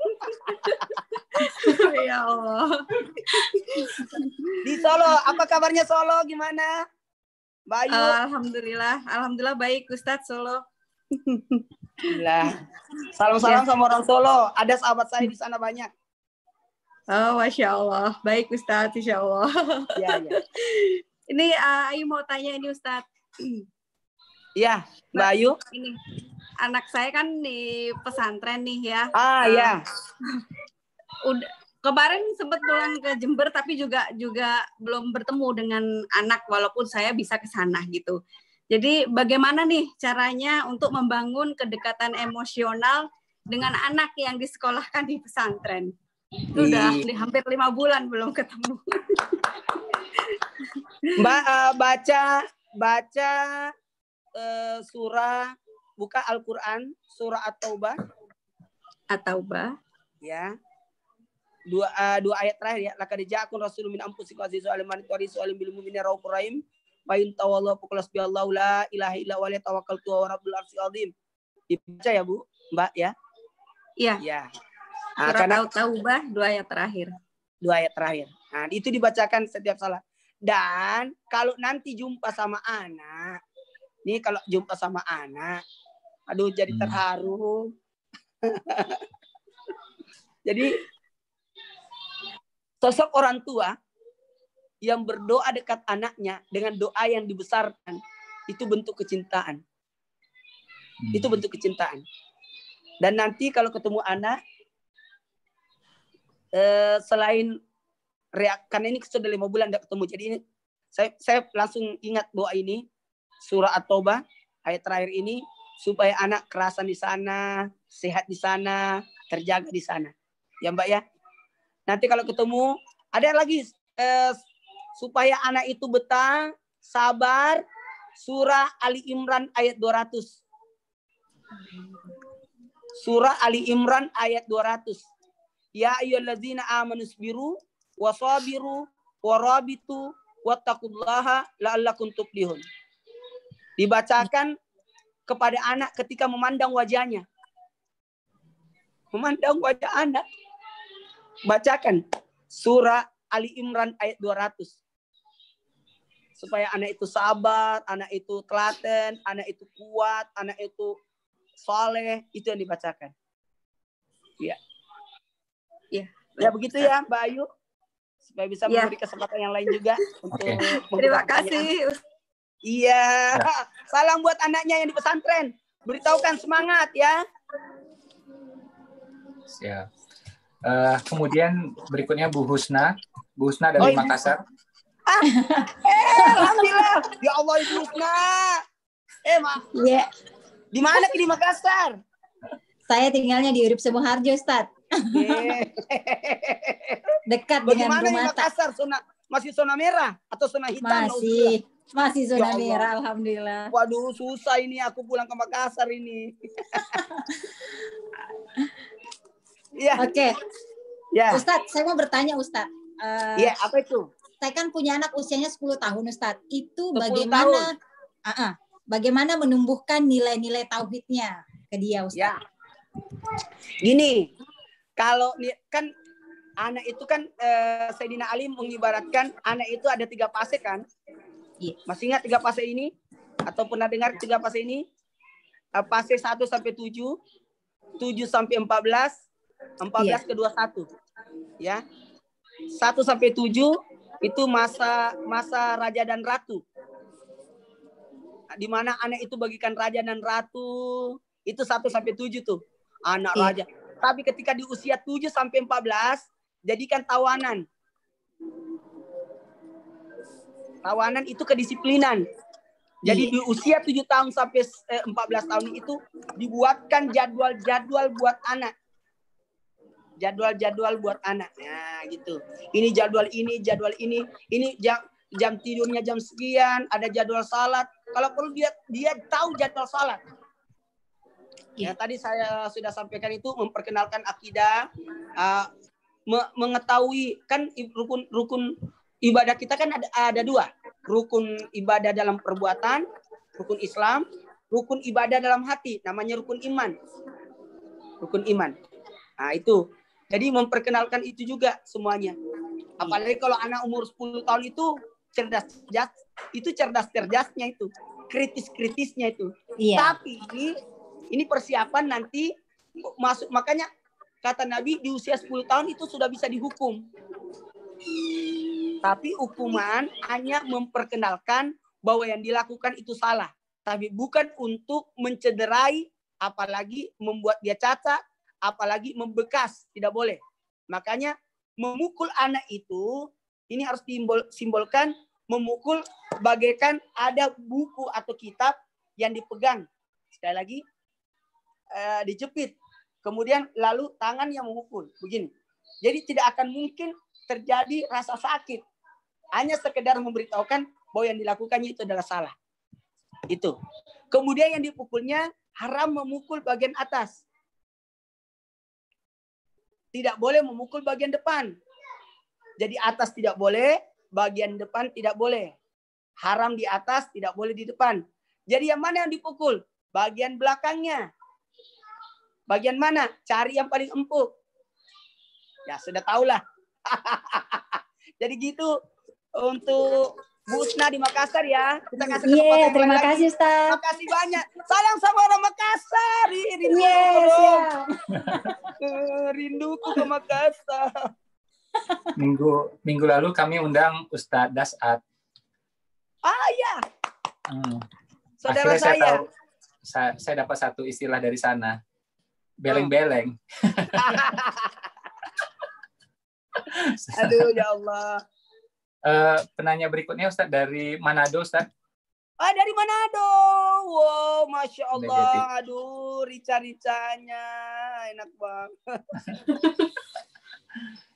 Ya Allah. Di Solo, apa kabarnya Solo? Gimana? Mbak Ayu? Alhamdulillah baik, Ustaz Solo. Salam-salam sama orang Solo. Ada sahabat saya di sana banyak. Oh, Masya Allah. Baik, Ustadz. Insya Allah. Ya. Ini Ayu mau tanya ini, Ustadz. Iya, Mbak Ayu. Ini anak saya kan di pesantren nih ya. Ya. Udah kemarin sempat pulang ke Jember, tapi juga belum bertemu dengan anak, walaupun saya bisa ke sana gitu. Jadi bagaimana nih caranya untuk membangun kedekatan emosional dengan anak yang disekolahkan di pesantren? Sudah hampir 5 bulan belum ketemu. Mbak baca surah, buka Al-Quran, surah At-Taubah. At-Taubah. Ya. Dua ayat terakhir ya. Laqad ja'akum rasulun min anfusikum azizun 'alaihi ma anittum harisun bil mu'minina raufur rahim. Wa in tawallahu faqul hasbiyallahu la ilaha illa huwa alayhi tawakkaltu wa rabbul arsyil azim. Dibaca ya, Bu, Mbak ya? Iya. Ya. Surah At-Taubah 2 ayat terakhir. 2 ayat terakhir. Nah, itu dibacakan setiap salat. Dan kalau nanti jumpa sama anak, nih kalau jumpa sama anak, aduh jadi terharu. Jadi sosok orang tua yang berdoa dekat anaknya dengan doa yang dibesarkan, itu bentuk kecintaan. Itu bentuk kecintaan. Dan nanti kalau ketemu anak, selain karena ini sudah 5 bulan tidak ketemu, jadi ini saya langsung ingat doa ini, surah At-Taubah ayat terakhir ini, supaya anak kerasan di sana, sehat di sana, terjaga di sana. Ya Mbak ya. Nanti kalau ketemu, ada lagi supaya anak itu betah, sabar, surah Ali Imran ayat 200. Surah Ali Imran ayat 200. Ya ayyuhallazina amanu sabiru wasabiru warabitu wattaqullaha la'allakum tuflihun. Dibacakan kepada anak ketika memandang wajahnya. Memandang wajah anak. Bacakan surah Ali Imran ayat 200. Supaya anak itu sabar, anak itu telaten, anak itu kuat, anak itu soleh, itu yang dibacakan. Ya. Ya begitu ya Mbak Ayu. Supaya bisa memberi kesempatan yang lain juga. Untuk terima kasih. Iya. Salam buat anaknya yang di pesantren. Beritahukan semangat ya. Siap. Kemudian berikutnya Bu Husna. Bu Husna dari Makassar. Alhamdulillah. Ya Allah Ibu Husna. Di mana di Makassar? Saya tinggalnya di Urip Sumoharjo, Ustaz. Dekat dengan rumah. Makassar, masih zona merah atau zona hitam? Masih zona merah, alhamdulillah. Waduh, susah ini aku pulang ke Makassar ini. Ya. Oke. Ya. Ustadz, saya mau bertanya Ustadz. Iya, apa itu? Saya kan punya anak usianya 10 tahun Ustadz. Itu bagaimana? Bagaimana menumbuhkan nilai-nilai tauhidnya ke dia Ustadz? Ya. Gini, kalau kan anak itu kan Sayyidina Ali mengibaratkan anak itu ada 3 fase kan? Iya. Masih ingat 3 fase ini? Atau pernah dengar 3 fase ini? Fase 1 sampai 7, 7 sampai 14, 14 ke 21. Ya. 1 sampai 7 itu masa raja dan ratu. Di mana anak itu bagikan raja dan ratu, itu 1 sampai 7 tuh. Anak raja. Tapi ketika di usia 7 sampai 14, jadikan tawanan. Tawanan itu kedisiplinan. Jadi di usia 7 tahun sampai 14 tahun itu dibuatkan jadwal-jadwal buat anak. Jadwal-jadwal buat anak. Nah, gitu. Ini jadwal ini, ini jam tidurnya jam sekian, ada jadwal salat. Kalau perlu dia tahu jadwal salat. Ya, tadi saya sudah sampaikan itu memperkenalkan akidah, mengetahui kan rukun ibadah kita kan ada 2. Rukun ibadah dalam perbuatan, rukun Islam, rukun ibadah dalam hati, namanya rukun iman. Rukun iman. Nah, itu. Jadi memperkenalkan itu juga semuanya. Apalagi kalau anak umur 10 tahun itu cerdas-cerdasnya itu. Kritis-kritisnya itu. Iya. Tapi ini persiapan nanti masuk, makanya kata Nabi di usia 10 tahun itu sudah bisa dihukum. Tapi hukuman hanya memperkenalkan bahwa yang dilakukan itu salah. Tapi bukan untuk mencederai, apalagi membuat dia cacat, apalagi membekas. Tidak boleh. Makanya memukul anak itu, ini harus simbolkan memukul bagaikan ada buku atau kitab yang dipegang. Sekali lagi, dijepit. Kemudian lalu tangan yang memukul. Begini. Jadi tidak akan mungkin terjadi rasa sakit. Hanya sekedar memberitahukan bahwa yang dilakukannya itu adalah salah. Itu. Kemudian yang dipukulnya haram memukul bagian atas. Tidak boleh memukul bagian depan. Jadi atas tidak boleh, bagian depan tidak boleh. Haram di atas, tidak boleh di depan. Jadi yang mana yang dipukul? Bagian belakangnya. Bagian mana? Cari yang paling empuk. Ya sudah tahulah. Jadi gitu untuk Bu Husna di Makassar ya. Kita kasih kesempatan. Terima kasih Ustaz. Terima kasih banyak. Salam sama orang Makassar. Rinduku ke Makassar. Minggu lalu kami undang Ustadz Dasat. Ah ya. Saudara Akhirnya saya tahu, saya dapat satu istilah dari sana. Beleng-beleng. Aduh ya Allah. Penanya berikutnya Ustadz dari Manado, Ustadz. Dari Manado. Wow, Masya Allah. Aduh, rica-ricanya enak banget.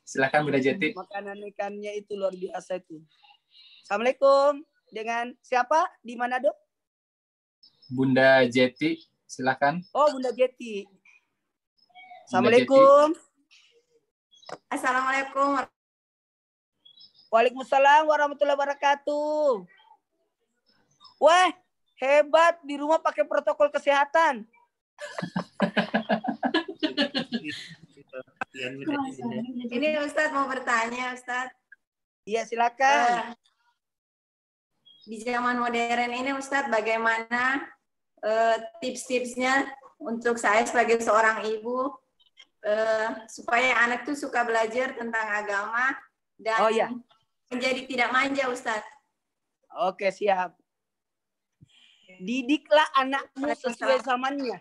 Silakan Bunda Jeti. Makanan ikannya itu luar biasa itu. Assalamualaikum. Dengan siapa di Manado? Bunda Jeti, silakan. Oh, Bunda Jeti. Assalamualaikum. Assalamualaikum. Waalaikumsalam warahmatullahi wabarakatuh. Wah, hebat, di rumah pakai protokol kesehatan. Ini Ustadz mau bertanya, Ustadz. Iya, silakan. Di zaman modern ini, Ustadz, bagaimana tips-tipsnya untuk saya sebagai seorang ibu supaya anak tuh suka belajar tentang agama dan menjadi tidak manja, Ustadz. Oke, siap. Didiklah anakmu sesuai zamannya.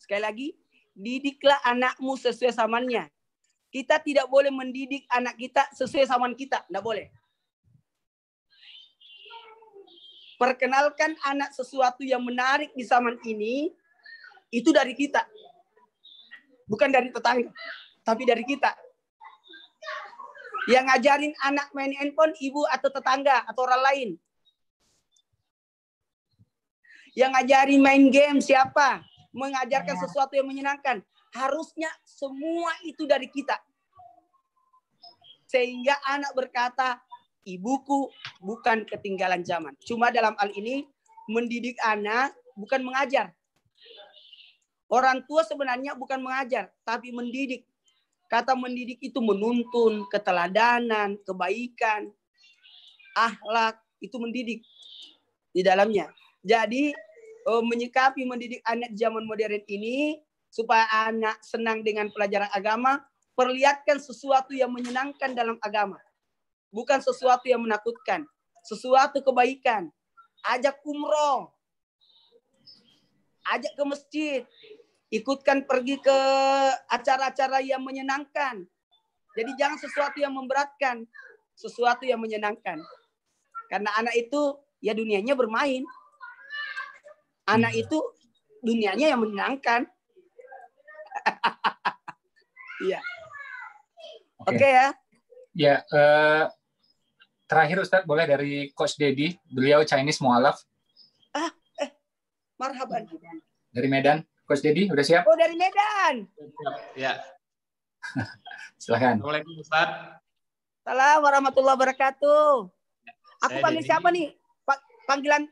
Sekali lagi, didiklah anakmu sesuai zamannya. Kita tidak boleh mendidik anak kita sesuai zaman kita, tidak boleh. Perkenalkan anak sesuatu yang menarik di zaman ini, itu dari kita. Bukan dari tetangga, tapi dari kita. Yang ngajarin anak main handphone, ibu atau tetangga atau orang lain. Yang ngajarin main game siapa? Mengajarkan sesuatu yang menyenangkan. Harusnya semua itu dari kita. Sehingga anak berkata, ibuku bukan ketinggalan zaman. Cuma dalam hal ini, mendidik anak bukan mengajar. Orang tua sebenarnya bukan mengajar, tapi mendidik. Kata mendidik itu menuntun, keteladanan, kebaikan, akhlak, itu mendidik di dalamnya. Jadi, menyikapi mendidik anak zaman modern ini, supaya anak senang dengan pelajaran agama, perlihatkan sesuatu yang menyenangkan dalam agama. Bukan sesuatu yang menakutkan. Sesuatu kebaikan. Ajak umroh. Ajak ke masjid. Ikutkan pergi ke acara-acara yang menyenangkan. Jadi jangan sesuatu yang memberatkan. Sesuatu yang menyenangkan. Karena anak itu ya dunianya bermain. Anak itu dunianya yang menyenangkan. Iya. Oke ya. Ya, terakhir Ustadz, boleh dari Coach Dedi, beliau Chinese Mu'alaf. Marhaban. Dari Medan. Coach Dedi, udah siap? Oh, dari Medan. Ya. Silakan. Assalamualaikum Ustadz. Salam warahmatullahi wabarakatuh. Aku Saya panggil Dedi. siapa nih?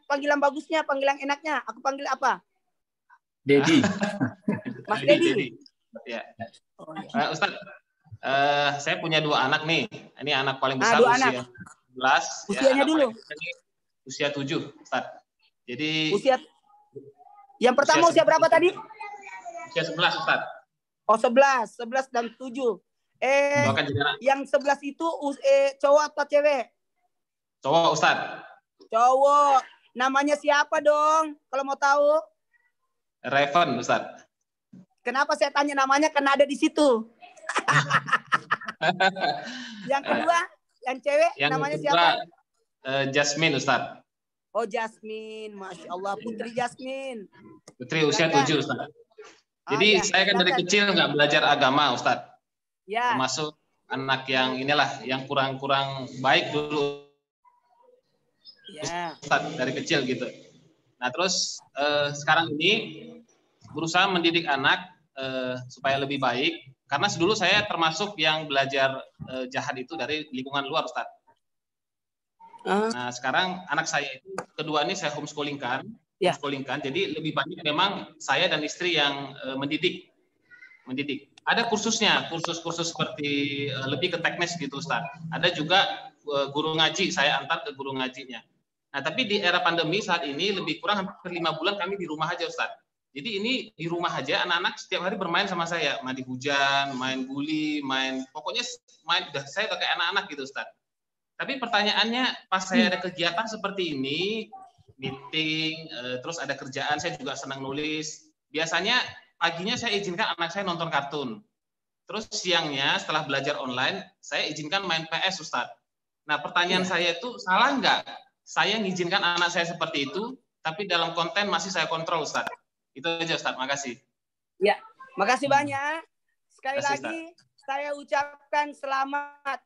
Panggilan bagusnya, panggilan enaknya. Aku panggil apa? Dedi. Mas Dedi. Ya. Oh, ya. Ustadz, saya punya 2 anak nih. Ini anak paling besar 2 usia anak. 11. Usianya anak dulu. paling kecil ini usia 7, Ustadz. Jadi Yang pertama usia berapa tadi? Usia 11, Ustadz. Oh, 11 dan 7. Doakan juga. Yang 11 itu cowok atau cewek? Cowok, Ustadz. Cowok. Namanya siapa dong? Kalau mau tahu. Raven, Ustadz. Kenapa saya tanya namanya? Karena ada di situ. Yang kedua, yang cewek, Yang namanya kedua, siapa? Jasmine, Ustadz. Oh, Jasmine. Masya Allah, Putri Jasmine. Putri usia 7, Ustadz. Jadi ya, saya kan dari kecil nggak belajar agama, Ustadz. Ya. Termasuk anak yang inilah, yang kurang-kurang baik dulu. Ya. Ustadz, dari kecil gitu. Nah terus sekarang ini berusaha mendidik anak supaya lebih baik. Karena dulu saya termasuk yang belajar jahat itu dari lingkungan luar, Ustadz. Nah sekarang anak saya itu kedua ini saya homeschoolingkan, jadi lebih banyak memang saya dan istri yang mendidik. Ada kursusnya, kursus seperti lebih ke teknis gitu, Ustaz. Ada juga guru ngaji, saya antar ke guru ngajinya. Nah tapi di era pandemi saat ini lebih kurang hampir 5 bulan kami di rumah aja, Ustaz. Jadi ini di rumah aja anak-anak setiap hari bermain sama saya, mandi hujan, main guli, pokoknya saya udah kayak anak-anak gitu Ustaz. Tapi pertanyaannya pas saya ada kegiatan seperti ini, meeting, terus ada kerjaan, saya juga senang nulis. Biasanya paginya saya izinkan anak saya nonton kartun. Terus siangnya setelah belajar online, saya izinkan main PS, Ustaz. Nah, pertanyaan saya itu salah nggak? Saya mengizinkan anak saya seperti itu, tapi dalam konten masih saya kontrol, Ustaz. Itu aja, Ustaz. Makasih. Ya, makasih banyak. Sekali lagi, saya ucapkan selamat.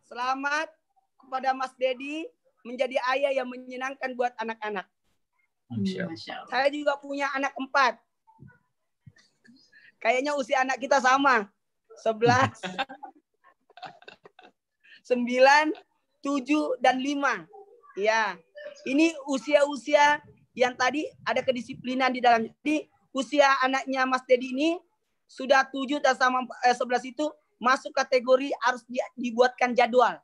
Selamat kepada Mas Dedi menjadi ayah yang menyenangkan buat anak-anak. Saya juga punya anak 4. Kayaknya usia anak kita sama. 11, 9, 7, dan 5. Ya, ini usia-usia yang tadi ada kedisiplinan di dalam. Jadi usia anaknya Mas Dedi ini sudah 7 dan sama 11 itu masuk kategori harus dibuatkan jadwal.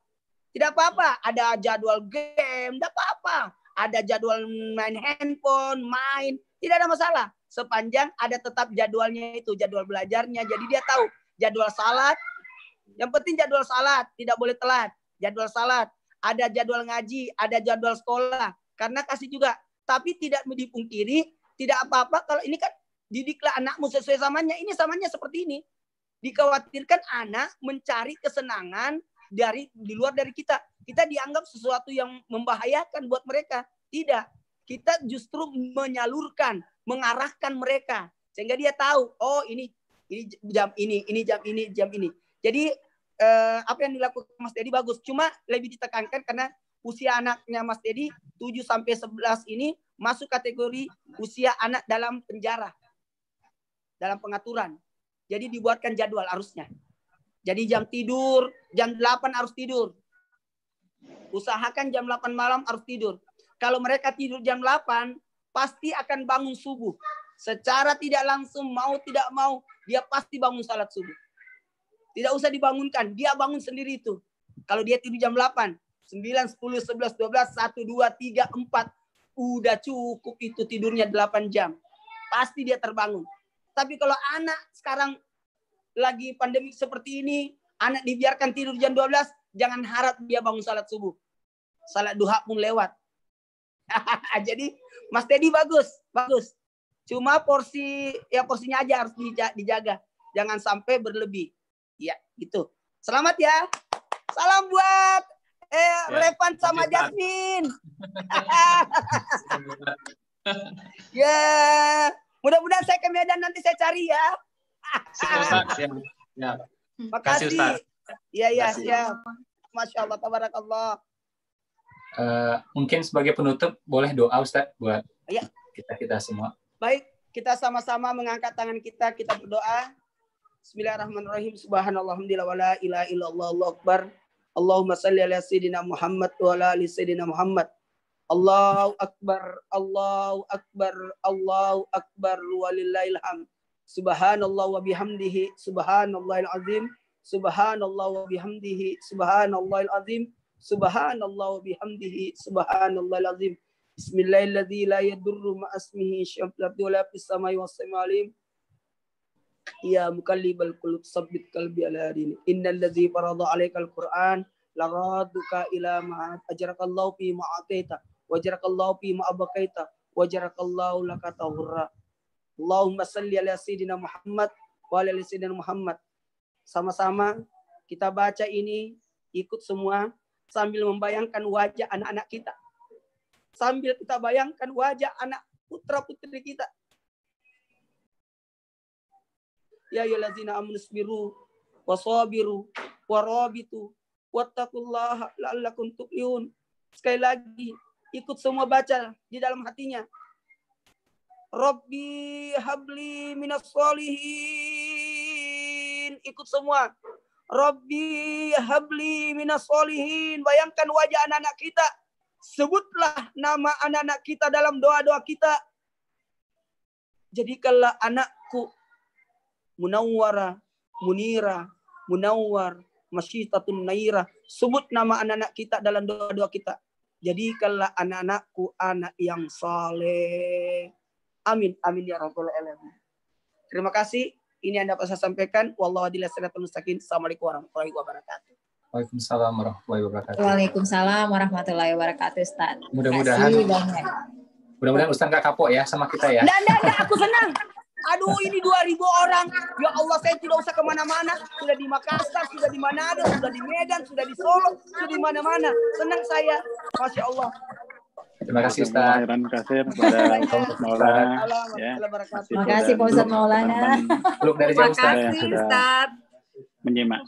Tidak apa-apa, ada jadwal game, tidak apa-apa. Ada jadwal main handphone, tidak ada masalah. Sepanjang ada tetap jadwalnya itu, jadwal belajarnya. Jadi dia tahu jadwal salat. Yang penting jadwal salat, tidak boleh telat. Jadwal salat, ada jadwal ngaji, ada jadwal sekolah. Karena kasih juga. Tapi tidak dipungkiri, tidak apa-apa kalau ini kan didiklah anakmu sesuai zamannya. Ini zamannya seperti ini. Dikhawatirkan anak mencari kesenangan di luar dari kita. Kita dianggap sesuatu yang membahayakan buat mereka. Tidak. Kita justru menyalurkan, mengarahkan mereka sehingga dia tahu, oh ini jam ini jam ini, jam ini. Jadi apa yang dilakukan Mas Dedi bagus. Cuma lebih ditekankan karena usia anaknya Mas Dedi 7 sampai 11 ini masuk kategori usia anak dalam penjara. Dalam pengaturan. Jadi dibuatkan jadwal harusnya. Jadi jam tidur, jam 8 harus tidur. Usahakan jam 8 malam harus tidur. Kalau mereka tidur jam 8, pasti akan bangun subuh. Secara tidak langsung, mau tidak mau, dia pasti bangun salat subuh. Tidak usah dibangunkan, dia bangun sendiri itu. Kalau dia tidur jam 8, 9, 10, 11, 12, 1, 2, 3, 4, udah cukup itu tidurnya 8 jam. Pasti dia terbangun. Tapi kalau anak sekarang lagi pandemi seperti ini, anak dibiarkan tidur jam 12, jangan harap dia bangun salat subuh. Salat duha pun lewat. Jadi Mas Dedi bagus. Cuma porsinya aja harus dijaga. Jangan sampai berlebih. Ya, gitu. Selamat ya. Salam buat Revan sama Jasmine. Ya, mudah-mudahan saya ke Medan nanti saya cari ya. Siap. Makasih. Iya, siap. Masya Allah, tabarakallah. Mungkin sebagai penutup boleh doa Ustaz buat kita semua. Baik, kita sama-sama mengangkat tangan kita berdoa. Bismillahirrahmanirrahim. Subhanallah, alhamdulillah, wala ilaha illallah, Allahu akbar. Allahumma salli ala sayyidina Muhammad wa ala ali sayyidina Muhammad. Allahu akbar, Allahu akbar, Allahu akbar, walillahil hamd. Subhanallah wa bihamdihi, subhanallahil azim, subhanallah wa bihamdihi, subhanallahil azim, subhanallah wa bihamdihi, subhanallahil azim. Bismillahirrahmanirrahim. La yadurru ma'asmihi syai'un wa la fis samai was samalim. Ya mukallibal qulub sabbit qalbi ala dini. Innal ladzi farada 'alaikal Qur'an laraduka ila ma ajrakallahu fi ma'ataita wajrakallahu fi ma abaqaita wajrakallahu laka tahurra. Allahumma salli ala sayyidina Muhammad wa ala sayyidina Muhammad. Sama-sama kita baca ini, ikut semua sambil membayangkan wajah anak-anak kita. Sambil kita bayangkan wajah anak putra-putri kita. Ya ayyuhallazina amanu sabiru wasabiru warabitu wattaqullaha la'allakum tuflihun. Sekali lagi ikut semua baca di dalam hatinya. Rabbi habli minas solihin. Ikut semua. Rabbi habli minas solihin. Bayangkan wajah anak-anak kita. Sebutlah nama anak-anak kita dalam doa-doa kita. Jadikanlah anakku Munawwara, Munira, Munawwar, Masyitatun Naira. Sebut nama anak-anak kita dalam doa-doa kita. Jadikanlah anak-anakku anak yang saleh, Amin. Amin ya rabbal alamin. Terima kasih. Ini yang dapat saya sampaikan. Wallahu a'lam bishawab. Assalamualaikum warahmatullahi wabarakatuh. Waalaikumsalam warahmatullahi wabarakatuh. Waalaikumsalam warahmatullahi wabarakatuh, Ustaz. Mudah-mudahan Ustaz nggak kapok ya sama kita ya. Nggak, aku senang. Aduh, ini 2.000 orang. Ya Allah, saya tidak usah kemana-mana. Sudah di Makassar, sudah di Manado, sudah di Medan, sudah di Solo, sudah di mana-mana. Senang saya. Masya Allah. Terima kasih Ustaz. Terima kasih kepada Ustaz Maulana. Terima kasih Pak Ustaz Maulana. Peluk dari jauh Ustaz. Terima kasih Ustaz. Menyimak.